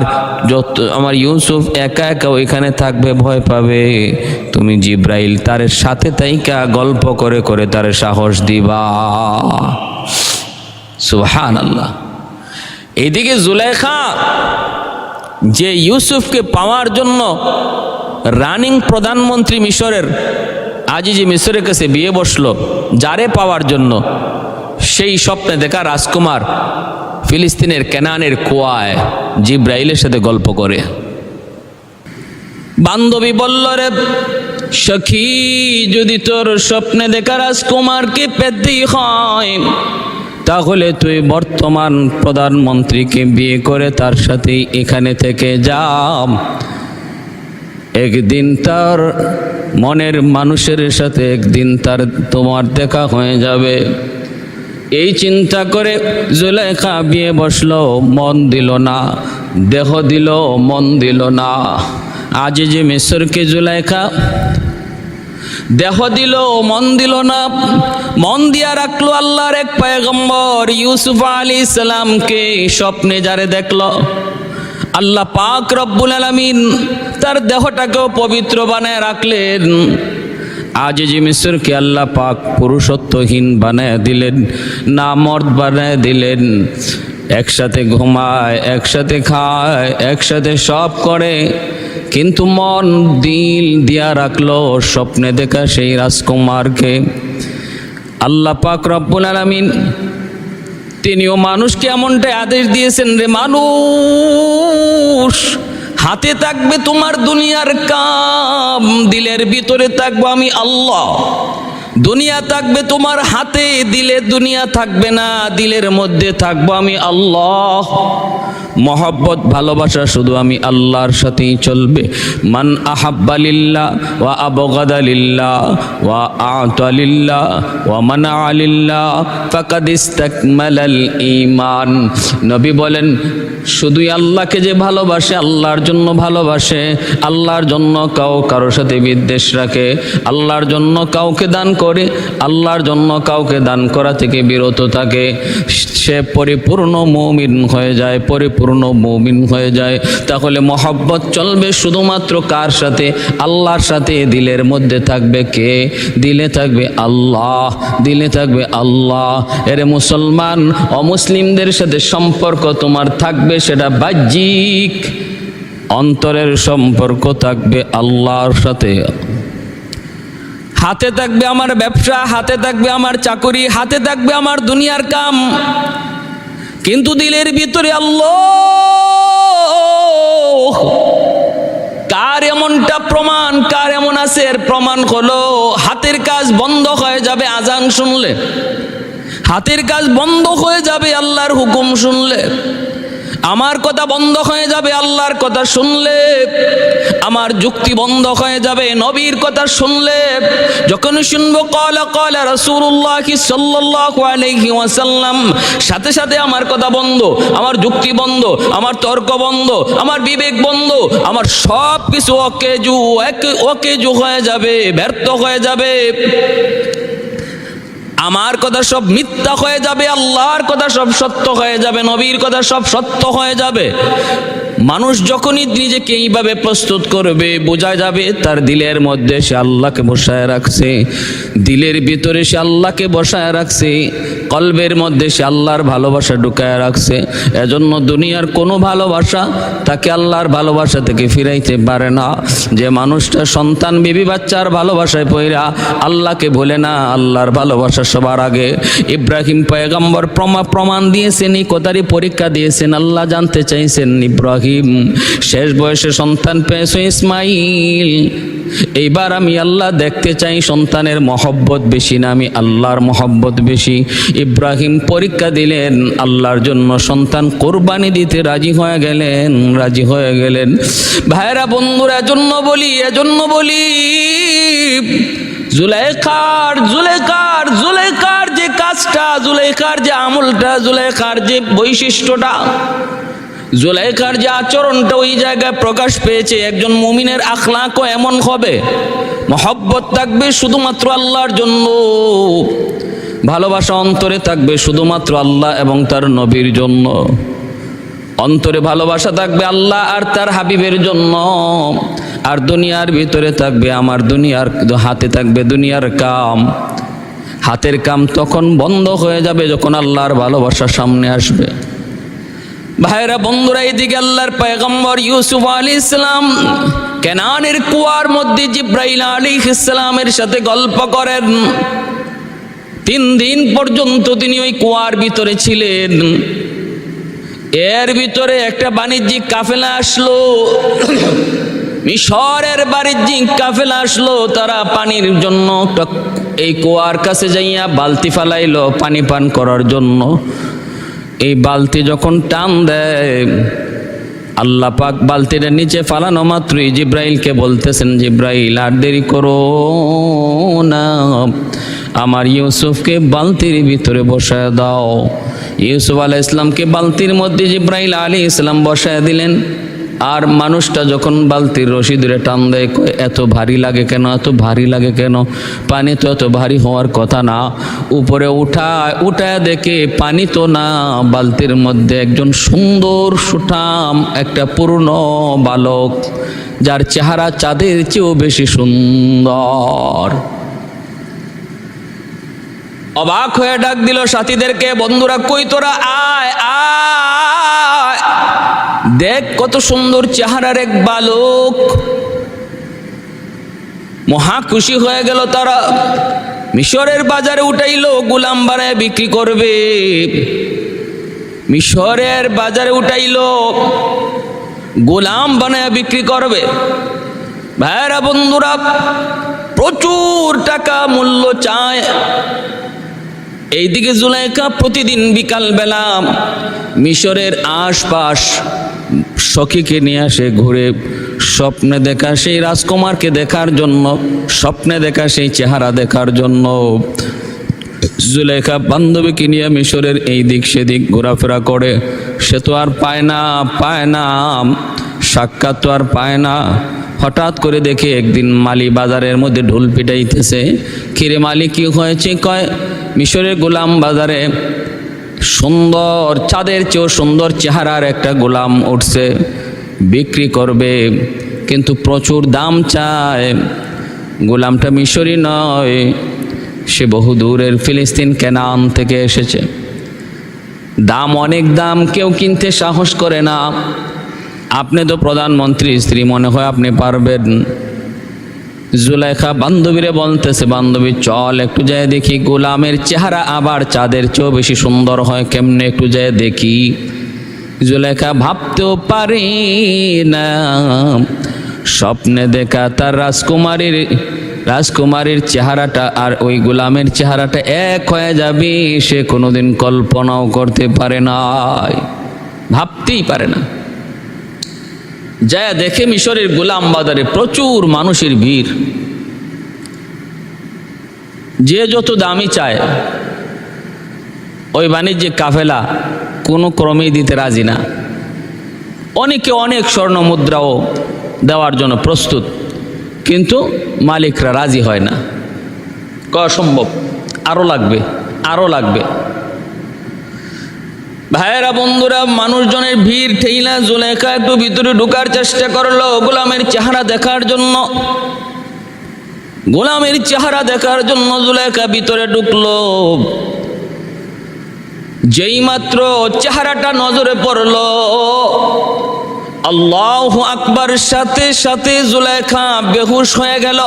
যত আমার ইউসুফ একা একা ওইখানে থাকবে, ভয় পাবে, তুমি জিব্রাইল তার সাথে তাইকা গল্প করে করে তার সাহস দিবা। সুবহানাল্লাহ। এইদিকে জুলেখা যে ইউসুফকে পাওয়ার জন্য রানিং প্রধানমন্ত্রী মিশরের, আজিজি মিশরের কাছে বিয়ে বসলো যারে পাওয়ার জন্য, সেই স্বপ্নে দেখা রাজকুমার ফিলিস্তিনের কেনানের কুয়ায় জিব্রাইলের সাথে গল্প করে। বান্ধবী বলল, রে সখী, যদি তোর স্বপ্নে দেখা রাজকুমারকে পেতে হয় তাহলে তুই বর্তমান প্রধানমন্ত্রীকে বিয়ে করে তার সাথে এখানে থেকে যা, একদিন তার মনের মানুষের সাথে একদিন তার তোমার দেখা হয়ে যাবে। এই চিন্তা করে জুলেখা বিয়ে বসলো, মন দিল না, দেহ দিল, মন দিল না। আজ যে মিশরকে জুলেখা দেহ দিল, মন দিল না, মন দিয়া রাখলো আল্লাহর এক পয়গম্বর ইউসুফ আলাইহিস সালামকে। স্বপ্নে যারে দেখলো আল্লাহ পাক রব্বুল আলামিন তার দেহটাকেও পবিত্র বানায় রাখলেন। আজ যে মিশরকে আল্লাহ পাক পুরুষত্বহীন বানায় দিলেন, না মর্দ বানায় দিলেন। একসাথে ঘুমায়, একসাথে খায়, একসাথে সব করে, কিন্তু মন দিল দিয়া রাখলো স্বপ্নে দেখা সেই রাজকুমারকে। আল্লাহ পাক রব্বুল আলামিন তিনিও মানুষকে এমনটাই আদেশ দিয়েছেন, রে মানুষ, হাতে থাকবে তোমার দুনিয়ার কাম, দিলের ভিতরে থাকবো আমি আল্লাহ। দুনিয়া থাকবে তোমার হাতে, দিলে দুনিয়া থাকবে না, দিলের মধ্যে থাকবো আমি আল্লাহ। মহব্বত ভালোবাসা শুধু আমি আল্লাহর সাথেই চলবে। মান আহাব্বা লিল্লাহ ওয়া আবগাদা লিল্লাহ ওয়া আ'তা লিল্লাহ ওয়া মানা লিল্লাহ ফাকাদ ইসতাকমালাল ঈমান। নবী বলেন, শুধুই আল্লাহকে যে ভালোবাসে, আল্লাহর জন্য ভালোবাসে, আল্লাহর জন্য কারোর সাথে বিদ্বেষ রাখে, আল্লাহর জন্য কাউকে দান করে, আল্লাহর জন্য কাউকে দান করা থেকে বিরত থাকে, সে পরিপূর্ণ মুমিন হয়ে যায়, পরিপূর্ণ মুমিন হয়ে যায়। তাহলে মহব্বত চলবে শুধুমাত্র কার সাথে? আল্লাহর সাথে। দিলের মধ্যে থাকবে কে? দিলে থাকবে আল্লাহ, দিলে থাকবে আল্লাহ। এরে মুসলমান, অমুসলিমদের সাথে সম্পর্ক তোমার থাকবে সেটা বাহ্যিক, অন্তরের সম্পর্ক থাকবে আল্লাহর সাথে। হাতে থাকবে আমার ব্যবসা, হাতে থাকবে আমার চাকরি, হাতে থাকবে আমার দুনিয়ার কাম, কিন্তু দিলের ভিতরে আল্লাহ। কার এমনটা প্রমাণ, কার এমন আছে? এর প্রমাণ হলো হাতের কাজ বন্ধ হয়ে যাবে আজান শুনলে, হাতের কাজ বন্ধ হয়ে যাবে আল্লাহর হুকুম শুনলে, আমার কথা বন্ধ হয়ে যাবে আল্লাহর কথা শুনলে, আমার যুক্তি বন্ধ হয়ে যাবে নবীর কথা শুনলে। যখন শুনবো ক্বালা ক্বালা রাসূলুল্লাহ সাল্লাল্লাহু আলাইহি ওয়াসাল্লাম, সাথে সাথে আমার কথা বন্ধ, আমার যুক্তি বন্ধ, আমার তর্ক বন্ধ, আমার বিবেক বন্ধ, আমার সব কিছু অকেজু হয়ে যাবে, ব্যর্থ হয়ে যাবে। আমার কথা সব মিথ্যা হয়ে যাবে, আল্লাহর কথা সব সত্য হয়ে যাবে, নবীর কথা সব সত্য হয়ে যাবে। মানুষ যখনই নিজেকে এইভাবে প্রস্তুত করবে, বোঝা যাবে তার দিলের মধ্যে সে আল্লাহকে বসায় রাখছে, দিলের ভিতরে সে আল্লাহকে বসায় রাখছে, কলবের মধ্যে সে আল্লাহর ভালোবাসা ঢুকায় রাখছে। এজন্য দুনিয়ার কোনো ভালোবাসা তাকে আল্লাহর ভালোবাসা থেকে ফিরাইতে পারে না। যে মানুষটা সন্তান বিবি বাচ্চার ভালোবাসায় পইরা আল্লাহকে ভুলে না, আল্লাহর ভালোবাসা সবার আগে। ইব্রাহিম পয়গম্বর প্রমাণ দিয়েছেন, এই কথারই পরীক্ষা দিয়েছেন। আল্লাহ জানতে চাইছেন, ইব্রাহিম শেষ বয়সে সন্তান পেয়েছো ইসমাইল, এইবার আমি আল্লাহ দেখতে চাই সন্তানের মহব্বত বেশি না আমি আল্লাহর মহব্বত বেশি। ইব্রাহিম পরীক্ষা দিলেন, আল্লাহর জন্য সন্তান কোরবানি দিতে রাজি হয়ে গেলেন। ভাইরা বন্ধুরা, এজন্য বলি জুলেখার যে কাজটা, জুলেখার যে আমলটা, জুলেখার যে বৈশিষ্ট্যটা, জুলেখার যে আচরণটা ওই জায়গায় প্রকাশ পেয়েছে। একজন মুমিনের আখলাকও এমন হবে, মহব্বত থাকবে শুধুমাত্র আল্লাহর জন্য, ভালোবাসা অন্তরে থাকবে শুধুমাত্র আল্লাহ এবং তার নবীর জন্য। অন্তরে ভালোবাসা থাকবে আল্লাহ আর তার হাবিবের জন্য, আর দুনিয়ার ভিতরে থাকবে আমার দুনিয়ার, হাতে থাকবে দুনিয়ার কাম। হাতের কাম তখন বন্ধ হয়ে যাবে যখন আল্লাহর ভালোবাসা সামনে আসবে। ভাইরা বন্ধুরা, এদিকে আল্লাহর পয়গম্বর ইউসুফ আলাইহিস সালাম কেনানের কুয়ার মধ্যে জিব্রাইল আলাইহিস সালামের সাথে গল্প করেন। 3 দিন পর্যন্ত তিনি ওই কুয়ার ভিতরে ছিলেন। এর ভিতরে একটা বাণিজ্যিক কাফেলা আসলো, মিশরের বাণিজ্যিক কাফেলা আসলো। তারা পানির জন্য এই কুয়ার কাছে যাইয়া বালতি ফালাইলো পানি পান করার জন্য। এই বালতি যখন টান দেয়, আল্লাহ পাক বালতিটা নিচে ফালানো মাত্রই জিব্রাইলকে বলতেছেন, জিব্রাইল আর দেরি করো না, আমার ইউসুফকে বালতির ভিতরে বসায় দাও। ইউসুফ আলাইহিস সালামকে বালতির মধ্যে জিব্রাইল আলাইহিস সালাম বসায় দিলেন। আর মানুষটা যখন বালতির রশি ধরে টান দেয়, এত ভারী লাগে কেন, এত ভারী লাগে কেন? পানি তো এত ভারী হওয়ার কথা না। উপরে উঠায় দেখে পানি তো না, বালতির মধ্যে একজন সুন্দর সুঠাম একটা পূর্ণ বালক, যার চেহারা চাঁদের চেয়েও বেশি সুন্দর। অবাক হয়ে ডাক দিল সাথীদেরকে, বন্ধুরা কই তোরা, আয় আয়, দেখ কত সুন্দর চেহারার এক বালক। মহা খুশি হয়ে গেল তারা। মিশরের বাজারে উঠাইলো, গোলাম বানায় বিক্রি করবে। মিশরের বাজারে উঠাইলো, গোলাম বানায় বিক্রি করবে। ভাইরা বন্ধুরা, প্রচুর টাকা মূল্য চায়। এইদিকে জুলাইখা প্রতিদিন বিকাল বেলা মিশরের আশপাশ সখীকে নিয়ে আসে ঘুরে, স্বপ্নে দেখা সেই রাজকুমারকে দেখার জন্য, স্বপ্নে দেখা সেই চেহারা দেখার জন্য। জুলাইখা বান্ধবীকে নিয়ে মিশরের এই দিক সেদিক ঘোরাফেরা করে। সে তো আর পায় না, সাক্ষাৎ তো আর পায় না। হঠাৎ করে দেখে একদিন মালি বাজারের মধ্যে ঢোল পিটাইতেছে। কিরে মালি, কি হয়েছে? কয়, মিশরের গোলাম বাজারে সুন্দর, চাঁদের চেয়েও সুন্দর চেহারার একটা গোলাম উঠছে, বিক্রি করবে, কিন্তু প্রচুর দাম চায়। গোলামটা মিশরি নয়, সে বহু দূরের ফিলিস্তিন কেনান থেকে এসেছে। দাম, অনেক দাম, কেউ কিনতে সাহস করে না। আপনি তো প্রধানমন্ত্রীর স্ত্রী, মনে হয় আপনি পারবেন। জুলাইখা বান্ধবীরে বলতেছে, বান্ধবী চল একটু যায় দেখি, গোলামের চেহারা আবার চাঁদের চেয়েও বেশি সুন্দর হয় কেমনে, একটু যায় দেখি। জুলাইখা ভাবতেও পারি না, স্বপ্নে দেখা তার রাজকুমারীর চেহারাটা আর ওই গোলামের চেহারাটা এক হয়ে যাবে, সে কোনোদিন কল্পনাও করতে পারে না, ভাবতেই পারে না। যা দেখে মিশরের গোলাম বাজারে প্রচুর মানুষের ভিড়, যে যত দামি চায়। ওই বাণিজ্যিক কাফেলা কোনো ক্রমেই দিতে রাজি না। অনেকে অনেক স্বর্ণ মুদ্রাও দেওয়ার জন্য প্রস্তুত, কিন্তু মালিকরা রাজি হয় না। অসম্ভব, আরো লাগবে, আরো লাগবে। ভাইয়েরা বন্ধুরা, মানুষজনের ভিড় ঠেইলা জুলাইখা একটু ভিতরে ঢোকার চেষ্টা করলো গোলামের চেহারা দেখার জন্য। গোলামের চেহারা দেখার জন্য জুলাইখা ভিতরে ঢুকলো। যেই মাত্র চেহারাটা নজরে পড়লো, আল্লাহু আকবার, সাথে সাথে জুলাইখা বেহুশ হয়ে গেল,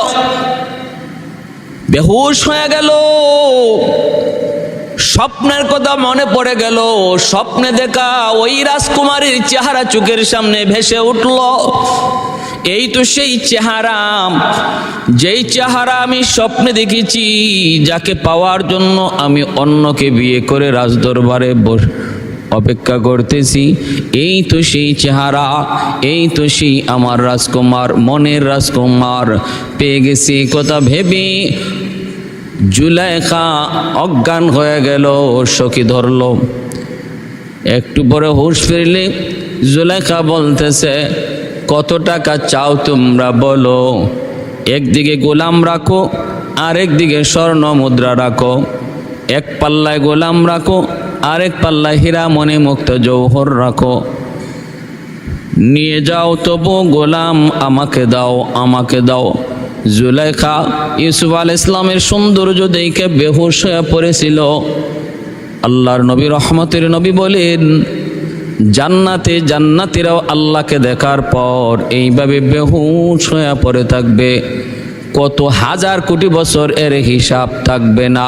বেহুশ হয়ে গেল। স্বপ্নের কথা মনে পড়ে গেল, স্বপ্নে দেখা ওই রাজকুমারীর চেহারা চোখের সামনে ভেসে উঠল। এই তো সেই চেহারা, যেই চেহারা আমি স্বপ্নে দেখেছি, যাকে পাওয়ার জন্য আমি অন্যকে বিয়ে করে রাজদরবারে অপেক্ষা করতেছি। এই তো সেই চেহারা, এই তো সেই আমার রাজকুমার, মনের রাজকুমার। পেয়ে গেছি কথা ভেবে জুলাইখা অজ্ঞান হয়ে গেল, সখী ধরল। একটু পরে হুঁশ ফিরলে জুলাইখা বলতেছে, কত টাকা চাও তোমরা বলো। একদিকে গোলাম রাখো, আরেক দিকে স্বর্ণ মুদ্রা রাখো। এক পাল্লায় গোলাম রাখো, আরেক পাল্লায় হীরা মণি মুক্ত জৌহর রাখো। নিয়ে যাও, তবু গোলাম আমাকে দাও, আমাকে দাও। জুলাইখা ইউসুফ আলাইহিস সালামের সৌন্দর্য দেখে বেহুশ হয়ে পড়েছিল। আল্লাহর নবী, রহমতের নবী বলেন, জান্নাতীরাও আল্লাহকে দেখার পর এইভাবে বেহুশ হয়ে পড়ে থাকবে, কত হাজার কোটি বছর এর হিসাব থাকবে না।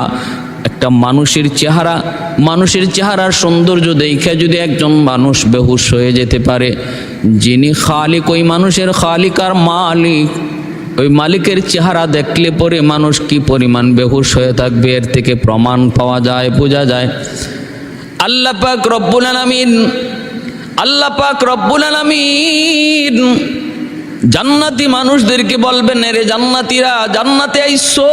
একটা মানুষের চেহারার সৌন্দর্য দেখে যদি একজন মানুষ বেহুশ হয়ে যেতে পারে, যিনি খালিক, ওই মানুষের খালিক আর মালিক, ওই মালিকের চেহারা দেখলে পরে মানুষ কি পরিমাণ বেহুশ হয়ে থাকবে, এর থেকে প্রমাণ পাওয়া যায়, বোঝা যায়। আল্লাহ পাক রব্বুল আলামিন, আল্লাহ পাক রব্বুল আলামিন জান্নাতি মানুষদেরকে বলবেন, রে জান্নাতীরা, জান্নাতে আইসো।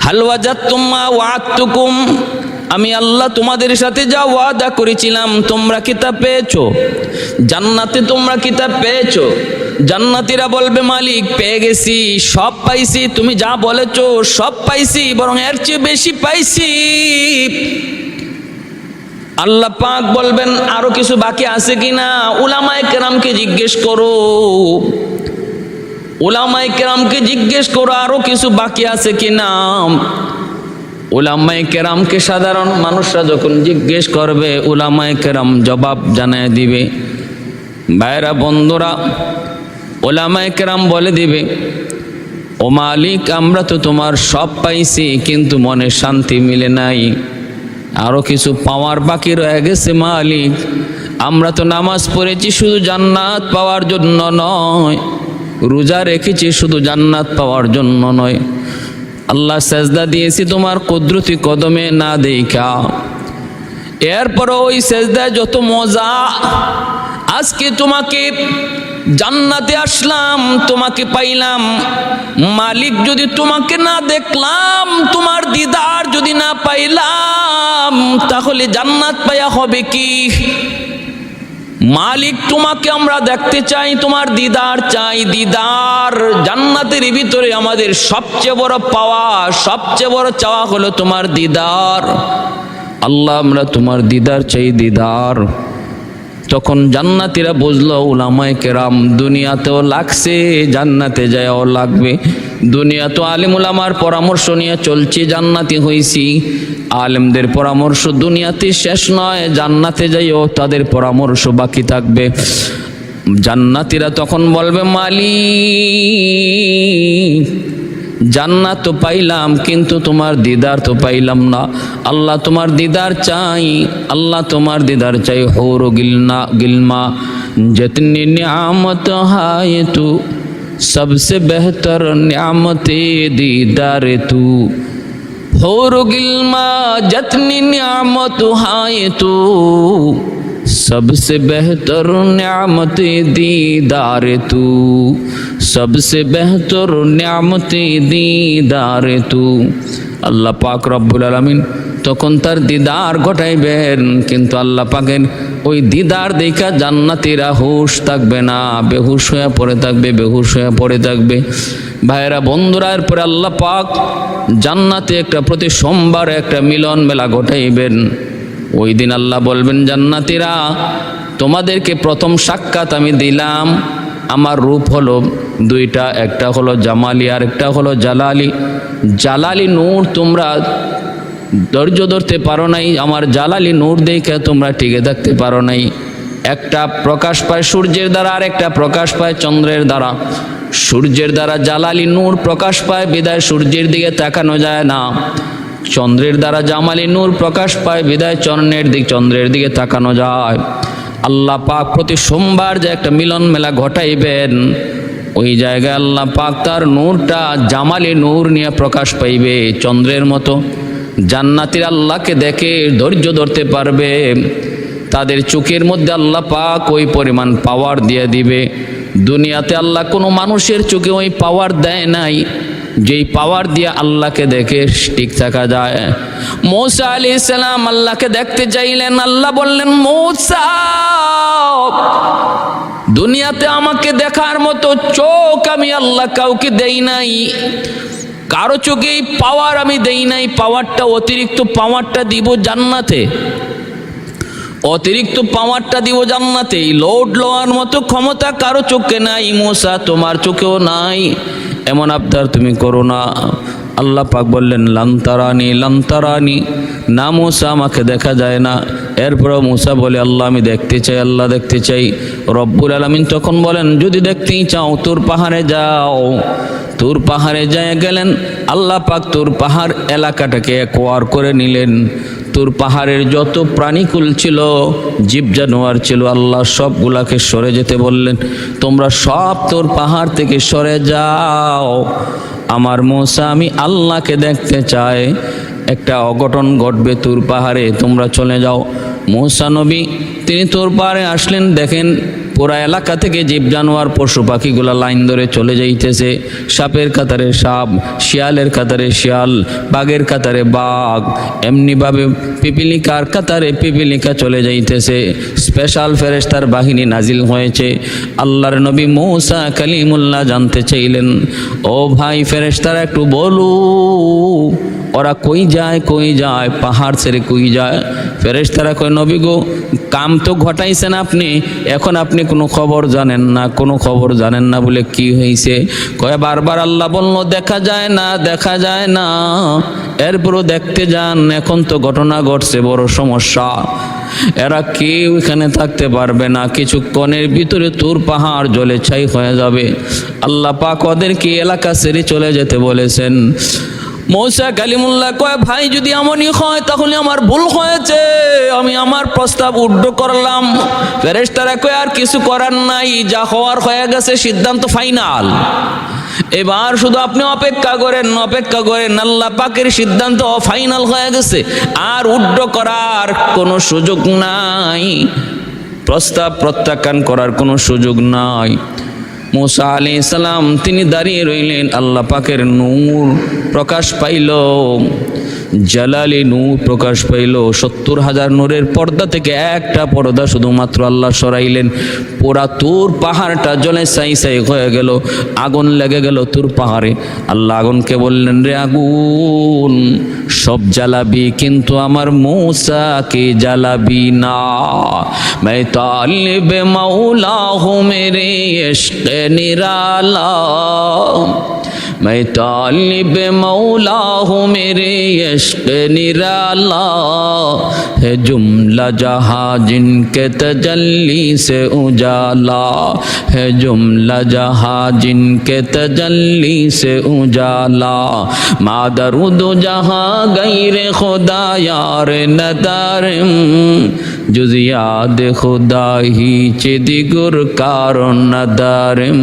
হাল ওয়াজাদতুম মা ওয়া'আদতুকুম, আমি আল্লাহ তোমাদের সাথে যা ওয়াদা করেছিলাম তোমরা কি তা পেয়েছো? জান্নাতে তোমরা কি তা পেয়েছো? জান্নাতীরা বলবে, মালিক পেয়ে গেছি, সব পাইছি, তুমি যা বলেছো সব পাইছি, বরং এর চেয়ে বেশি পাইছি। আল্লাহ পাক বলবেন, আরো কিছু বাকি আছে কিনা? উলামায়ে কেরামকে জিজ্ঞেস করো। উলামায়ে কেরামকে জিজ্ঞেস করো আরো কিছু বাকি আছে কি না। উলামায়ে কেরামকে সাধারণ মানুষরা যখন জিজ্ঞেস করবে উলামায়ে কেরাম জবাব জানায় দিবে। ভাইরা বন্ধুরা, উলামায়ে কেরাম বলে দিবে, ও মালিক, আমরা তো তোমার সব পাইছি কিন্তু মনে শান্তি মিলে নাই, আরো কিছু পাওয়ার বাকি রয়ে গেছে মালিক। আমরা তো নামাজ পড়েছি শুধু জান্নাত পাওয়ার জন্য নয়, রোজা রেখেছি শুধু জান্নাত পাওয়ার জন্য নয়, আল্লাহ সেজদা দিয়েছি তোমার কুদরতি কদমে না দেখা। এরপর ওই সেজদায় যত মজা, আজকে তোমাকে জান্নাতে আসলাম, তোমাকে পাইলাম মালিক, যদি তোমাকে না দেখলাম, তোমার দিদার যদি না পাইলাম, তাহলে জান্নাত পাইয়া হবে কি? মালিক, তোমাকে আমরা দেখতে চাই, তোমার দিদার চাই। দিদার জান্নাতের ভিতরে আমাদের সবচেয়ে বড় পাওয়া, সবচেয়ে বড় চাওয়া হলো তোমার দিদার। আল্লাহ, আমরা তোমার দিদার চাই, দিদার। তখন জান্নাতীরা বুঝলো উলামায়ে কেরাম দুনিয়াতেও লাগছে, জান্নাতে যায়ও লাগবে। দুনিয়া তো আলেম উলামার পরামর্শ নিয়ে চলছি, জান্নাতি হইছি। আলেমদের পরামর্শ দুনিয়াতে শেষ নয়, জান্নাতে যাইও তাদের পরামর্শ বাকি থাকবে। জান্নাতীরা তখন বলবে, মালিক, জান্নাত তো পাইলাম কিন্তু তোমার দিদার তো পাইলাম না। আল্লাহ, তোমার দিদার চাই, আল্লাহ তোমার দিদার চাই। হুর গিলমা जितनी नियामत है तू सबसे बेहतर नियामत दीदार तू। हुर गिलमा जितनी नियामत है तू सबसे बेहतर नियामत दीदार तू, सबसे बेहतर नियामत दीदार तू। আল্লাহ পাক রব্বুল আলামিন তখন তার দিদার ঘটাইবেন, কিন্তু আল্লাহ পাকের ওই দিদার দেখা জান্নাতীরা হুশ থাকবে না, বেহুশ হয়ে পড়ে থাকবে, বেহুশ হয়ে পড়ে থাকবে। ভাইরা বন্ধুরা, এরপরে আল্লাহ পাক জান্নাতে একটা প্রতি সোমবার একটা মিলন মেলা ঘটাইবেন। ওই দিন আল্লাহ বলবেন, জান্নাতীরা, তোমাদেরকে প্রথম সাক্ষাৎ আমি দিলাম। আমার রূপ হলো দুইটা, একটা হলো জামালি আর একটা হলো জালালি। জালালি নূর তোমরা ধৈর্য ধরতে পারো নাই, আমার জালালি নূর দেখে তোমরা টিকে থাকতে পারো নাই। একটা প্রকাশ পায় সূর্যের দ্বারা, আর একটা প্রকাশ পায় চন্দ্রের দ্বারা। সূর্যের দ্বারা জালালি নূর প্রকাশ পায়, বিদায় সূর্যের দিকে তাকানো যায় না। চন্দ্রের দ্বারা জামালি নূর প্রকাশ পায়, বিদায় চন্দ্রের দিকে তাকানো যায়। আল্লাহ পাক প্রতি সোমবার যে একটা মিলন মেলা ঘটাইবেন, ওই জায়গায় আল্লাহ পাক তার নূরটা জামালি নূর নিয়ে প্রকাশ পাইবে চন্দ্রের মতো। জান্নাতীর আল্লাহকে দেখে ধৈর্য ধরতে পারবে, তাদের চোখের মধ্যে আল্লাহ পাক ওই পরিমাণ পাওয়ার দিয়ে দিবে। দুনিয়াতে আল্লাহ কোনো মানুষের চোখে ওই পাওয়ার দেয় নাই, যেই পাওয়ার দিয়ে আল্লাহকে দেখে ঠিক থাকা যায়। মূসা আলাইহিস সালাম আল্লাহকে দেখতে চাইলেন, আল্লাহ বললেন, মূসা, দুনিয়াতে আমাকে দেখার মতো চোখ আমি আল্লাহ কাউকে দেই নাই, কারো চোখে এই পাওয়ার আমি দেই নাই। পাওয়ারটা অতিরিক্ত পাওয়ারটা দিব জান্নাতে, অতিরিক্ত পাওয়ারটা দিব জান্নাতে। লোড লওয়ার মতো ক্ষমতা কারো চোখে নাই, মূসা তোমার চোখেও নাই, এমন আবদার তুমি করো না। আল্লাহ পাক বললেন, লান্তারানি লান্তারানি, না মূসা আমাকে দেখা যায় না। এরপরও মূসা বলে, আল্লাহ আমি দেখতে চাই, আল্লাহ দেখতে চাই। রব্বুল আলামিন তখন বলেন, যদি দেখতেই চাও তুর পাহাড়ে যাও। তুর পাহাড়ে যায় গেলেন, আল্লাহ পাক তুর পাহাড় এলাকাটাকে একোয়ার করে নিলেন। তুর পাহাড়ের যত প্রাণীকুল ছিল, জীব জানোয়ার ছিল, আল্লাহ সবগুলাকে সরে যেতে বললেন। তোমরা সব তুর পাহাড় থেকে সরে যাও, আমার মূসা আমি আল্লাহকে দেখতে চাই। একটা অঘটন ঘটবে তুর পাহাড়ে, তোমরা চলে যাও। মূসা নবী তিনি তুর পাহাড়ে আসলেন, দেখেন পুরা এলাকা থেকে জীব জানোয়ার পশু পাখিগুলা লাইন ধরে চলে যাইতেছে। সাপের কাতারে সাপ, শিয়ালের কাতারে শিয়াল, বাঘের কাতারে বাঘ, এমনিভাবে পিপিলিকার কাতারে পিপিলিকা চলে যাইতেছে। স্পেশাল ফেরেশতার বাহিনী নাজিল হয়েছে। আল্লাহর নবী মূসা কালিমুল্লাহ জানতে চাইলেন, ও ভাই ফেরেশতারা একটু বলু, ওরা কই যায়, কই যায়, পাহাড় ছেড়ে কই যায়? ফেরেশতারা কয়, নবী গো, কাম তো ঘটাইছেন আপনি, এখন আপনি কোনো খবর জানেন না, কোনো খবর জানেন না বলে কি হয়েছে? কয় বারবার আল্লাহ বলল দেখা যায় না, দেখা যায় না। এরপরও দেখতে যান, এখন তো ঘটনা ঘটছে, বড় সমস্যা। এরা কেউ এখানে থাকতে পারবে না, কিছুক্ষণের ভিতরে তুর পাহাড় জলে ছাই হয়ে যাবে। আল্লাহ পাক ওদেরকে এলাকা ছেড়ে চলে যেতে বলেছেন। মূসা কালিমুল্লাহ কয় ভাই যদি এমনই হয় তাহলে আমার ভুল হয়েছে, আমি আমার প্রস্তাব উড্ড করলাম। ফেরেশতারা কয় আর কিছু করার নাই, যা হওয়ার হয়ে গেছে, সিদ্ধান্ত ফাইনাল। এবার শুধু আপনি অপেক্ষা করেন, অপেক্ষা করেন, আল্লাহ পাকের সিদ্ধান্ত ফাইনাল হয়ে গেছে, আর উড্ড করার কোনো সুযোগ নাই, প্রস্তাব প্রত্যাখ্যান করার কোনো সুযোগ নাই। মূসা আলাইহিস সালাম তিনি দাঁড়িয়ে রইলেন, আল্লাহ পাকের নূর প্রকাশ পাইল, জালালি নূর প্রকাশ পাইল। 70,000 নূরের পর্দা থেকে একটা পর্দা শুধুমাত্র আল্লাহ সরাইলেন, পুরা তুর পাহাড়টা জলে ছাই ছাই হয়ে গেল, আগুন লেগে গেল তুর পাহাড়ে। আল্লাহ আগুনকে বললেন, রে আগুন সব জ্বালাবি, কিন্তু আমার মূসাকে জ্বালাবি না। मैं तालिब मौला हूँ मेरे इश्क़ निराला, मैं तालिब मौला हूँ मेरे इश्क़ निराला, है जुमला जहाँ जिनके तजल्ली से उजाला, है जुमला जहाँ जिनके तजल्ली से उजाला, मादरुद जहाँ गैर खुदा यार नदारम, जुज़ याद खुदा ही चिदिगुर कारों नदारम,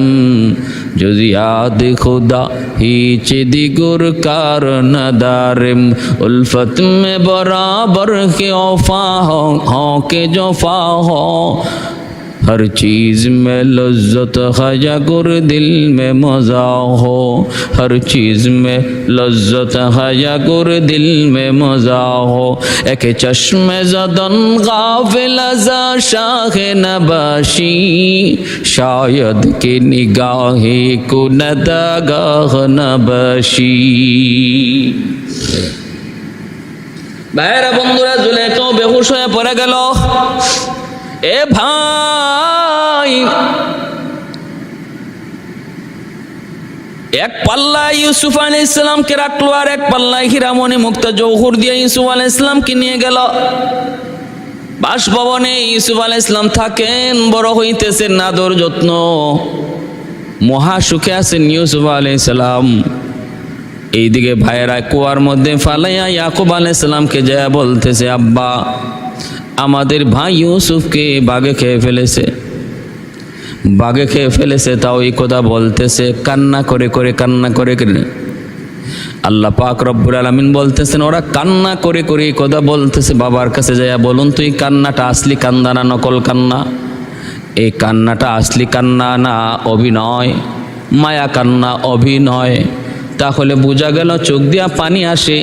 जुज़ याद खुदा ही चिदिगुर कारों नदारम, उल्फत में बराबर के औफा हो के जोफा हो, हर चीज़ में लज्जत है गुर दिल में मज़ा हो, हर चीज़ में लज्जत है गुर दिल में मज़ा हो, एक चश्मे ज़दन गाफिल ज़ा शाह नबाशी, शायद की निगाहे को नदागाह नबाशी। भाईरा बंधुरा जुलेखा बेहुश হয়ে পড়ে গেল। এ ভাই, এক পাল্লা ইউসুফ আলাইহিস সালামকে রাখলো, আর এক পাল্লায় হীরামণি মুক্তা জৌহর দিয়ে ইউসুফ আলাইহিস সালামকে নিয়ে গেল বাসভবনে। ইউসুফ আলাইহিস সালাম থাকেন, বড় হইতেছেন, আদর যত্ন, মহা সুখে আছেন ইউসুফ আলাইহিস সালাম। এইদিকে ভাইয়েরা কুয়ার মধ্যে ফালাইয়া ইয়াকুব আলাইহিস সালামকে যা বলতেছে, আব্বা আমাদের ভাই ইউসুফকে বাঘে খেয়ে ফেলেছে, বাঘে খেয়ে ফেলেছে। তাও এই কথা বলতেছে কান্না করে করে, কান্না করে করে। আল্লাহ পাক রব্বুল আলামিন বলতেছেন ওরা কান্না করে করে এই কথা বলতেছে, বাবার কাছে যাইয়া বলুন তো এই কান্নাটা আসলি কান্না না নকল কান্না? এই কান্নাটা আসলি কান্না না অভিনয়? মায়া কান্না, অভিনয়। তাহলে বোঝা গেল চোখ দিয়া পানি আসে,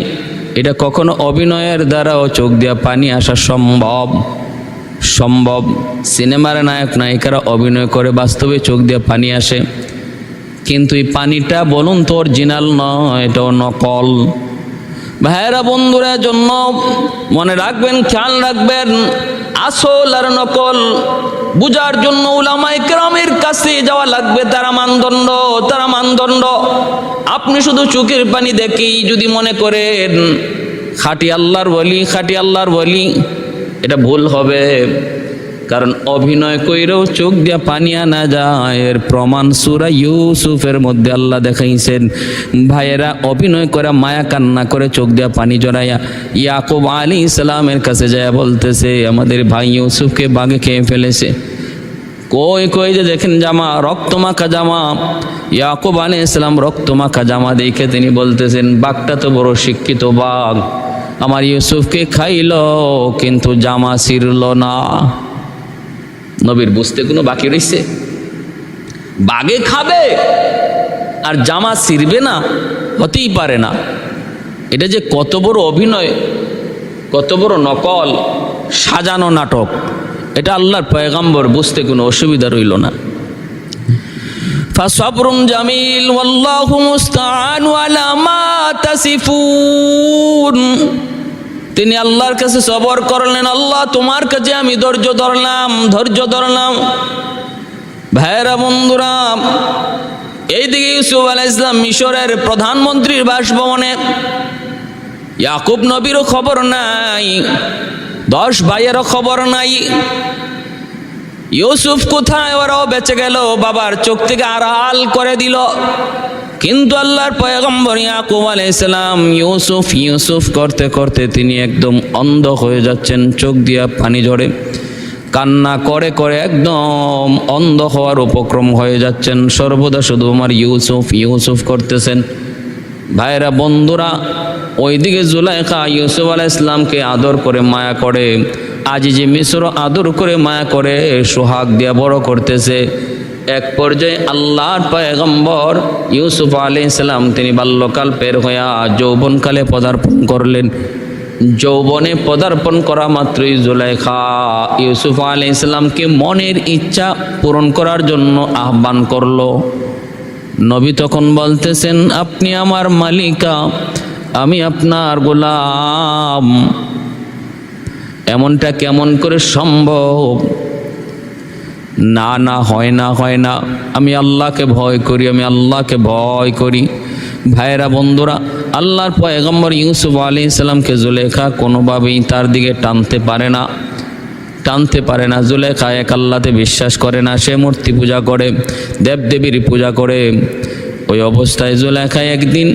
এটা কখনো অভিনয়ের দ্বারাও চোখ দিয়া পানি আসা সম্ভব? সম্ভব। সিনেমার নায়ক নায়িকারা অভিনয় করে, বাস্তবে চোখ দিয়া পানি আসে, কিন্তু এই পানিটা বলুন তো অরিজিনাল নয়, এটাও নকল। ভাইয়েরা বন্ধুরা, জন্য মনে রাখবেন, খেয়াল রাখবেন, আসল আর নকল বুঝার জন্য উলামায়ে কেরামের কাছে যাওয়া লাগবে। তারা মানদণ্ড। আপনি শুধু চোখের পানি দেখেই যদি মনে করেন খাঁটি আল্লাহর ওয়ালি, এটা ভুল হবে। কারণ অভিনয় কইরেও চোখ দিয়া পানি আনা যায়, এর প্রমাণ সূরা ইউসুফের মধ্যে আল্লাহ দেখাইছেন। ভাইয়েরা, অভিনয় করে মায়া কান্না করে চোখ দিয়া পানি জড়াইয়া ইয়াকুব আলাইহিস সালামের কাছে যায় বলতেছে আমাদের ভাই ইউসুফকে বাঘে খেয়ে ফেলেছে। কই যে দেখেন জামা, রক্তমাখা জামা। ইয়াকুব আলাইহিস সালাম রক্তমাখা জামা দেখে তিনি বলতেছেন বাঘটা তো বড় শিক্ষিত বাঘ, আমার ইউসুফকে খাইল কিন্তু জামা ছিঁড়ল না। নবীর বুঝতে কোনো বাকি রইছে? বাঘে খাবে আর জামা ছিঁড়বে না, হতেই পারে না। এটা যে কত বড় অভিনয়, কত বড় নকল, সাজানো নাটক, এটা আল্লাহর পয়গম্বর বুঝতে কোনো অসুবিধা রইল না। ফাসবরুন জামিল ওয়াল্লাহু মুস্তাআন আলা মা তাসিফুন। তিনি আল্লাহর কাছে সবর করলেন, আল্লাহ তোমার কাছে আমি ধৈর্য ধরলাম। ভাইরা বন্ধুরা, এইদিকে ইউসুফ আলাইহিস সালাম মিশরের প্রধানমন্ত্রীর বাসভবনে। ইয়াকুব নবীরও খবর নাই, 10 ভাইয়েরও খবর নাই। ইউসুফ কোথায়? ওরাও বেঁচে গেল, বাবার চোখ থেকে আড়াল করে দিল। কিন্তু আল্লাহর পয়গম্বর ইয়াকুব আলাইহিস সালাম ইউসুফ ইউসুফ করতে করতে তিনি একদম অন্ধ হয়ে যাচ্ছেন, চোখ দিয়া পানি ঝরে, কান্না করে করে একদম অন্ধ হওয়ার উপক্রম হয়ে যাচ্ছেন। সর্বদা শুধু আমার ইউসুফ ইউসুফ করতেছেন। ভাইরা বন্ধুরা, ওইদিকে জুলাইখা ইউসুফ আলাইহিস সালামকে আদর করে মায়া করে, আজিজে মিসর আদর করে মায়া করে সোহাগ দিয়া বড় করতেছে। এক পর্যায়ে আল্লাহর পয়গম্বর ইউসুফ আলাইহিস সালাম তিনি বাল্যকাল পের হইয়া যৌবনকালে পদার্পণ করলেন। যৌবনে পদার্পণ করা মাত্রই জুলাইখা ইউসুফ আলাইহিস সালামকে মনের ইচ্ছা পূরণ করার জন্য আহ্বান করলো। নবী তখন বলতেছেন, আপনি আমার মালিকা, আমি আপনার গোলাম। এমনটা কেমন করে সম্ভব? না না, হয় না, হয় না। আমি আল্লাহকে ভয় করি, আমি আল্লাহকে ভয় করি। ভাইরা বন্ধুরা, আল্লাহর পয়গম্বর ইউসুফ আলাইহিস সালামকে জুলেখা কোনোভাবেই তার দিকে টানতে পারে না, টানতে পারে না। জুলেখা এক আল্লাহতে বিশ্বাস করে না, সে মূর্তি পূজা করে, দেবদেবীর পূজা করে। ওই অবস্থায় জুলেখা একদিন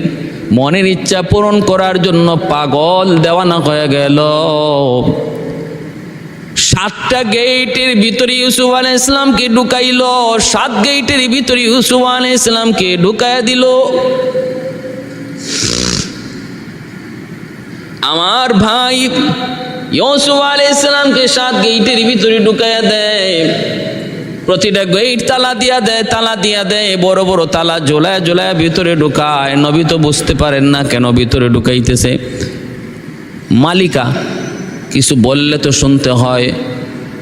মনের ইচ্ছা পূরণ করার জন্য পাগল দেওয়ানা হয়ে গেল। 7টা গেটের ভিতরে ইউসুফ আলাইহিস সালামকে ঢুকাইল, 7 গেটের ভিতরে ইউসুফ আলাইহিস সালামকে ঢুকাইয়া দিল। আমার ভাই ইউসুফ আলাইহিস সালামকে 7 গেটের ভিতরে ঢুকাইয়া দেয়। প্রতিটা গেট তালা দিয়া দেয়, তালা দিয়া দেয়, বড় বড় তালা ঝোলায় ঝোলায় ভিতরে ঢুকায়। নবী তো বুঝতে পারেন না কেন ভিতরে ঢুকাইতেছে। মালিকা কিছু বললে তো শুনতে হয়,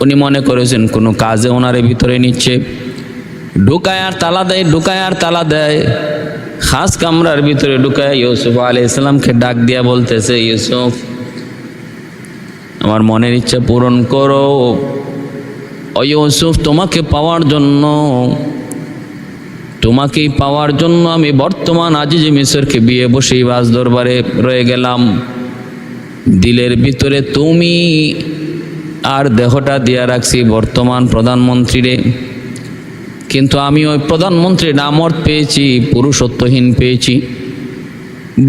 উনি মনে করেছেন কোনো কাজে ওনারে ভিতরে নিচ্ছে। ঢুকায় আর তালা দেয়, ঢুকায় আর তালা দেয়। খাস কামরার ভিতরে ঢুকায় ইউসুফ আলাইহিস সালামকে ডাক দিয়া বলতেছে, ইউসুফ, আমার মনের ইচ্ছা পূরণ করো। ও ইউসুফ, তোমাকে পাওয়ার জন্য, তোমাকেই পাওয়ার জন্য আমি বর্তমান আজিজে মিসরকে বিয়ে বসেই বাস দরবারে রয়ে গেলাম। দিলের ভিতরে তুমি আর দেহটা দিয়া রাখছি বর্তমান প্রধানমন্ত্রীরে, কিন্তু আমি ওই প্রধানমন্ত্রীর নামত পেয়েছি, পুরুষত্বহীন পেয়েছি।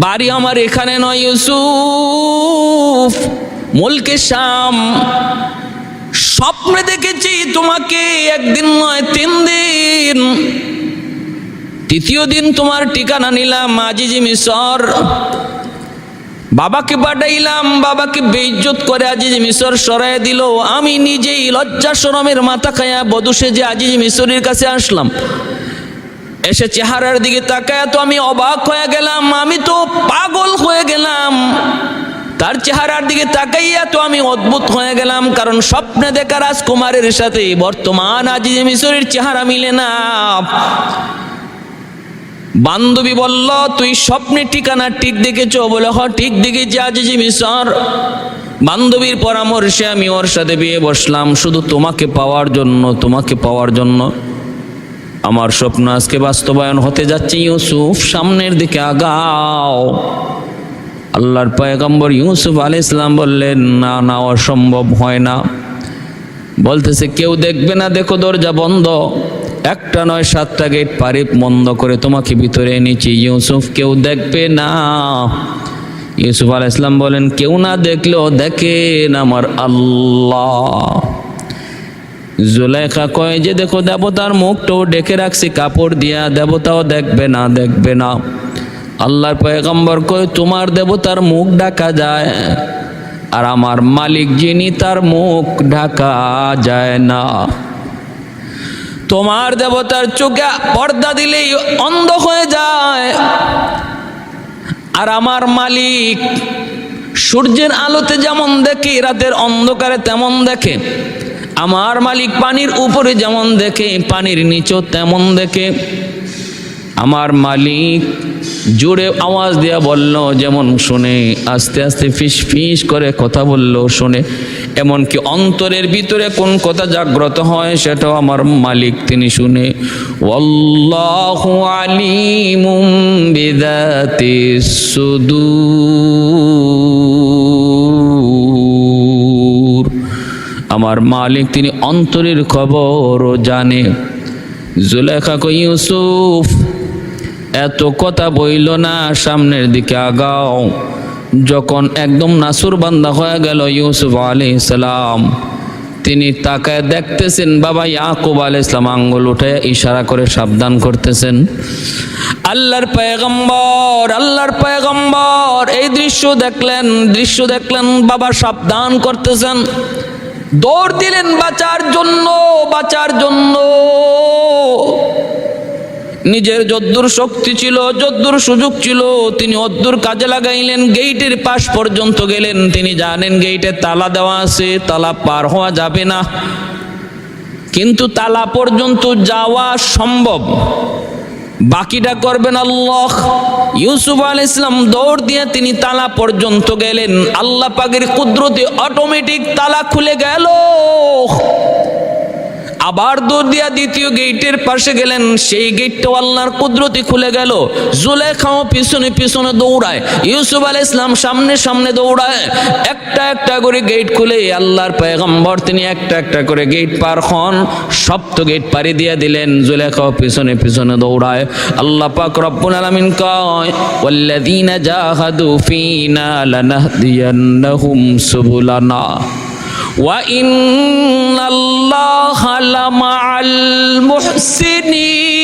বাড়ি আমার এখানে নয় ইউসুফ, মুলকে শাম। স্বপ্নে দেখেছি তোমাকে, একদিন নয় 3 দিন। 3য় দিন তোমার ঠিকানা নিলাম আজিজে মিসর। বাবাকে পাঠাইলাম, বাবাকে বেইজ্জত করে আজিজে মিসর সরাই দিল। আমি নিজেই লজ্জা শরমের মাথা খায়া বধূ সেজে আজিজে মিসরের কাছে আসলাম। এসে চেহারার দিকে তাকায়া তো আমি অবাক হয়ে গেলাম, আমি তো পাগল হয়ে গেলাম। তার চেহারার দিকে তাকাইয়া তো আমি অদ্ভুত হয়ে গেলাম, কারণ স্বপ্নে দেখা রাজকুমারের সাথে বর্তমান আজিজে মিসরের চেহারা মিলে না। বান্ধবী বলল, তুই স্বপ্নে ঠিকানা ঠিক দেখেছো? বলে হ, ঠিক দেখেছি আজিজে মিসর। বান্ধবীর পরামর্শে আমি ওর সাথে বিয়ে বসলাম শুধু তোমাকে পাওয়ার জন্য, তোমাকে পাওয়ার জন্য। আমার স্বপ্ন আজকে বাস্তবায়ন হতে যাচ্ছে। ইউসুফ, সামনের দিকে আগাও। আল্লাহর পয়গম্বর ইউসুফ আলাইহিস সালাম বললেন, না না, অসম্ভব, হয় না। বলতেছে, কেউ দেখবে না, দেখো দরজা বন্ধ। 1টা নয় 7টা গেট পারি বন্ধ করে তোমাকে ভিতরে এনেছি ইউসুফ, কেউ দেখবে না। ইউসুফ আলাইহিস সালাম বলেন, কেউ না দেখলেও দেখেন আমার আল্লাহ। জুলাইখা কয় যে, দেখো দেবতার মুখটাও ডেকে রাখছি কাপড় দিয়া, দেবতাও দেখবে না, দেখবে না। আল্লাহর পয়গম্বর কয়, তোমার দেবতার মুখ ঢাকা যায়, আর আমার মালিক যিনি তার মুখ ঢাকা যায় না। তোমার দেবতার চোখে পর্দা দিলেই অন্ধ হয়ে যায়, আর আমার মালিক সূর্যের আলোতে যেমন দেখে, রাতের অন্ধকারে তেমন দেখে। আমার মালিক পানির উপরে যেমন দেখে, পানির নিচেও তেমন দেখে। আমার মালিক জোরে আওয়াজ দিয়া বলল, যেমন শুনে, আস্তে আস্তে ফিস ফিস করে কথা বলল শুনে, এমনকি অন্তরের ভিতরে কোন কথা জাগ্রত হয় সেটাও আমার মালিক তিনি শুনে। ওয়াল্লাহু আলিমুম বিযাতিস সুদূর, আমার মালিক তিনি অন্তরের খবরও জানে। জুলেখা কই, ইউসুফ এত কথা বইল না, সামনের দিকে আগাও। যখন একদম নাসুর বান্দা হয়ে গেল ইউসুফ আলাইহিস সালাম, তিনি তাকায় দেখতেছেন বাবা ইয়াকুব আলাইহিস সালাম আঙ্গুল উঠে ইশারা করে সাবধান করতেছেন। আল্লাহর পয়গম্বর এই দৃশ্য দেখলেন, বাবা সাবধান করতেছেন, দৌড় দিলেন বাঁচার জন্য। নিজের যদ্দুর শক্তি ছিল, যদ্দুর সুযোগ ছিল, তিনি অদ্দুর কাজে লাগাইলেন। গেইটের পাশ পর্যন্ত গেলেন, তিনি জানেন গেইটে তালা দেওয়া আছে, তালা পার হওয়া যাবে না, কিন্তু তালা পর্যন্ত যাওয়া সম্ভব, বাকিটা করবেন আল্লাহ। ইউসুফ আলাইহিস সালাম দৌড় দিয়ে তিনি তালা পর্যন্ত গেলেন, আল্লাহ পাকের কুদরতে অটোমেটিক তালা খুলে গেল। আবার দৌড় দিয়া দ্বিতীয় গেটের পাশে গেলেন, সেই গেটটাও আল্লাহর কুদরতে খুলে গেল। জুলেখাও পিছনে পিছনে দৌড়ায়, ইউসুফ আলাইহিস সালাম সামনে সামনে দৌড়ায়। একটা একটা করে গেট খুলে আল্লাহর পয়গম্বর তিনি একটা একটা করে গেট পার হন, সপ্ত গেট পাড়ি দিয়ে দিলেন। জুলেখাও পিছনে পিছনে দৌড়ায়। আল্লাহ পাক রব্বুল আলামিন কয়, ওয়াল্লাযীনা জাহাদু ফীনা লানাহদিয়ান্নাহুম সুবুলানা ওয়া ইন্নাল্লাহা লামাআল মুহসিনিন।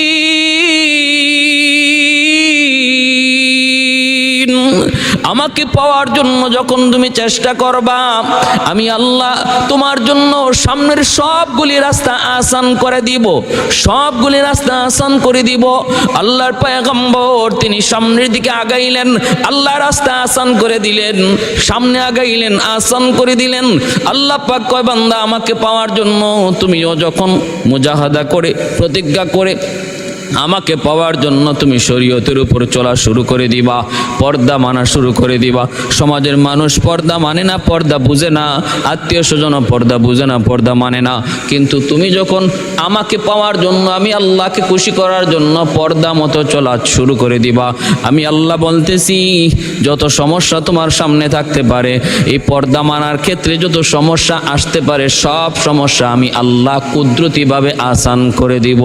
আমাকে পাওয়ার জন্য যখন তুমি চেষ্টা করবা, আমি আল্লাহ তোমার জন্য সামনের সবগুলি রাস্তা আসান করে দিব, সবগুলি রাস্তা আসান করে দিব। আল্লাহর পয়গম্বর তিনি সামনের দিকে আগাইলেন, আল্লাহ রাস্তা আসান করে দিলেন, সামনে আগাইলেন, আসান করে দিলেন। আল্লাহ পাক কয়, বান্দা আমাকে পাওয়ার জন্য তুমিও যখন মুজাহাদা করে প্রতিজ্ঞা করে আমাকে পাওয়ার জন্য তুমি শরীয়তের উপর চলা শুরু করে দিবা, পর্দা মানা শুরু করে দিবা। সমাজের মানুষ পর্দা মানে না, পর্দা বুঝে না, আত্মীয় স্বজন পর্দা বুঝে না, পর্দা মানে না। কিন্তু তুমি যখন আমাকে পাওয়ার জন্য, আমি আল্লাহকে খুশি করার জন্য পর্দা মতো চলা শুরু করে দিবা, আমি আল্লাহ বলতেছি যত সমস্যা তোমার সামনে থাকতে পারে, এই পর্দা মানার ক্ষেত্রে যত সমস্যা আসতে পারে, সব সমস্যা আমি আল্লাহ কুদরতিভাবে আসান করে দিব,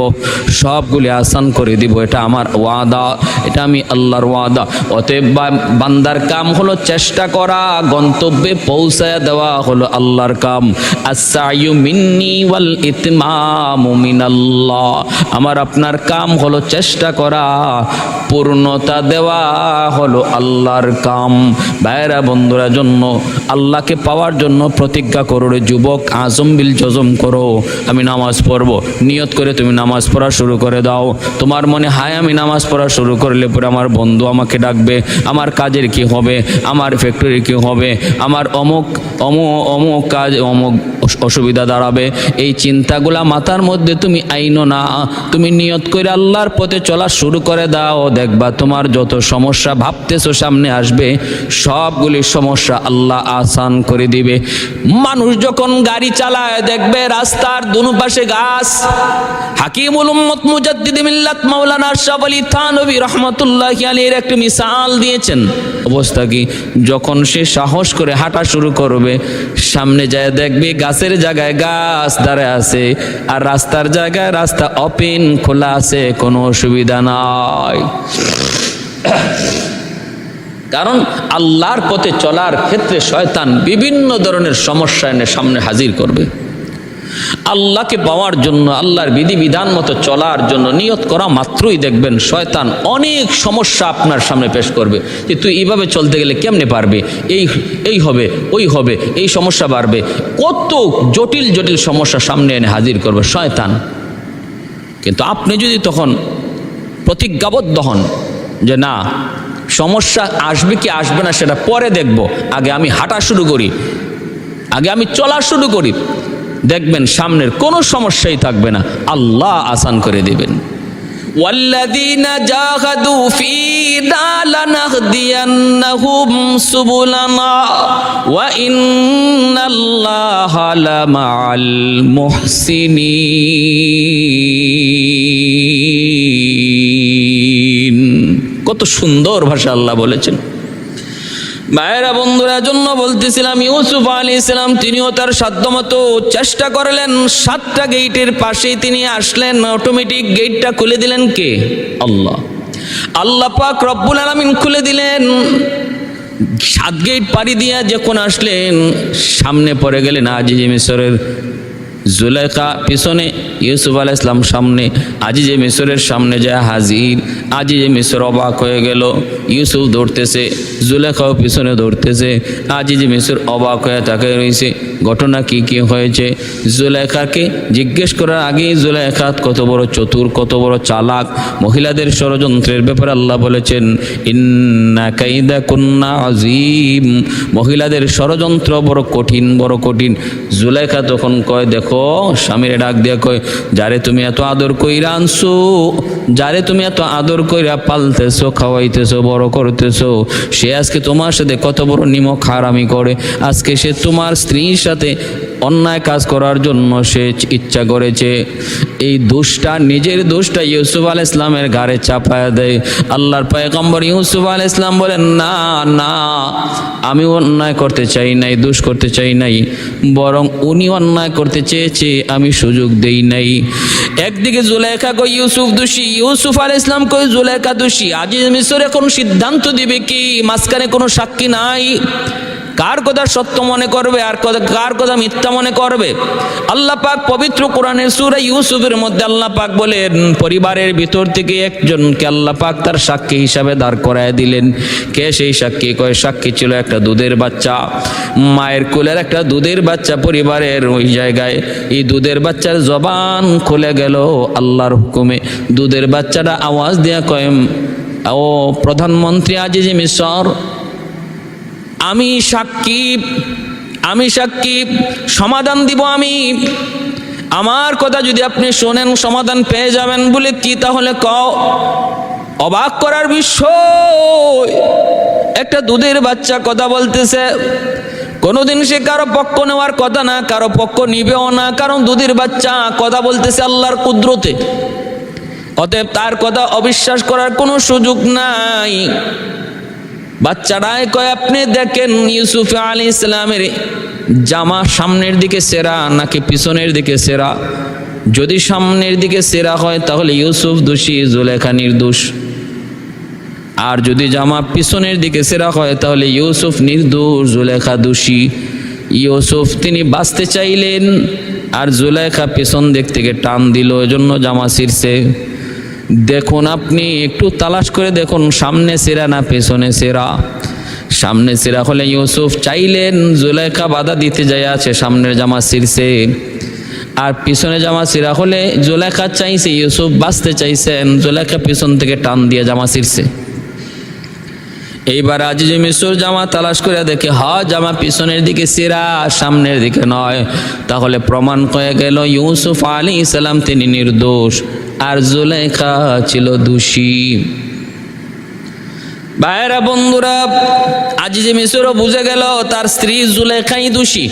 সবগুলি আসান করে দিব। এটা আমার ওয়াদা, এটা আমি আল্লাহর ওয়াদা। অতএব বান্দার কাম হলো চেষ্টা করা, গন্তব্যে পৌঁছায় দেওয়া হলো আল্লাহর কাম। আস-সা'য়ু মিন্নি ওয়াল ইতমামু মিনাল্লাহ। আমার আপনার কাম হলো চেষ্টা করা, পূর্ণতা দেওয়া হলো আল্লাহর কাম। ভাইরা বন্ধুরা, জন্য আল্লাহকে পাওয়ার জন্য প্রতিজ্ঞা করো রে যুবক, আজম বিল জজম করো, আমি নামাজ পড়বো। নিয়ত করে তুমি নামাজ পড়া শুরু করে দাও। তোমার মনে হয় আমি নামাজ পড়া শুরু করলে পরে আমার বন্ধু আমাকে ডাকবে, আমার কাজের কি হবে, আমার ফ্যাক্টরির কি হবে, আমার অমুক অমুক অমুক কাজ অমুক অসুবিধা দাঁড়াবে, এই চিন্তাগুলা মাথার মধ্যে তুমি আইনো না। তুমি নিয়ত করে আল্লাহর পথে চলা শুরু করে দাও, দেখবা তোমার যত সমস্যা ভাবতেছো সামনে আসবে, সবগুলি সমস্যা আল্লাহ আসান করে দিবে। মানুষ যখন গাড়ি চালায় দেখবে রাস্তার দুনো পাশে গাছ। হাকিমুল উম্মত মুজাদ্দিদ মিল্লাত মাওলানা আশরাফ আলী থানভী রাহমাতুল্লাহি আলাইহির একটা মিসাল দিয়েছেন। অবস্থা কি, যখন সে সাহস করে হাঁটা শুরু করবে, সামনে যায় দেখবে গাছের জায়গায় গাছ দাঁড়ায় আছে, আর রাস্তার জায়গায় রাস্তা ওপেন খোলা আছে, কোনো অসুবিধা নাই। কারণ আল্লাহর পথে চলার ক্ষেত্রে শয়তান বিভিন্ন ধরনের সমস্যা এনে সামনে হাজির করবে। আল্লাহকে পাওয়ার জন্য, আল্লাহর বিধিবিধান মতো চলার জন্য নিয়ত করা মাত্রই দেখবেন শয়তান অনেক সমস্যা আপনার সামনে পেশ করবে, যে তুই এইভাবে চলতে গেলে কেমনে পারবে, এই হবে, ওই হবে, এই সমস্যা বাড়বে, কত জটিল জটিল সমস্যা সামনে এনে হাজির করবে শয়তান। কিন্তু আপনি যদি তখন প্রতিজ্ঞাবদ্ধ হন যে না, সমস্যা আসবে কি আসবে না সেটা পরে দেখব, আগে আমি হাঁটা শুরু করি, আগে আমি চলা শুরু করি, দেখবেন সামনের কোনো সমস্যাই থাকবে না, আল্লাহ আসান করে দিবেন। ওয়াল্লাযীনা জাহাদু ফীনা লানাহদিয়ান্নাহুম সুবুলানা ওয়া ইন্নাল্লাহা লামাআল মুহসিনিন। কত সুন্দর ভাষা আল্লাহ বলেছেন। মায়েরা বন্ধুরা, জন্য বলতেছিলাম ইউসুফ আলাইহিস সালাম তিনিও তার সাধ্যমতো চেষ্টা করলেন। 7টা গেটের পাশেই তিনি আসলেন, অটোমেটিক গেটটা খুলে দিলেন কে? আল্লাহ। আল্লাহ পাক রব্বুল আলামিন খুলে দিলেন। 7 গেট পাড়ি দিয়া যখন আসলেন, সামনে পড়ে গেলেন আজিজে মিসরের জুলেখা, পিছনে ইউসুফ আলাইহিস সালাম, সামনে আজিজে মিসরের সামনে যায় হাজির। আজিজে মিসর অবাক হয়ে গেল, ইউসুফ দৌড়তেছে, জুলেখাও পিছনে দৌড়তেছে। আজিজে মিসর অবাক হয়ে তাকিয়ে রয়েছে, ঘটনা কি কি হয়েছে। জুলেখাকে জিজ্ঞেস করার আগেই জুলেখা কত বড় চতুর, কত বড় চালাক। মহিলাদের ষড়যন্ত্রের ব্যাপারে আল্লাহ বলেছেন ইন্না কাইদাকুন্না আযীম, মহিলাদের ষড়যন্ত্র বড় কঠিন, বড় কঠিন। জুলেখা তখন কয়, দেখো স্বামীর ডাক দিয়া কয়, যারে তুমি এত আদর কইরা আনছো, যারে তুমি এত আদর কইরা পালতেছো, খাওয়াইতেছো, বড় করতেছো, সে আজকে তোমার সাথে কত বড় নিমক হারামি করে। আজকে সে তোমার স্ত্রীর সাথে অন্যায় কাজ করার জন্য সে ইচ্ছা করেছে। এই দোষটা, নিজের দোষটা ইউসুফ আলাইহিস সালামের ঘাড়ে চাপায়া দেয়। আল্লাহর পয়গম্বর ইউসুফ আলাইহিস সালাম বলেন, না না, আমি অন্যায় করতে চাই নাই, দোষ করতে চাই নাই, বরং উনি অন্যায় করতে চেয়েছে, আমি সুযোগ দেই নাই। একদিকে জুলেখা কই ইউসুফ দোষী, ইউসুফ আলাইহিস সালাম কই জুলেখা দোষী। আজিজ মিসর এখন সিদ্ধান্ত দিবে কি? মাঝখানে কোনো সাক্ষী নাই। কার কথা সত্য মনে করবে আর কার কথা মিথ্যা মনে করবে? আল্লাহ পাক পবিত্র কোরআনের সূরা ইউসুফের মধ্যে আল্লাহ পাক বলেন, পরিবারের ভিতর থেকে একজনকে আল্লাহ পাক তার সাক্ষী হিসাবে দাঁড় করায় দিলেন। কে সেই সাক্ষী? কয় সাক্ষী ছিল একটা দুধের বাচ্চা, মায়ের কোলের একটা দুধের বাচ্চা পরিবারের ওই জায়গায়। এই দুধের বাচ্চার জবান খুলে গেল আল্লাহর হুকুমে। দুধের বাচ্চাটা আওয়াজ দিয়া কয়, ও প্রধানমন্ত্রী আজিজে মিসর, আমি সাক্ষী, আমি সাক্ষী, সমাধান দিব আমি। আমার কথা যদি আপনি শোনেন সমাধান পেয়ে যাবেন। বলে কি তাহলে কও? অবাক করার বিষয়, একটা দুধের বাচ্চা কথা বলতেছে। কোনোদিন সে কারো পক্ষ নেওয়ার কথা না, কারো পক্ষ নিবেও না, কারণ দুধের বাচ্চা কথা বলতেছে আল্লাহর কুদরতে। অতএব তার কথা অবিশ্বাস করার কোনো সুযোগ নাই। বাচ্চারাই কয়, আপনি দেখেন ইউসুফ আলাইহিস সালামের জামা সামনের দিকে সেরা নাকি পিছনের দিকে সেরা? যদি সামনের দিকে সেরা হয় তাহলে ইউসুফ দোষী, জুলেখা নির্দোষ। আর যদি জামা পিছনের দিকে সেরা হয় তাহলে ইউসুফ নির্দোষ, জুলেখা দোষী। ইউসুফ তিনি বাঁচতে চাইলেন, আর জুলেখা পিছন দিক থেকে টান দিল, এজন্য জামা ছিঁড়ছে। দেখুন, আপনি একটু তালাশ করে দেখুন সামনে সেরা না পেছনে সেরা। সামনে সেরা হলে ইউসুফ চাইলেন, জুলেখা বাধা দিতে যায় আছে, সামনের জামা ছিঁড়ছে। আর পিছনে জামা ছিঁড়া হলে জুলেখা চাইছে, ইউসুফ বাঁচতে চাইছেন, জুলেখা পিছন থেকে টান দিয়ে জামা ছিঁড়ছে। এইবার আজিজে মিসর জামা তালাশ করে দেখে, জামা পিছনের দিকে ছিঁড়া, সামনের দিকে নয়। তাহলে প্রমাণ হয়ে গেল ইউসুফ আলাইহিস সালাম তিনি নির্দোষ, আর জুলেখা ছিল দোষী। ভাইরা বন্ধুরা, আজিজে মিসরও বুঝে গেল তার স্ত্রী জুলেখাই দোষী।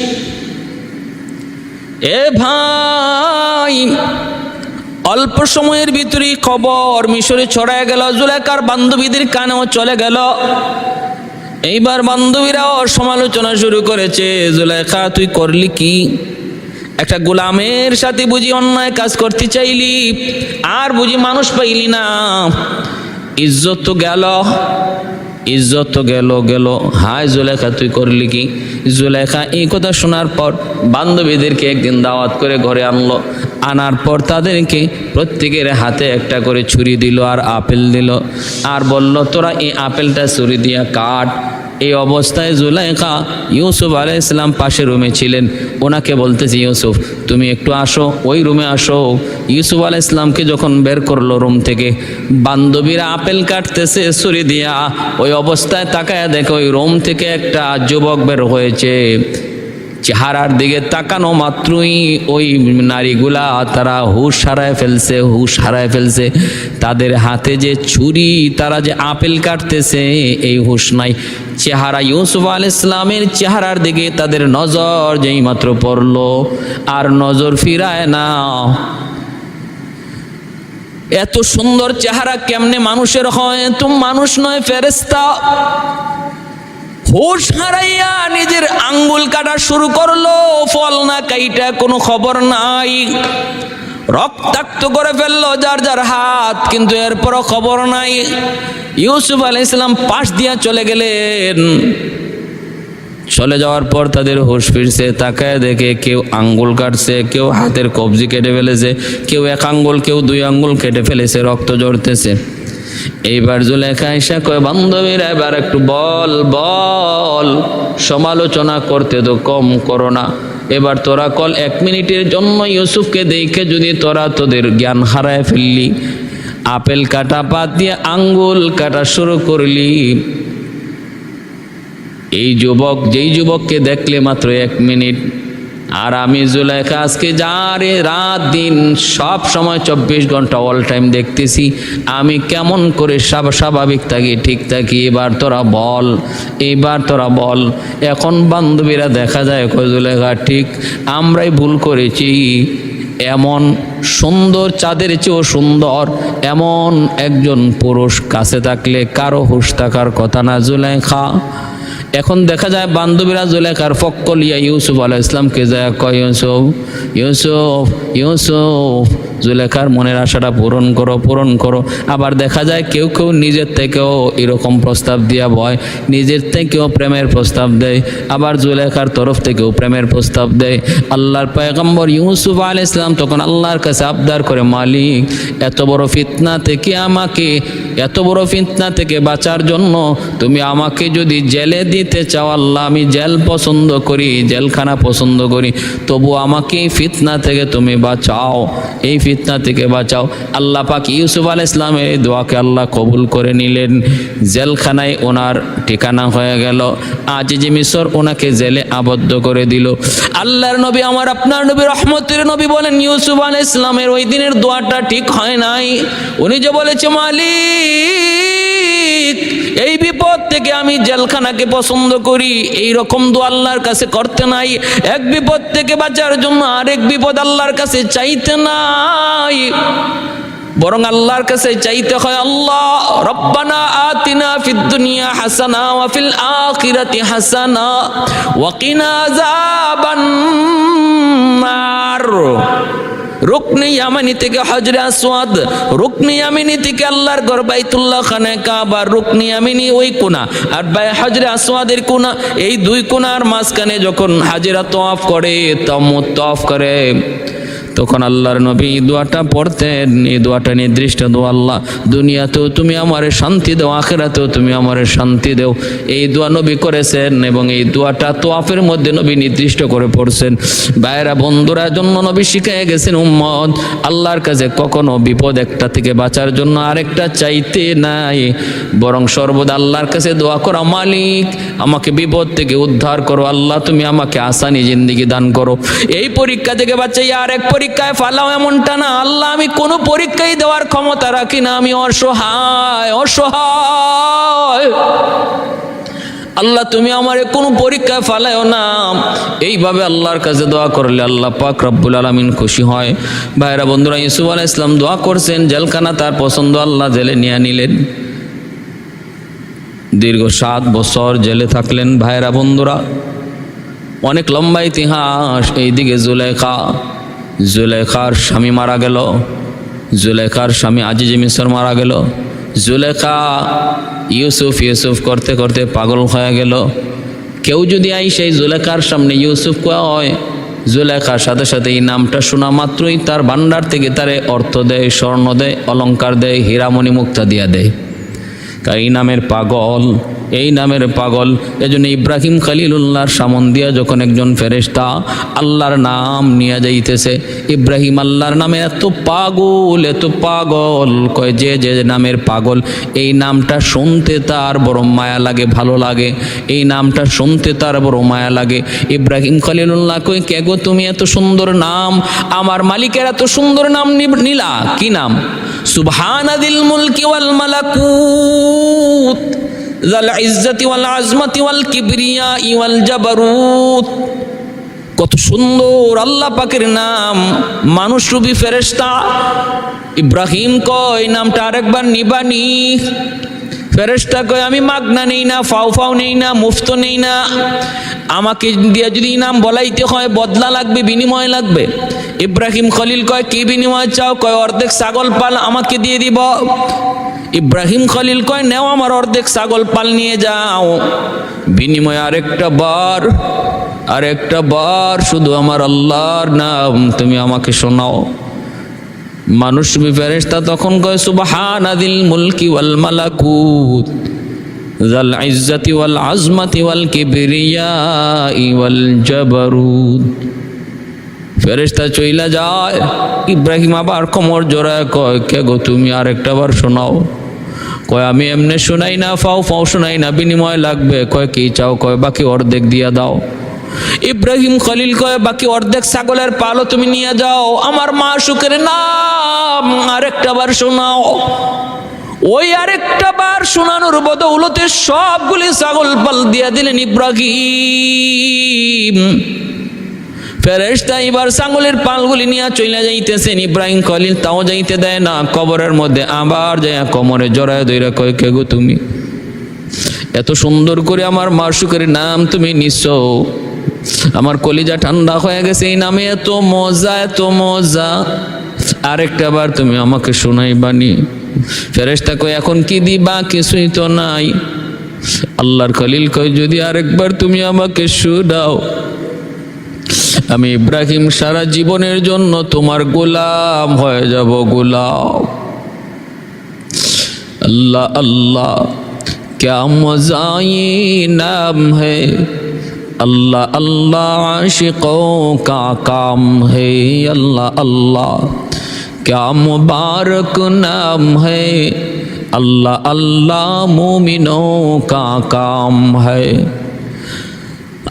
এ ভাই, অল্প সময়ের ভিতরেই খবর মিশরে ছড়ায় গেল, জুলেখার বান্ধবীদের কানেও চলে গেল। এইবার বান্ধবীরাও সমালোচনা শুরু করেছে, জুলেখা তুই করলি কি? একটা গোলামের সাথে বুঝি অন্যায় কাজ করতে চাইলি, আর বুঝি মানুষ পাইলি না? ইজ্জত তো গেল, ইজ্জত তো গেল গেল। হায় জুলেখা তুই করলি কি? জুলেখা এই কথা শোনার পর বান্ধবীদেরকে একদিন দাওয়াত করে ঘরে আনলো। আনার পর তাদেরকে প্রত্যেকের হাতে একটা করে ছুরি দিল আর আপেল দিল, আর বলল, তোরা এই আপেলটা ছুরি দিয়া কাট। এই অবস্থায় জুলেখা, ইউসুফ আলাইহিস সালাম পাশে রুমে ছিলেন, ওনাকে বলতেছে, ইউসুফ তুমি একটু আসো, ওই রুমে আসো। ইউসুফ আলাইহিস সালামকে যখন বের করলো রুম থেকে, বান্ধবীরা আপেল কাটতেছে ছুরি দিয়া। ওই অবস্থায় তাকায় দেখো ওই রুম থেকে একটা যুবক বের হয়েছে, চেহারার দিকে তাকানো মাত্রই ওই নারীগুলা তারা হুঁশ হারায় ফেলছে। তাদের হাতে যে ছুরি, তারা যে আপেল কাটতেছে এই হুঁশ নাই। চেহারা ইউসুফ আলাইহিস সালামের চেহারার দিকে তাদের নজর যেই মাত্র পড়লো আর নজর ফিরায় না। এত সুন্দর চেহারা কেমনে মানুষের হয়? তো মানুষ নয়, ফেরেশতা। হুঁশ হারাইয়া নিজের আঙ্গুল কাটা শুরু করলো, ফল না কাইটা, কোনো খবর নাই। রক্তাক্ত করে ফেললো যার যার হাত, কিন্তু এরপরও খবর নাই। ইউসুফ আলাইহিস সালাম পাশ দিয়া চলে গেলেন। চলে যাওয়ার পর তাদের হুঁশ ফিরছে। তাকায় দেখে কেউ আঙ্গুল কাটছে, কেউ হাতের কবজি কেটে ফেলেছে, কেউ এক আঙ্গুল, কেউ দুই আঙ্গুল কেটে ফেলেছে, রক্ত ঝরতেছে। এইবার জুলেখা আয়েশা কয়, বান্ধবীরা এবার একটু বল, সমালোচনা করতে তো কম করো না। এবার তোরা কল 1 মিনিটের জন্য ইউসুফকে দেখে যদি তোরা তোদের জ্ঞান হারায় ফেললি, আপেল কাটা বাদ দিয়ে আঙ্গুল কাটা শুরু করলি। এই যুবক, যেই যুবককে দেখলে মাত্র 1 মিনিট, আর আমি জুলেখা আজকে যারে রাত দিন সব সময় 24 ঘন্টা অল টাইম দেখতেছি, আমি কেমন করে স্বাভাবিক থাকি, ঠিক থাকি? এবার তোরা বল। এখন বান্ধবীরা দেখা যায় কয়, জুলেখা ঠিক, আমরাই ভুল করেছি। এমন সুন্দর, চাঁদের চেয়েও সুন্দর এমন একজন পুরুষ কাছে থাকলে কারো হুঁশ থাকার কথা না জুলেখা। এখন দেখা যায় বান্ধবীরা জুলেখার পক্ষ লিয়া ইউসুফ আলাইহিস সালামকে যায় কয়, ইউসুফ জুলেখার মনের আশাটা পূরণ করো। আবার দেখা যায় কেউ নিজের থেকেও এরকম প্রস্তাব দিয়া ভয়, নিজের থেকেও প্রেমের প্রস্তাব দেয়, আবার জুলেখার তরফ থেকেও প্রেমের প্রস্তাব দেয়। আল্লাহর পয়গম্বর ইউসুফ আলাইহিস সালাম তখন আল্লাহর কাছে আবদার করে, মালিক, এত বড় ফিতনা থেকে বাঁচার জন্য তুমি আমাকে যদি জেলে দিতে চাও, আল্লাহ, আমি জেল পছন্দ করি, জেলখানা পছন্দ করি, তবু আমাকে এই ফিতনা থেকে তুমি বাঁচাও, এই ফিতনা থেকে বাঁচাও। আল্লাহ পাক ইউসুফ আলাইহিস সালামের এই দোয়াকে আল্লাহ কবুল করে নিলেন। জেলখানায় ওনার ঠিকানা হয়ে গেল। আজিজে মিসর ওনাকে জেলে আবদ্ধ করে দিল। আল্লাহর নবী, আমার আপনার নবী, রহমতের নবী বলেন, ইউসুফ আলাইহিস সালামের ওই দিনের দোয়াটা ঠিক হয় নাই। উনি যে বলেছে, মালিক, এই বিপদ থেকে আমি জেলখানাকে পছন্দ করি, এই রকম দোয়া আল্লাহর কাছে করতে নাই। এক বিপদ থেকে বাঁচার জন্য আরেক বিপদ আল্লাহর কাছে চাইতে নাই, বরং আল্লাহর কাছে চাইতে হয়, আল্লাহ, রব্বানা আতিনা ফিদ দুনিয়া হাসানা ওয়া ফিল আখিরাতি হাসানা ওয়া কিনা আযাবান নার। রুকনে ইয়ামানি থেকে হজরে আসওয়াদ, রুকনে ইয়ামানি থেকে আল্লাহর ঘর বাইতুল্লাহ খানে কাবা, রুকনে ইয়ামানি ওই কোনা আর হজরে আসওয়াদের কোনা, এই 2 কোনার মাঝখানে যখন হাজিরা তওয়াফ করে, তখন আল্লাহর নবী দোয়াটা পড়তেন। এই দোয়াটা নির্দিষ্ট দোয়া, আল্লাহ, দুনিয়াতেও তুমি আমারে শান্তি দাও, আখিরাতেও তুমি আমারে শান্তি দাও। এই দোয়া নবী করেছেন এবং এই দোয়াটা তোয়াফের মধ্যে নবী নির্দিষ্ট করে পড়ছেন। ভাইরা, বন্ধুরা, জন্য নবী শিখিয়ে গেছেন, উম্মত, আল্লাহর কাছে কখনো বিপদ একটা থেকে বাঁচার জন্য আরেকটা চাইতে নাই, বরং সর্বদা আল্লাহর কাছে দোয়া করো, মালিক, আমাকে বিপদ থেকে উদ্ধার করো, আল্লাহ, তুমি আমাকে আসানি জিন্দেগি দান করো। এই পরীক্ষা থেকে বাঁচাই আরেক পরীক্ষায় ফালাও, এমনটা না। আল্লাহ, আমি কোনো পরীক্ষাই দেওয়ার ক্ষমতা রাখি না, আমি অসহায়। আল্লাহ, তুমি আমারে কোনো পরীক্ষায় ফালাও না। এইভাবে আল্লাহর কাছে দোয়া করলে আল্লাহ পাক রব্বুল আলামিন খুশি হয়। ভাইরা, বন্ধুরা, ইউসুফ আলাইহিস সালাম দোয়া করছেন, জেলখানা তার পছন্দ, আল্লাহ জেলে নিয়ে নিলেন। দীর্ঘ 7 বছর জেলে থাকলেন। ভাইরা, বন্ধুরা, অনেক লম্বা ইতিহাস। এইদিকে জুলেখার স্বামী মারা গেল, জুলেখার স্বামী আজিজে মিসর মারা গেল। জুলেখা ইউসুফ করতে করতে পাগল হয়ে গেল। কেউ যদি সেই জুলেখার সামনে ইউসুফ কয়, জুলেখার সাথে সাথে এই নামটা শোনা মাত্রই তার ভান্ডার থেকে তারে অর্থ দেয়, স্বর্ণ দেয়, অলংকার দেয়, হীরামণি মুক্তা দিয়া দেয়। এই নামের পাগল। এই নামের পাগল। এজন্য ইব্রাহিম খলিলুল্লাহর সামন দিয়া যখন একজন ফেরেশতা আল্লাহর নাম নিয়ে যাইতেছে, ইব্রাহিম আল্লাহর নামে এত পাগল, কয় যে যে নামের পাগল এই নামটা শুনতে তার বড় মায়া লাগে, ভালো লাগে, এই নামটা শুনতে তার বড় মায়া লাগে। ইব্রাহিম খলিলুল্লাহ কয়, কে গো তুমি এত সুন্দর নাম, আমার মালিকের এত সুন্দর নাম নিলা, কি নাম? সুবহানাদিল মুলকি ওয়াল মালাকুত যাল ইজ্জতি ওয়াল আজমতি ওয়াল কিবরিয়া ওয়াল জাবারুত। কত সুন্দর আল্লাহ পাকের নাম। মানুষ রূপী ফেরেশতা ইব্রাহিম কয়, নামটা আরেকবার নিবানি? ফেরেশতা কয়, আমি মাগনা নেই না, ফাও নেই না, মুফত নেই না, আমাকে দিয়ে যদি নাম বলাইতে হয় বদলা লাগবে, বিনিময় লাগবে। ইব্রাহিম খলিল কয়, কি বিনিময় চাও? কয়, অর্ধেক ছাগল পাল আমাকে দিয়ে দিব। ইব্রাহিম খলিল কয়, নেও আমার অর্ধেক ছাগল পাল নিয়ে যাও, বিনিময়ে আরেকটা বার শুধু আমার আল্লাহর নাম তুমি আমাকে শোনাও। মানুষ ফেরেশতা তখন কয়, সুবহানাদিল মুলকি ওয়াল মালাকুত যাল ইজ্জতি ওয়াল আজমতি ওয়াল কিবরিয়া ওয়াল জাবারুত। ফেরেশতা চইলা যায়। ইব্রাহিম আবার কোমর জোড়ায় কয়, কে গো তুমি আরেকটা বার শোনাও। কয়, আমি এমনি শোনাই না, ফাও শোনাই না, বিনিময় লাগবে। কয়, কি চাও? কয়, বাকি অর্ধেক দিয়া দাও। ইব্রাহিম খলিল কয়, বাকি অর্ধেক ছাগলের পালও তুমি নিয়ে যাও, আমার মাশূকের নাম আরেকটা বার শোনাও। ওই আরেকটা বার শোনানোর বদৌলতে সবগুলি ছাগল পাল দিয়া দিলেন ইব্রাহিম। ফেরেশতা এবার ছাগলের পালগুলি নিয়ে চলে যাইতেছেন। ইব্রাহিম খলিল তাও যাইতে দেয় না। কবরের মধ্যে আবার যায় কোমরে জড়ায় ধইরা কয়, কে গো তুমি এত সুন্দর করে আমার মাশূকের নাম তুমি নিছো, আমার কলিজা ঠান্ডা হয়ে গেছে, এই নামে এত মজা, আরেকটা বার তুমি আমাকে শোনাইবানি? ফেরেশতা কয়, এখন কি দিবা? কিছুই তো নাই। আল্লাহর খলিল কয়, যদি আরেকবার তুমি আমাকে শোনাও, আমি ইব্রাহিম সারা জীবনের জন্য তোমার গোলাম হয়ে যাব, গোলাম। अल्लाह अल्लाह क्या मज़ा ये नाम है, अल्लाह अल्लाह आशिकों का काम है, अल्लाह अल्लाह क्या मुबारक नाम है, अल्लाह अल्लाह मोमिनों का काम है।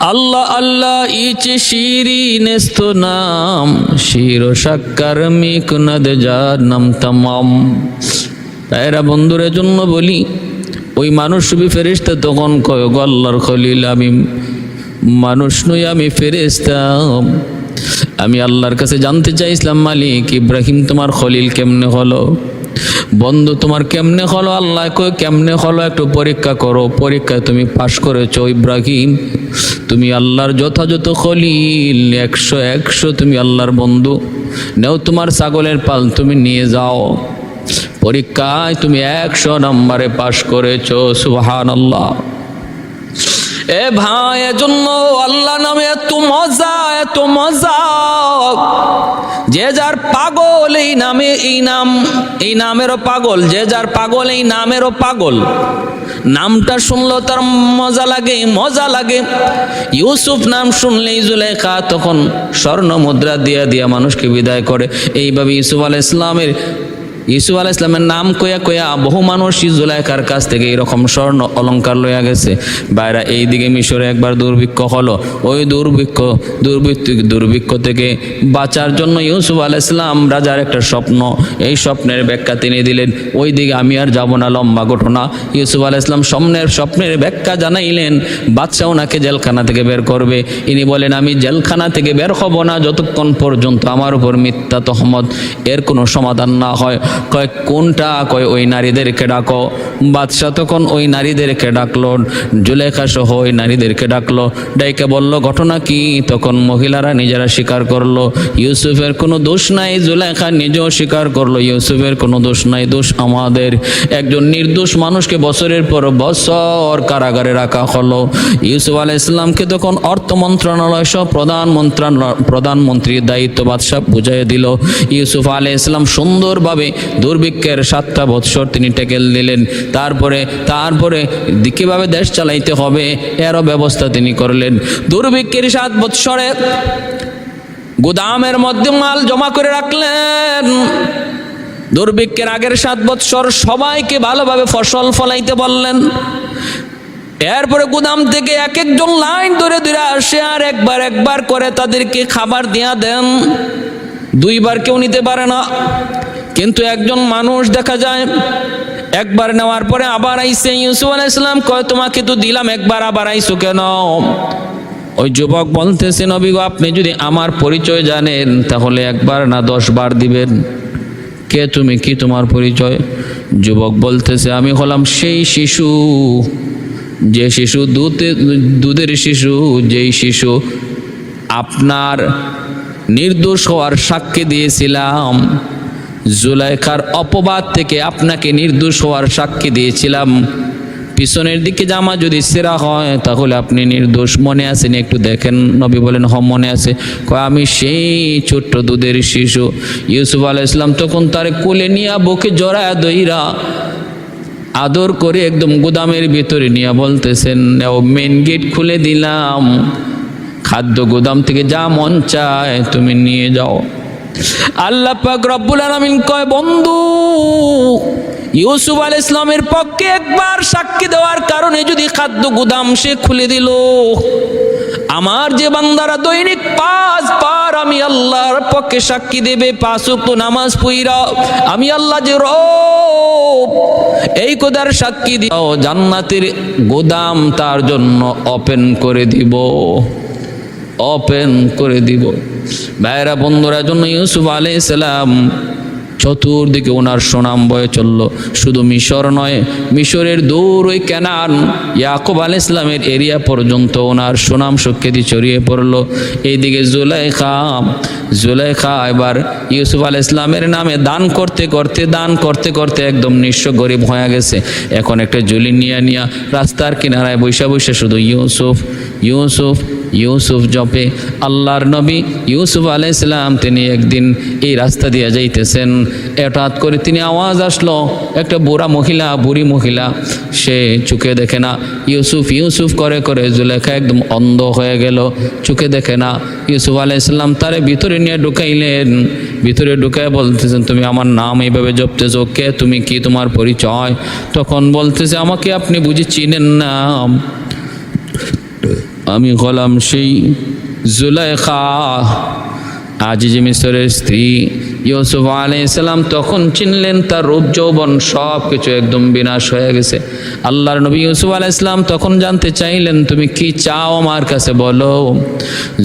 আল্লাহ আল্লাহ ইচ শিরিনেস্ত নাম, শির শাক্কার মিকুনাদ জাহান্নাম তামাম। এরা বন্ধুরের জন্য বলি, ওই মানুষ রূপী ফেরেশতা তখন কয়, গো আল্লাহর খলিল, আমি মানুষ নই, আমি ফেরেশতা। আমি আল্লাহর কাছে জানতে চাইছিলাম, মালিক ইব্রাহিম তোমার খলিল কেমনে হলো, বন্ধু তোমার কেমনে হলো? আল্লাহ কয়, কেমনে হলো একটু পরীক্ষা করো। পরীক্ষায় তুমি পাশ করেছো ইব্রাহিম, তুমি আল্লাহর যথাযথ খলিল, 100 তুমি আল্লাহর বন্ধু। নেও তোমার ছাগলের পাল তুমি নিয়ে যাও। পরীক্ষায় তুমি 100 নম্বরে পাশ করেছো, সুবহানাল্লাহ। এ ভাই, এজন্য আল্লাহ নামে এত মজা, যে যার পাগল এই নামে, এই নামেরও পাগল, যে যার পাগল এই নামেরও পাগল। নামটা শুনলো তার মজা লাগে। ইউসুফ নাম শুনলেই জুলেখা তখন স্বর্ণ মুদ্রা দিয়া মানুষকে বিদায় করে। এইভাবে ইউসুফ আলাইহিস সালামের নাম কয়া বহু মানুষ জুলেখার কাছ থেকে এরকম স্বর্ণ অলংকার লইয়া গেছে। বাইরা এইদিকে মিশরে একবার দুর্ভিক্ষ হলো। ওই দুর্ভিক্ষ থেকে বাঁচার জন্য ইউসুফ আলাইহিস সালাম রাজার একটা স্বপ্ন, এই স্বপ্নের ব্যাখ্যা তিনি দিলেন। ওই দিকে আমি আর যাব না, লম্বা ঘটনা। ইউসুফ আলাইহিস সালাম স্বপ্নের ব্যাখ্যা জানাইলেন। বাদশা ওনাকে জেলখানা থেকে বের করবে। ইনি বলেন, আমি জেলখানা থেকে বের হব না যতক্ষণ পর্যন্ত আমার উপর মিথ্যা তহমত এর কোনো সমাধান না হয়। কয় কোনটা? কয় ওই নারীদেরকে ডাকো। বাদশা তখন ওই নারীদেরকে ডাকলো, জুলেখা সহ ওই নারীদেরকে ডাকলো। ডাইকে বলল, ঘটনা কি? তখন মহিলারা নিজেরা স্বীকার করলো ইউসুফের কোনো দোষ নাই। জুলেখা নিজেও স্বীকার করলো ইউসুফের কোনো দোষ নাই, দোষ আমাদের। একজন নির্দোষ মানুষকে বছরের পর বছর কারাগারে রাখা হলো। ইউসুফ আলাইহিস সালামকে তখন অর্থ মন্ত্রণালয় সহ প্রধানমন্ত্রীর দায়িত্ব বাদশা বুঝিয়ে দিল। ইউসুফ আলাইহিস সালাম সুন্দরভাবে দুর্ভিক্ষের 7টা বৎসর তিনি ট্যাকেল দিলেন। তারপরে কিভাবে দেশ চালাইতে হবে এরও ব্যবস্থা তিনি করলেন। দুর্ভিক্ষের 7 বৎসরে গুদামের মধ্যে মাল জমা করে রাখলেন। দুর্ভিক্ষের আগের 7 বৎসর সবাইকে ভালোভাবে ফসল ফলাইতে বললেন। এরপরে গুদাম থেকে এক একজন লাইন ধরে ধরে আসে আর একবার করে তাদেরকে খাবার দিয়া দেন। 2 বার কেউ নিতে পারে না, কিন্তু একজন মানুষ দেখা যায় একবার নেওয়ার পরে আবার আইসে। ইউসুফ আলাইহিস সালাম কয়, তোমাকে তো দিলাম একবার, আবার আইসো কেন? ওই যুবক বলতেছে, নবী গো, আপনি যদি আমার পরিচয় জানেন তাহলে একবার না 10 বার দিবেন। কে তুমি, কি তোমার পরিচয়? যুবক বলতেছে, আমি হলাম সেই শিশু, যে শিশু দুধের শিশু, যেই শিশু আপনার নির্দোষ হওয়ার সাক্ষী দিয়েছিলাম, জুলাইখার অপবাদ থেকে আপনাকে নির্দোষ হওয়ার সাক্ষী দিয়েছিলাম। পিছনের দিকে জামা যদি ছেঁড়া হয় তাহলে আপনি নির্দোষ। মনে আছে নি? একটু দেখেন। নবী বলেন, হ মনে আছে। আমি সেই ছোট্ট দুধের শিশু। ইউসুফ আলাইহিস সালাম তখন তার কোলে নিয়া বুকে জড়ায়া দইরা আদর করে একদম গুদামের ভিতরে নিয়ে বলতেছেন, মেন গেট খুলে দিলাম, খাদ্য গুদাম থেকে যা মন চায় তুমি নিয়ে যাও। আল্লাহ পাক রব্বুল আলামিন কয়, বন্ধু, ইউসুফ আলাইহিস সালামের পক্ষে একবার সাক্ষী দেওয়ার কারণে যদি খাদ্য গুদাম সে খুলে দিল, আমার যে বান্দারা দৈনিক 5 বার আমি আল্লাহর পক্ষে সাক্ষী দেবে, 5 ওয়াক্ত নামাজ পড়া আমি আল্লাহ যে রব, এই কোদার সাক্ষী দিও, জান্নাতের গোদাম তার জন্য ওপেন করে দিব, ওপেন করে দিব। ভাইরা বন্ধুরা, জন্য ইউসুফ আলাইহিস সালাম চতুর্দিকে ওনার সুনাম বয়ে চলল। শুধু মিশর নয়, মিশরের দূর ওই কানান, ইয়াকুব আলাইহিস সালামের এরিয়া পর্যন্ত ওনার সুনাম সুখ্যাতি ছড়িয়ে পড়ল। এইদিকে জুলাইখা এবার ইউসুফ আলাইহিস সালামের নামে দান করতে করতে একদম নিঃস্ব গরিব হয়ে গেছে। এখন একটা ঝুলি নিয়া রাস্তার কিনারায় বৈশা শুধু ইউসুফ ইউসুফ ইউসুফ জপে। আল্লাহর নবী ইউসুফ আলাইহিস সালাম তিনি একদিন এই রাস্তা দিয়ে যাইতেছেন, হঠাৎ করে তিনি আওয়াজ আসলো, একটা বুড়ি মহিলা, সে চোখে দেখে না। ইউসুফ ইউসুফ করে করে জুলেখা একদম অন্ধ হয়ে গেল, চোখে দেখে না। ইউসুফ আলাইহিস সালাম তারে ভিতরে নিয়ে ঢুকাইলেন। ভিতরে ঢুকায় বলতেছেন, তুমি আমার নাম এইভাবে জপতেছো, কে তুমি, কি তোমার পরিচয়? তখন বলতেছে, আমাকে আপনি বুঝি চিনেন না? আমি হলাম সেই জুলাইখা, আজিজ মিসরের স্ত্রী। ইউসুফ আলাইহিস সালাম তখন চিনলেন তার রূপ যৌবন সব কিছু একদম বিনাশ হয়ে গেছে। আল্লাহর নবী ইউসুফ আলাইহিস সালাম তখন জানতে চাইলেন, তুমি কি চাও আমার কাছে বলো?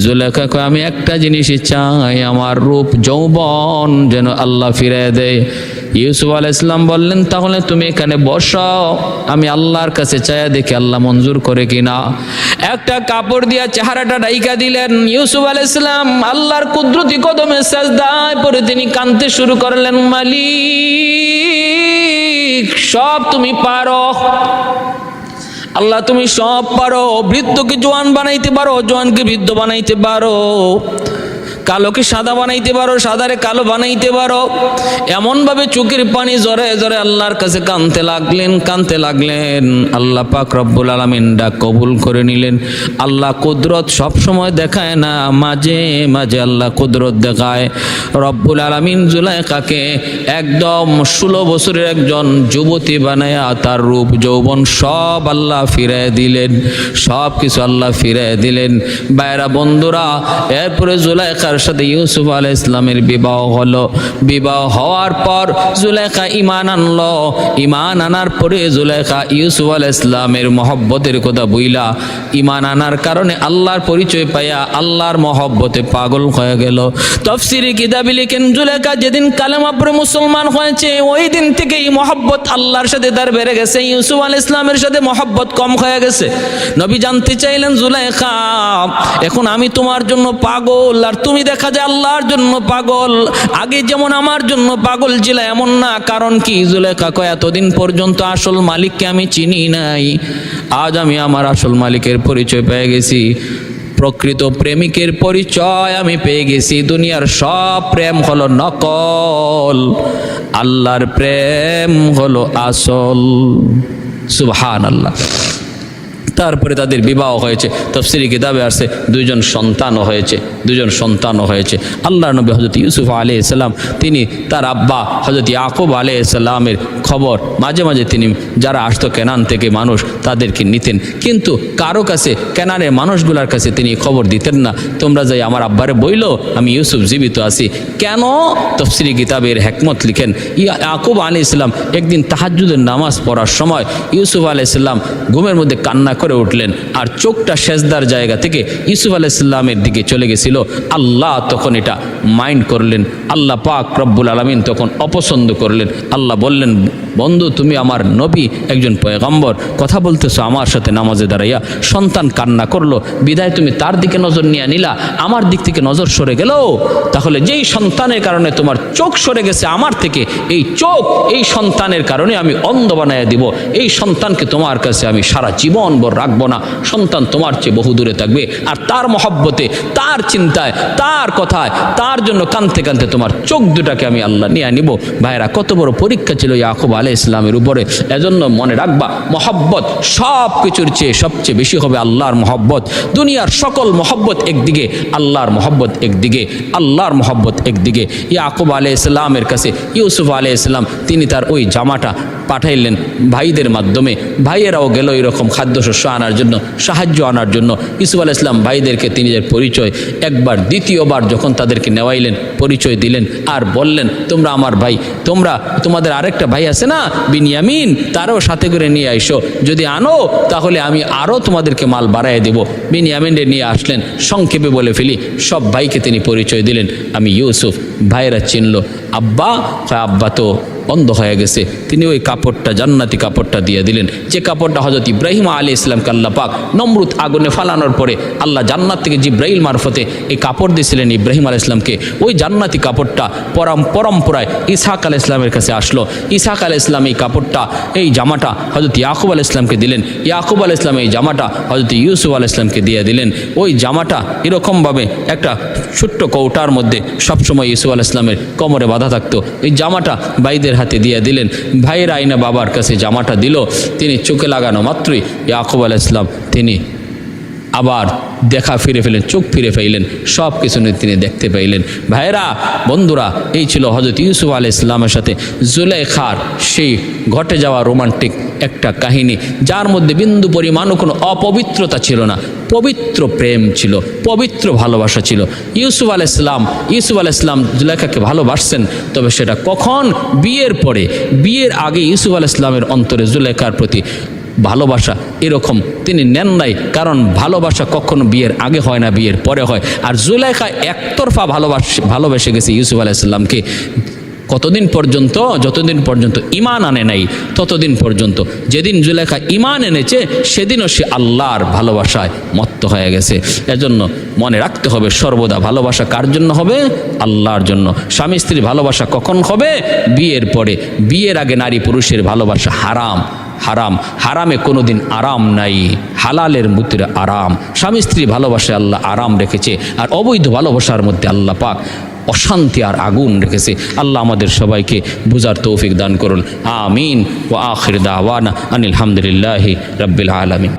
জুলেখা কয়, আমি একটা জিনিসই চাই, আমার রূপ যৌবন যেন আল্লাহ ফিরিয়ে দেয়। ইউসুফ আলাইহিস সালাম বললেন, তাহলে তুমি এখানে বসো, আমি আল্লাহর কাছে চাইয়া দেখি আল্লাহ মঞ্জুর করে কিনা। একটা কাপড় দিয়া চেহারাটা ঢাইকা দিলেন। ইউসুফ আলাইহিস সালাম আল্লাহর কুদরতি কদমে সাজদায় পড়ে তিনি কাঁদতে শুরু করলেন, মালিক, সব তুমি পারো আল্লাহ, তুমি সব পারো। বৃদ্ধকে জোয়ান বানাইতে পারো, জোয়ানকে বৃদ্ধ বানাইতে পারো, কালোকে সাদা বানাইতে পারো, সাদারে কালো বানাইতে পারো। এমন ভাবে চোখের পানি জরে জরে আল্লাহর কাছে কাঁদতে লাগলেন। আল্লাহ পাক রব্বুল আলামিন ডাক কবুল করে নিলেন। আল্লাহ কুদরত সব সময় দেখায় না, মাঝে মাঝে আল্লাহ কুদরত দেখায়। রব্বুল আলামিন জুলাইখাকে একদম 16 বছরের একজন যুবতী বানায়া তার রূপ যৌবন সব আল্লাহ ফিরায় দিলেন, সব কিছু আল্লাহ ফিরায় দিলেন। ভাইরা বন্ধুরা, এরপরে জুলাইখার সাথে ইউসুফ আলাইহিস সালামের বিবাহ হলো। বিবাহ হওয়ার পর জুলাইখা ঈমান আনলো। ঈমান আনার পরে জুলাইখা ইউসুফ আলাইহিস সালামের মহব্বতের কথা বইলা, ঈমান আনার কারণে আল্লাহর পরিচয় পাইয়া আল্লাহর মহব্বতে পাগল হয়ে গেল। তাফসীরে কিতাবে লিখেন, জুলাইখা যেদিন কালেমা পড়ে মুসলমান হয়েছে ওই দিন থেকেই মহব্বত আল্লাহর সাথে তার বেড়ে গেছে, ইউসুফ আলাইহিস সালামের সাথে মহব্বত কম হয়ে গেছে। নবী জানতে চাইলেন, জুলাইখা, এখন আমি তোমার জন্য পাগল আর তুমি দেখা যায় আল্লাহর জন্য পাগল। আগে যেমন আমার জন্য পাগল ছিল এমন না, কারণ কি? জুলেখা কয়, এতদিন পর্যন্ত আসল মালিককে আমি চিনি নাই, আজ আমি আমার আসল মালিকের পরিচয় পেয়ে গেছি। প্রকৃত প্রেমিকের পরিচয় আমি পেয়ে গেছি। দুনিয়ার সব প্রেম হলো নকল, আল্লাহর প্রেম হলো আসল। সুবহানাল্লাহ। তারপরে তাদের বিবাহ হয়েছে। তাফসীরি কিতাবে আসছে দুইজন সন্তানও হয়েছে। আল্লাহর নবী হযরত ইউসুফ আলাইহিস সালাম তিনি তার আব্বা হযরত ইয়াকুব আলাইহিস সালামের খবর মাঝে মাঝে তিনি যারা আসতো কেনান থেকে মানুষ তাদেরকে নিতেন, কিন্তু কারো কাছে কেনানের মানুষগুলোর কাছে তিনি খবর দিতেন না। তোমরা যাই আমার আব্বারে বইলো আমি ইউসুফ জীবিত আছি। কেন? তাফসীরি কিতাবের হিকমত লিখেন, ইয়াকুব আলাইহিস সালাম একদিন তাহাজ্জুদের নামাজ পড়ার সময় ইউসুফ আলাইহিস সালাম ঘুমের মধ্যে কান্না করে উঠলেন, আর চোখটা সেজদার জায়গা থেকে ইউসুফ আলাইহিস সালামের দিকে চলে গেছিল। আল্লাহ তখন এটা মাইন্ড করলেন, আল্লাহ পাক রব্বুল আলামিন তখন অপছন্দ করলেন। আল্লাহ বললেন, বন্ধু তুমি আমার নবী, একজন পয়গম্বর, কথা বলতেছো আমার সাথে নামাজে দাঁড়াইয়া, সন্তান কান্না করলো বিদায় তুমি তার দিকে নজর নিয়ে নিলা, আমার দিক থেকে নজর সরে গেল। তাহলে যেই সন্তানের কারণে তোমার চোখ সরে গেছে আমার থেকে, এই চোখ এই সন্তানের কারণে আমি অন্ধ বানাইয়া দিব। এই সন্তানকে তোমার কাছে আমি সারা জীবন ভর রাখবো না। সন্তান তোমার চেয়ে বহু দূরে থাকবে, আর তার মহব্বতে, তার চিন্তায়, তার কথায়, তার জন্য কানতে কানতে তোমার চোখ দুটাকে আমি আল্লাহ নিয়ে নিব। ভাইরা, কত বড় পরীক্ষা ছিল ইয়াকুব আলাইহিস সালামের উপরে। এজন্য মনে রাখবা, মহব্বত সব কিছুর চেয়ে সবচেয়ে বেশি হবে আল্লাহর মহব্বত। দুনিয়ার সকল মহব্বত একদিকে, আল্লাহর মহব্বত একদিকে, আল্লাহর মহব্বত একদিকে। ইয়াকুব আলাইহিস সালামের কাছে ইউসুফ আলাইহিস সালাম তিনি তার ওই জামাটা পাঠাইলেন ভাইদের মাধ্যমে। ভাইয়েরাও গেল এরকম খাদ্যশস্য আনার জন্য, সাহায্য আনার জন্য। ইউসুফ আলাইহিস সালাম ভাইদেরকে তিনি যে পরিচয় একবার, দ্বিতীয়বার যখন তাদেরকে নেওয়াইলেন, পরিচয় দিলেন আর বললেন, তোমরা আমার ভাই, তোমাদের আরেকটা ভাই আছে না বিনিয়ামিন, তারও সাথে করে নিয়ে আইসো, যদি আনো তাহলে আমি আরও তোমাদেরকে মাল বাড়াইয়ে দেব। বিনিয়ামিনরে নিয়ে আসলেন। সংক্ষেপে বলে ফেলি, সব ভাইকে তিনি পরিচয় দিলেন, আমি ইউসুফ। ভাইয়েরা চিনল, আব্বা, আব্বা তো অন্ধ হয়ে গেছে। তিনি ওই কাপড়টা, জান্নাতি কাপড়টা দিয়ে দিলেন, যে কাপড়টা হযরত ইব্রাহিম আলাইহিস সালামকে আল্লাহ পাক নমরুদ আগুনে ফালানোর পরে আল্লাহ জান্নাত থেকে জিব্রাইল মারফতে এই কাপড় দিয়েছিলেন ইব্রাহিম আলাইহিস সালামকে। ওই জান্নাতি কাপড়টা পরম্পরায় ইসহাক আলাইহিস সালামের কাছে আসলো। ইসহাক আলাইহিস সালাম এই কাপড়টা, এই জামাটা হযরত ইয়াকুব আলাইহিস সালামকে দিলেন। ইয়াকুব আলাইহিস সালাম এই জামাটা হযরত ইউসুফ আলাইহিস সালামকে দিয়ে দিলেন। ওই জামাটা এরকমভাবে একটা ছোট্ট কৌটার মধ্যে সবসময় ইউসুফ আলাইহিস সালামের কোমরে বাঁধা থাকতো। এই জামাটা ভাইদের হাতে দিয়ে দিলেন। ভাইয়ের আইনা বাবার কাছে জামাটা দিল। তিনি চোখে লাগানো মাত্রই ইয়াকুব আলাইহিস সালাম তিনি আবার দেখা ফিরে ফেলেন, চোখ ফিরে ফেললেন, সব কিছু তিনি দেখতে পাইলেন। ভাইয়েরা, বন্ধুরা, এই ছিল হযরত ইউসুফ আলাইহিস সালামের সাথে জুলেখার সেই ঘটে যাওয়া রোমান্টিক একটা কাহিনী, যার মধ্যে বিন্দু পরিমাণও কোনো অপবিত্রতা ছিল না, পবিত্র প্রেম ছিল, পবিত্র ভালোবাসা ছিল। ইউসুফ আলাইহিস সালাম জুলেখাকে ভালোবাসছেন, তবে সেটা কখন? বিয়ের পরে। বিয়ের আগে ইউসুফ আলাইহিস সালামের অন্তরে জুলেখার প্রতি ভালোবাসা এরকম তিনি নেন নাই, কারণ ভালোবাসা কখনো বিয়ের আগে হয় না, বিয়ের পরে হয়। আর জুলেখা একতরফা ভালোবেসে গেছে ইউসুফ আলাইহিস সালামকে। কতদিন পর্যন্ত? যতদিন পর্যন্ত ঈমান আনে নাই ততদিন পর্যন্ত। যেদিন জুলেখা ঈমান এনেছে সেদিনও সে আল্লাহর ভালোবাসায় মত্ত হয়ে গেছে। এজন্য মনে রাখতে হবে, সর্বদা ভালোবাসা কার জন্য হবে? আল্লাহর জন্য। স্বামী স্ত্রীর ভালোবাসা কখন হবে? বিয়ের পরে। বিয়ের আগে নারী পুরুষের ভালোবাসা হারাম। হারামে কোনোদিন আরাম নাই, হালালের ভিতরে আরাম। স্বামী স্ত্রী ভালোবাসায় আল্লাহ আরাম রেখেছে, আর অবৈধ ভালোবাসার মধ্যে আল্লাহ পাক অশান্তি আর আগুন রেখেছে। আল্লাহ আমাদের সবাইকে বুঝার তৌফিক দান করুন। আমিন। ওয়া আখির দাওয়ানা আনিল হামদুলিল্লাহি রাব্বিল আলামিন।